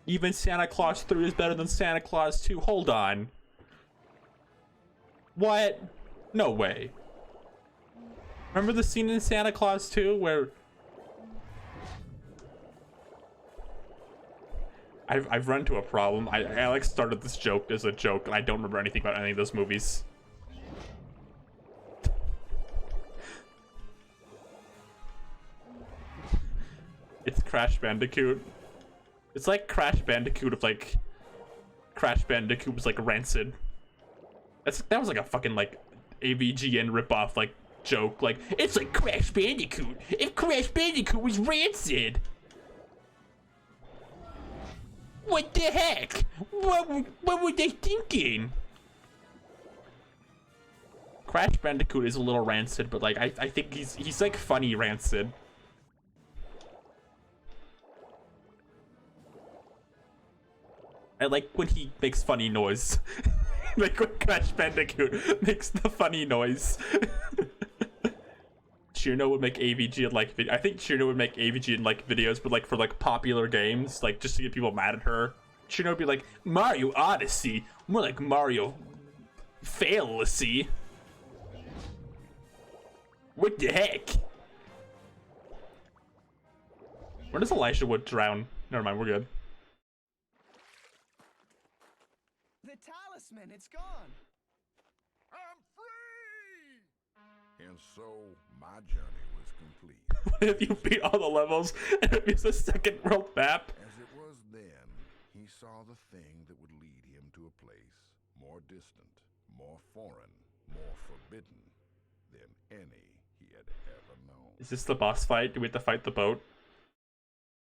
Even Santa Claus 3 is better than Santa Claus 2. Hold on. What? No way. Remember the scene in Santa Claus 2 where I've run into a problem. I like started this joke as a joke and I don't remember anything about any of those movies. It's Crash Bandicoot. It's like Crash Bandicoot if like Crash Bandicoot was like Rancid. That was like a fucking like AVGN ripoff like joke. Like it's like Crash Bandicoot if Crash Bandicoot was Rancid. What the heck? What were they thinking? Crash Bandicoot is a little rancid, but like I think he's like funny rancid. I like when he makes funny noise. Like when Crash Bandicoot makes the funny noise. Chirno would make AVG and like I think Chirno would make AVG and like videos, but like for like popular games, like just to get people mad at her. Chirno would be like Mario Odyssey, more like Mario Fail-lessy. What the heck? When does Elisha Wood drown? Never mind, we're good. The talisman, it's gone. I'm free! And so, my journey was complete. What if you beat all the levels and it was a second world map? As it was then, he saw the thing that would lead him to a place more distant, more foreign, more forbidden than any he had ever known. Is this the boss fight? Do we have to fight the boat?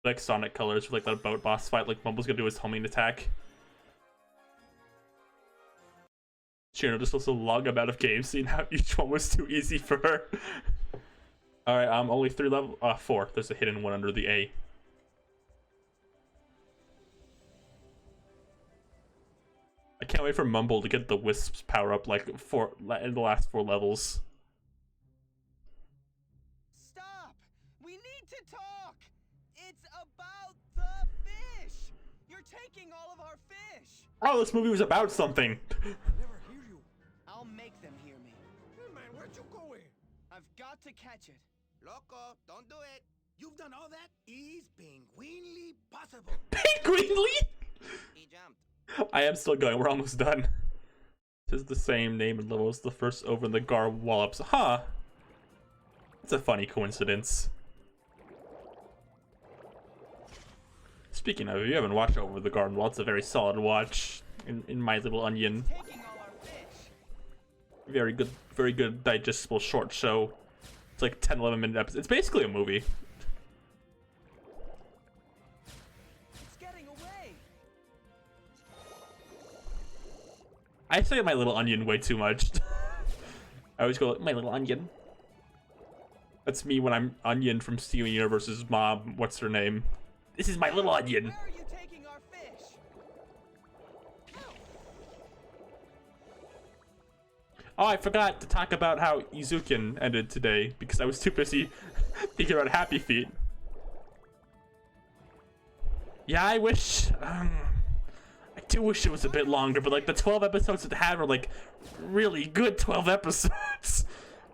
Like Sonic Colors, like the boat boss fight, like Mumble's gonna do his homing attack. Chirno just lists a long amount of games, seeing how each one was too easy for her. Alright, only 4. There's a hidden one under the A. I can't wait for Mumble to get the Wisp's power up like in the last 4 levels. Stop! We need to talk! It's about the fish! You're taking all of our fish! Oh, this movie was about something! Never hear you. I'll make them hear me. Hey man, where'd you going? I've got to catch it. Loco, don't do it. You've done all that? Is penguinly possible. Penguinly? He jumped. I am still going, we're almost done. This is the same name and level as the first over in the Gar Wallops. Huh. That's a funny coincidence. Speaking of, if you haven't watched Over the Garden Wall, it's a very solid watch in My Little Onion. Taking all our fish. Very good digestible short show. It's like 10-11 minute episodes. It's basically a movie. It's getting away. I say My Little Onion way too much. I always go, My Little Onion. That's me when I'm Onion from Steven Universe's mom. What's her name? This is my little onion. Where are you taking our fish? Oh, I forgot to talk about how Izukin ended today because I was too busy thinking about Happy Feet. Yeah, I wish. I do wish it was a bit longer, but like the 12 episodes it had were like really good 12 episodes.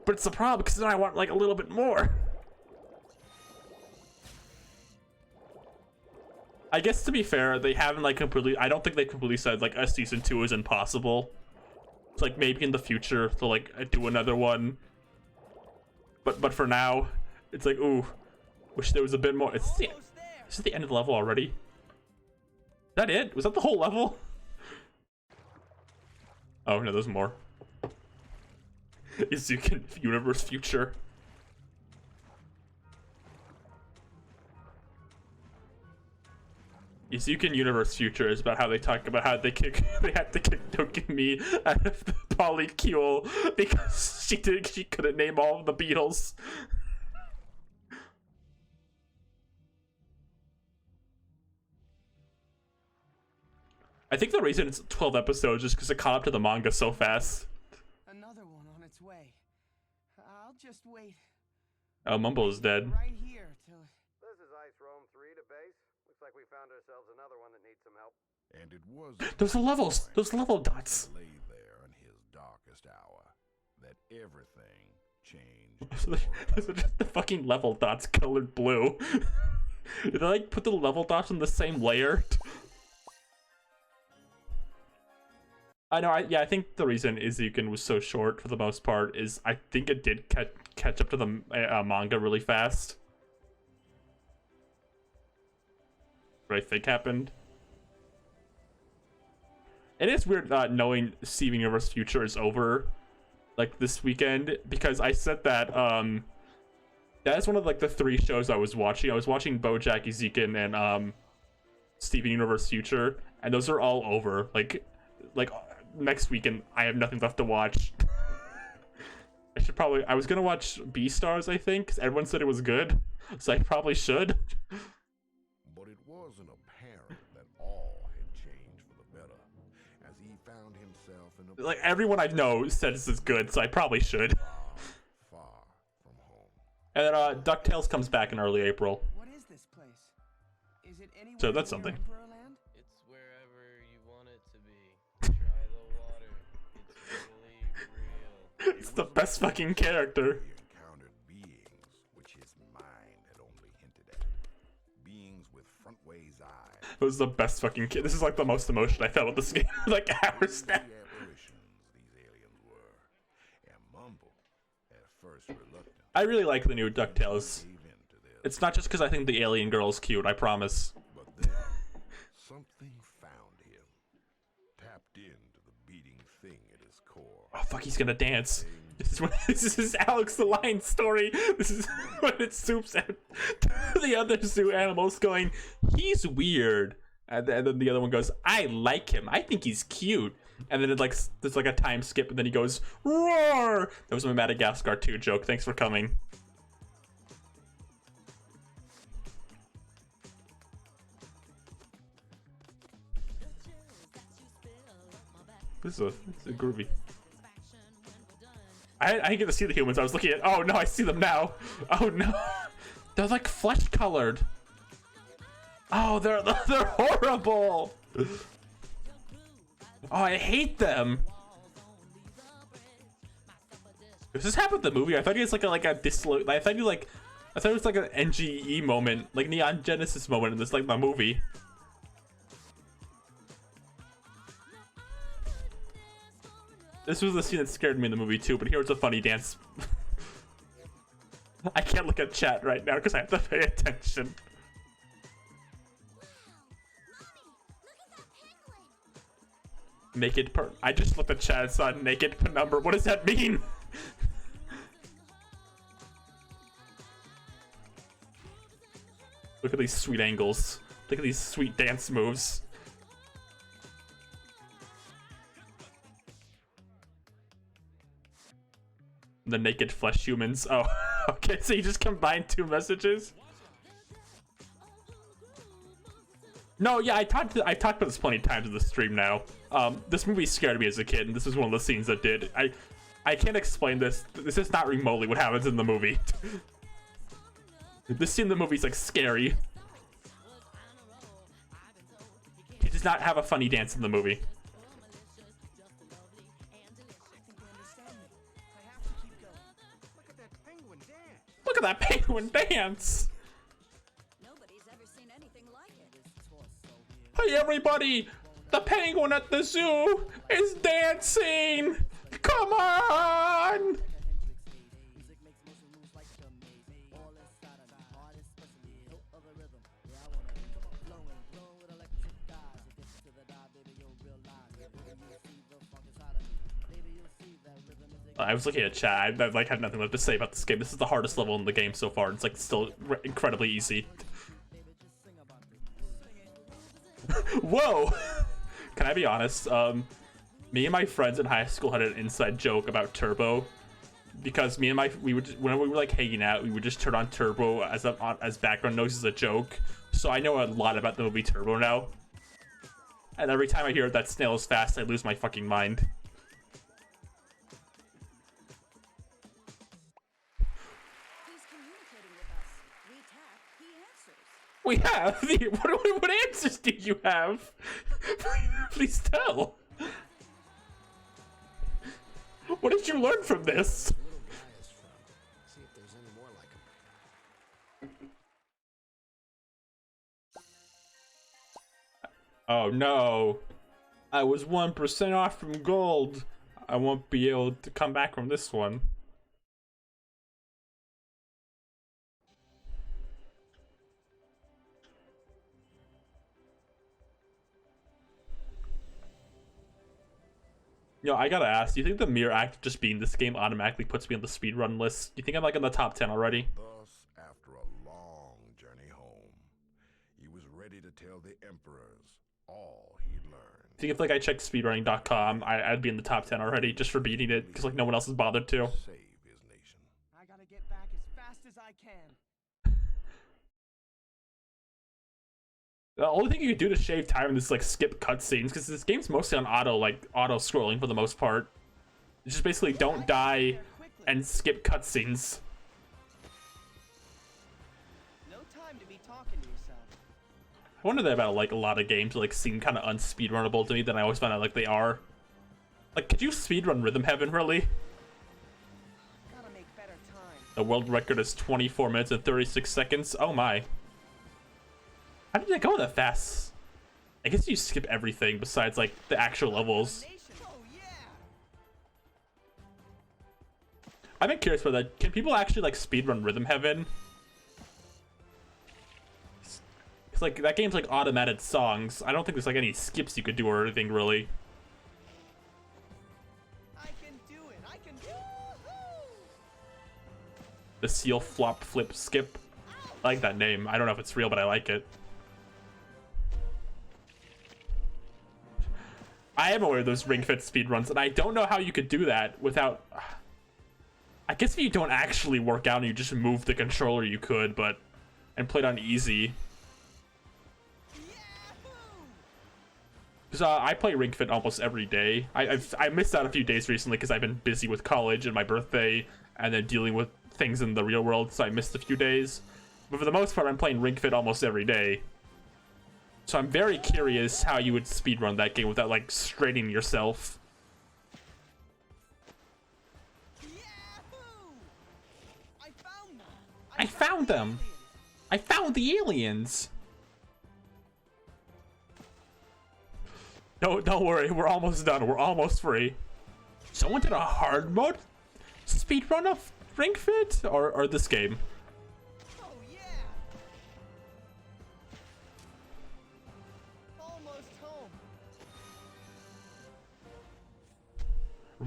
But it's a problem because then I want like a little bit more. I guess to be fair, they haven't like completely. I don't think they completely said like a season 2 is impossible. It's like maybe in the future they'll like do another one. But for now, it's like ooh, wish there was a bit more. Is this the end of the level already? Is that it? Was that the whole level? Oh no, there's more. Izukin Universe Future. Izukin Universe Future is about how they talk about how they had to kick Dokumi out of the polycule because she couldn't name all of the Beatles. I think the reason it's 12 episodes is because it caught up to the manga so fast. Another one on its way. I'll just wait. Oh, Mumble is dead. Right here till. This is Ice Rome 3 to base. Looks like we found ourselves another one that needs some help. And it was Those are levels. Those level dots. lay there in his darkest hour that everything changed. Those are just the fucking level dots colored blue. Did they like put the level dots in the same layer? I know, I think the reason Izukin was so short for the most part is I think it did catch up to the manga really fast. What I think happened. It is weird knowing Steven Universe Future is over, like, this weekend, because I said that, that is one of, like, the 3 shows I was watching. I was watching BoJack, Izukin, and, Steven Universe Future, and those are all over. Like, next weekend, I have nothing left to watch. I was gonna watch Beastars, I think, because everyone said it was good, so I probably should. But it wasn't apparent that all had changed for the better, as he found himself in a Like, everyone I know says this is good, so I probably should. far from home. And then, DuckTales comes back in early April. What is this place? Is it anywhere So that's near something. Emperor Land? It's wherever you want it to be. Try the water. It's really real. It's the best fucking character. He encountered beings which his mind had only hinted at. Beings with front-ways eyes. It was the best fucking kid. This is like the most emotion I felt with this game. Like hours now. The apparitions these aliens were, and Mumble, at first reluctant, I really like the new DuckTales. gave in to this. It's not just because I think the alien girl's cute, I promise. But then something found him, tapped into the beating thing at his core. Oh fuck, he's gonna dance. This is Alex the Lion story. This is when it swoops out to the other zoo animals going, he's weird. And then the other one goes, I like him. I think he's cute. And then there's like a time skip and then he goes, roar! That was my Madagascar 2 joke. Thanks for coming. This is a groovy. I didn't get to see the humans. I was looking at. Oh no, I see them now. Oh no, they're like flesh colored. Oh, they're horrible. Oh, I hate them. Does this happen with the movie? I thought it was like a dislo. I thought it was like an NGE moment, like Neon Genesis moment in this like the movie. This was the scene that scared me in the movie too, but here's a funny dance. I can't look at chat right now because I have to pay attention. Naked per. I just looked at chat and saw naked penumbra. What does that mean? Look at these sweet angles. Look at these sweet dance moves. The naked flesh humans. Oh, okay, so you just combined 2 messages? No, yeah, I've talked about this plenty of times in the stream now. This movie scared me as a kid, and this is one of the scenes that did. I can't explain this. This is not remotely what happens in the movie. This scene in the movie is like scary. He does not have a funny dance in the movie. Look at that penguin dance! Nobody's ever seen anything like it. Hey everybody! The penguin at the zoo is dancing! Come on! I was looking at chat. I like had nothing left to say about this game. This is the hardest level in the game so far. It's like still incredibly easy. Whoa! Can I be honest? Me and my friends in high school had an inside joke about Turbo, because whenever we were like hanging out, we would just turn on Turbo as background noise as a joke. So I know a lot about the movie Turbo now. And every time I hear that snail is fast, I lose my fucking mind. We have? What answers do you have? Please tell. What did you learn from this? Oh no. I was 1% off from gold. I won't be able to come back from this one. Yo, I gotta ask, do you think the mere act of just being this game automatically puts me on the speedrun list? Do you think I'm like in the top 10 already? Thus, after a long journey home, he was ready to tell the emperors all he'd learned. Do you think if like I checked speedrunning.com, I'd be in the top 10 already just for beating it because like no one else has bothered to? I gotta get back as fast as I can. The only thing you could do to shave time is like skip cutscenes, because this game's mostly on auto scrolling for the most part. You just basically don't die and skip cutscenes. No time to be talking to yourself. I wonder that about like a lot of games that like seem kind of unspeedrunnable to me, then I always find out like they are. Like, could you speedrun Rhythm Heaven really? Gotta make better time. The world record is 24 minutes and 36 seconds. Oh my. How did it go that fast? I guess you skip everything besides like the actual levels. I've been curious about that. Can people actually like speedrun Rhythm Heaven? It's like that game's like automated songs. I don't think there's like any skips you could do or anything really. I can do it. I can do it. The seal flop flip skip. I like that name. I don't know if it's real, but I like it. I am aware of those Ring Fit speedruns, and I don't know how you could do that without... I guess if you don't actually work out and you just move the controller, you could, but... And play it on easy. Because I play Ring Fit almost every day. I missed out a few days recently because I've been busy with college and my birthday, and then dealing with things in the real world, so I missed a few days. But for the most part, I'm playing Ring Fit almost every day. So I'm very curious how you would speedrun that game without, like, straining yourself. I found them! I found the aliens! No, don't worry, we're almost done. We're almost free. Someone did a hard mode speedrun of Ring Fit? Or this game?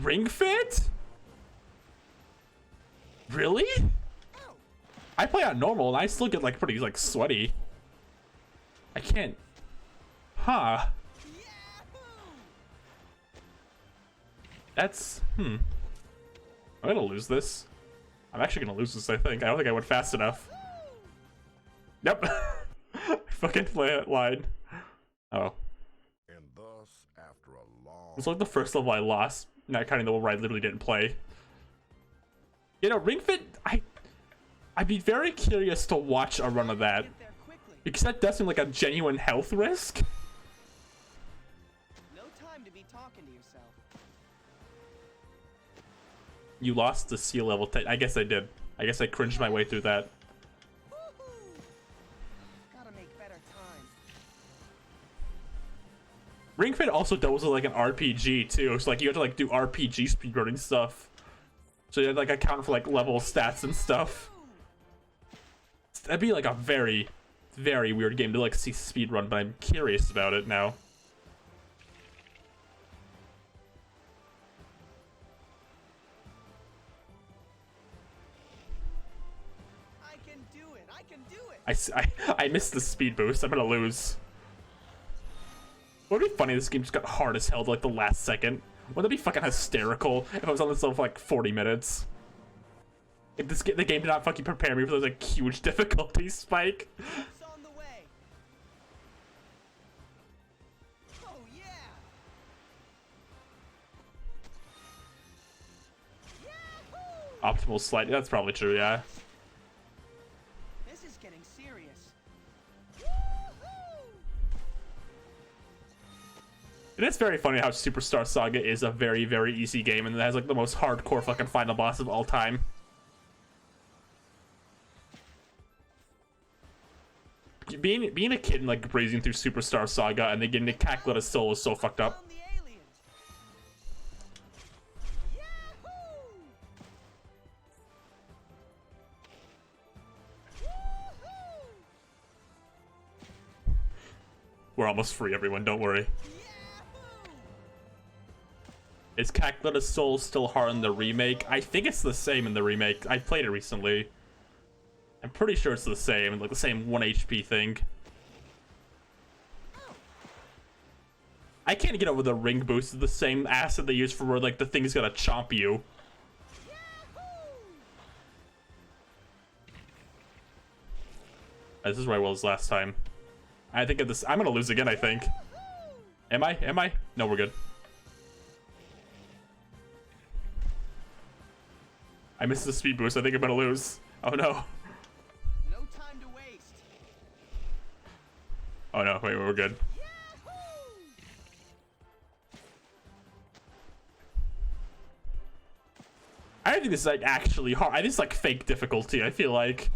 Ring Fit? Really? I play on normal and I still get like pretty like sweaty. I can't. Huh. That's I'm gonna lose this. I'm actually gonna lose this, I think. I don't think I went fast enough. Yep. I fucking lied. Oh. And thus, after a long... It's like the first level I lost. Not counting the one where I literally didn't play. You know, Ring Fit, I'd be very curious to watch a run of that. Because that does seem like a genuine health risk. No time to be talking to yourself. You lost the sea level 10. I guess I did. I guess I cringed my way through that. Gotta make better time. Ring Fit also doubles as like an RPG too. It's like you have to like do RPG speedrunning stuff. So you have like account for like level stats and stuff. That'd be like a very, very weird game to like see speedrun, but I'm curious about it now. I can do it. I can do it. I missed the speed boost. I'm gonna lose. Would it be funny if this game just got hard as hell to like the last second? Wouldn't that be fucking hysterical if I was on this level for like 40 minutes? If the game did not fucking prepare me for those like huge difficulty spike. It's on the way. Oh yeah. Optimal slide. That's probably true, yeah. This is getting serious. It is very funny how Superstar Saga is a very, very easy game and it has like the most hardcore fucking final boss of all time. Being a kid and like breezing through Superstar Saga and then getting a Cacklet of Soul is so fucked up. We're almost free, everyone, don't worry. Is Cacklet of Soul still hard in the remake? I think it's the same in the remake. I played it recently. I'm pretty sure it's the same, like the same 1 HP thing. I can't get over the ring boost. It's the same acid they use for where like the thing's gonna chomp you. This is where I was last time. I think of this. I'm gonna lose again, I think. Am I? Am I? No, we're good. I missed the speed boost. I think I'm gonna lose. Oh no. No time to waste. Oh no, wait, we're good. I don't think this is like actually hard. I think it's like fake difficulty, I feel like.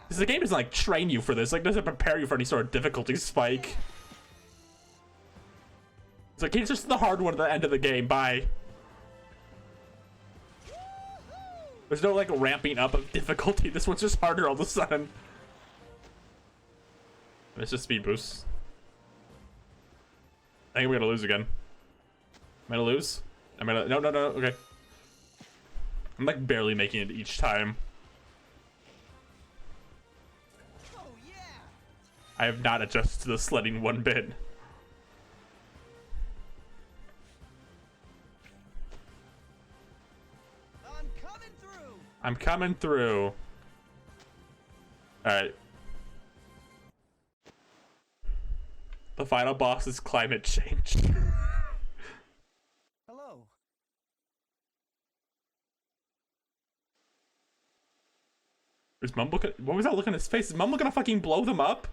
Because the game doesn't like train you for this, like doesn't prepare you for any sort of difficulty spike. It's like, it's just the hard one at the end of the game, bye. There's no like ramping up of difficulty, this one's just harder all of a sudden. It's just speed boost. I think we're gonna lose again. Am I gonna lose? I'm gonna, no, okay. I'm like barely making it each time. I have not adjusted to the sledding one bit. I'm coming through. Alright. The final boss is climate change. Hello. Is Mumble gonna, what was that look on his face? Is Mumble gonna fucking blow them up?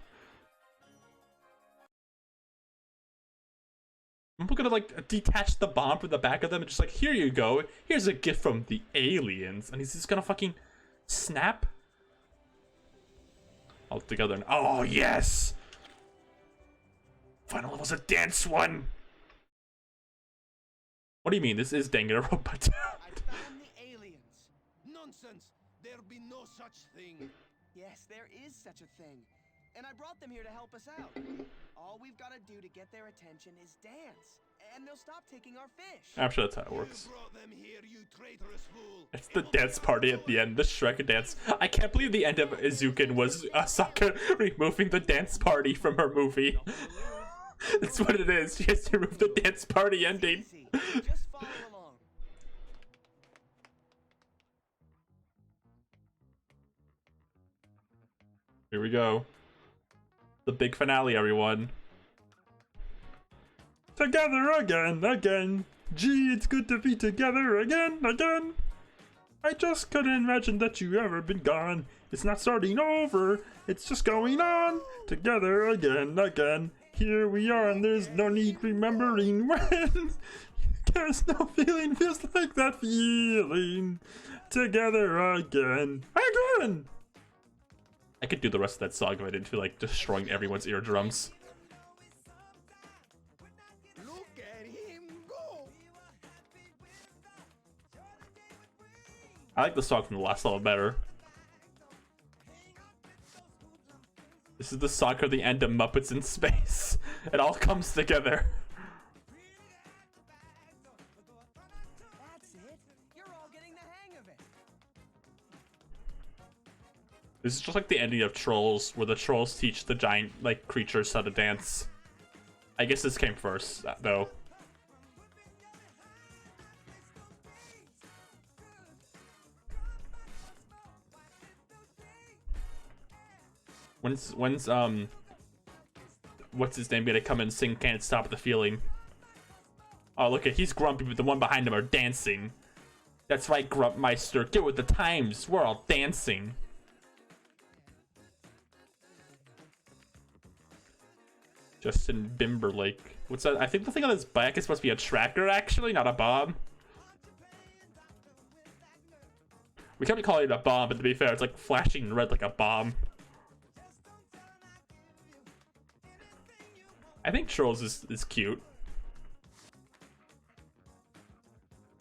Mumble gonna like detach the bomb from the back of them and just like, here you go. Here's a gift from the aliens. And he's just gonna fucking snap all together. And, oh yes! Final level's a dance one. What do you mean? This is Danganronpa. I found the aliens. Nonsense! There be no such thing. Yes, there is such a thing. And I brought them here to help us out. All we've got to do to get their attention is dance. And they'll stop taking our fish. I'm sure that's how it works. You brought them here, you traitorous fool. It's the dance party at the end, the Shrek dance. I can't believe the end of Izuken was Asaka removing the dance party from her movie. That's what it is. She has to remove the dance party ending. Just follow along. Here we go. The big finale, everyone. Together again, again. Gee, it's good to be together again, again. I just couldn't imagine that you ever been gone. It's not starting over, it's just going on. Together again, again. Here we are, and there's no need remembering when. There's no feeling feels like that feeling. Together again, again. I could do the rest of that song if I didn't feel like destroying everyone's eardrums. Look at him go! I like the song from the last level better. This is the song for the end of Muppets in Space. It all comes together. That's it. You're all getting the hang of it. This is just like the ending of Trolls, where the trolls teach the giant, like, creatures how to dance. I guess this came first, though. When's what's his name gonna come and sing Can't Stop the Feeling? Oh, look at, he's grumpy, but the one behind him are dancing. That's right, Grumpmeister, get with the times, we're all dancing. Justin Bimberlake. What's that? I think the thing on his back is supposed to be a tracker, actually, not a bomb. We can't be calling it a bomb, but to be fair, it's like flashing red like a bomb. I think Trolls is cute.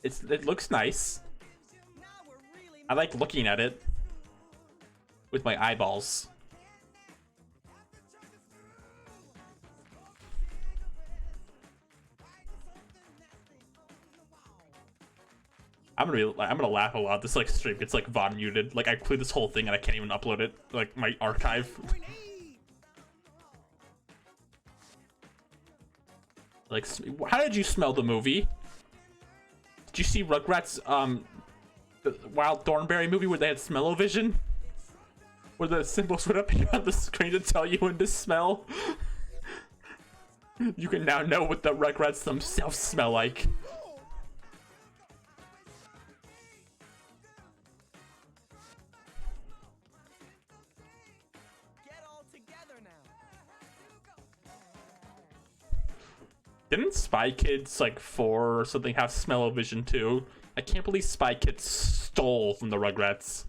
It looks nice. I like looking at it with my eyeballs. I'm gonna laugh a lot. This like stream gets like VOD muted. Like I cleared this whole thing and I can't even upload it. Like my archive. Like, how did you smell the movie? Did you see Rugrats, the Wild Thornberry movie where they had smell-o-vision? Where the symbols would appear on the screen to tell you when to smell? You can now know what the Rugrats themselves smell like. Didn't Spy Kids, like, 4 or something have smell-o-vision too? I can't believe Spy Kids stole from the Rugrats.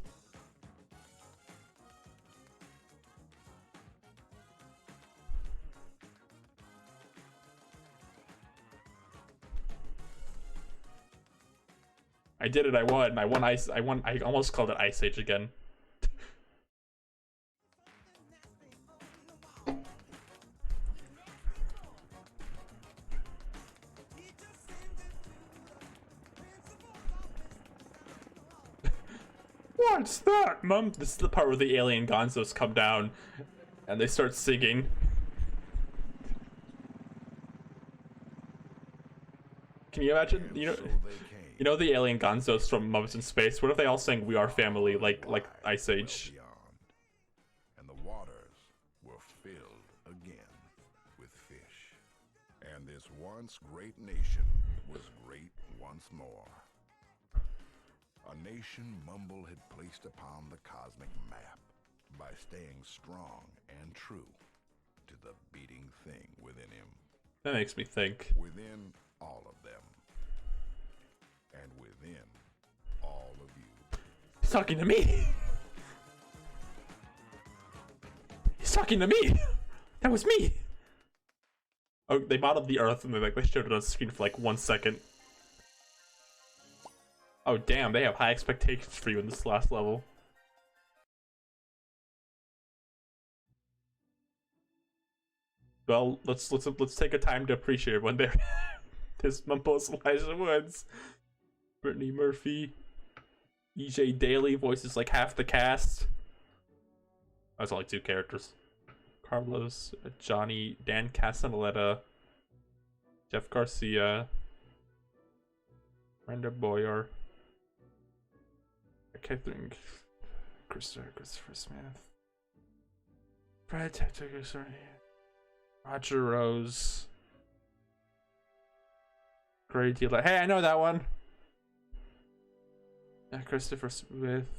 I did it, I won. I almost called it Ice Age again. What's that, Mom? This is the part where the alien gonzos come down and they start singing. Can you imagine? You know the alien gonzos from Muppets in Space? What if they all sang "We Are Family" like Ice Age? And the waters were filled again with fish. And this once great nation was great once more. A nation Mumble had placed upon the cosmic map by staying strong and true to the beating thing within him. That makes me think. Within all of them. And within all of you. He's talking to me! He's talking to me! That was me! Oh, they modeled the Earth and they showed it on screen for like 1 second. Oh damn, they have high expectations for you in this last level. Well, let's take a time to appreciate when they're this Mumble's Elijah Woods, Brittany Murphy, EJ Daly voices like half the cast. That's only 2 characters. Carlos, Johnny, Dan Castellaneta, Jeff Garcia, Brenda Boyer. Catherine, Christopher Smith, Fred Roger Rose, Great deal. Hey, I know that one. Christopher Smith.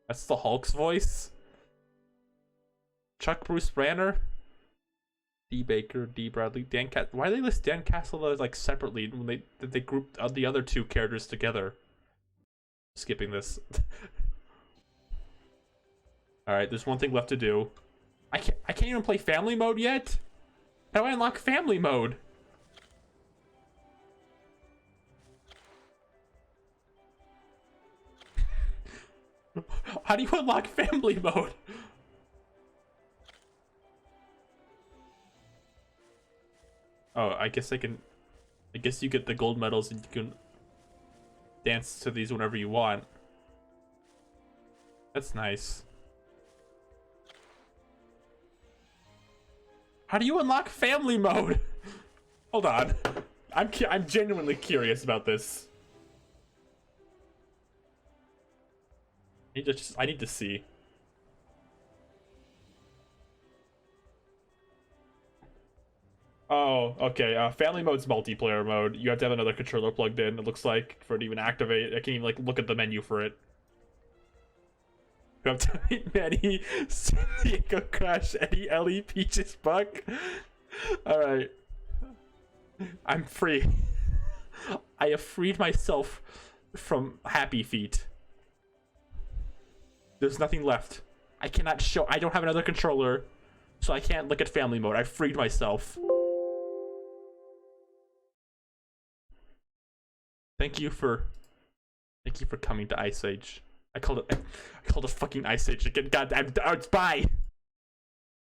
That's the Hulk's voice. Chuck Bruce Banner. D. Baker, D. Bradley, Dan Cat. Why do they list Dan Castle as like separately when they grouped the other two characters together? Skipping this. All right, there's one thing left to do. I can't even play family mode yet. How do I unlock family mode? How do you unlock family mode? Oh, I guess you get the gold medals and you can dance to these whenever you want. That's nice. How do you unlock family mode? Hold on. I'm genuinely curious about this. I need to see. Oh, okay. Family mode's multiplayer mode. You have to have another controller plugged in, it looks like, for it to even activate. I can't even, like, look at the menu for it. You have to meet Manny, San Diego Crash, Eddie, Ellie, Peaches, Buck. Alright. I'm free. I have freed myself from Happy Feet. There's nothing left. I cannot show. I don't have another controller, so I can't look at family mode. I freed myself. Thank you for coming to Ice Age. I called it fucking Ice Age again. God damn. Bye.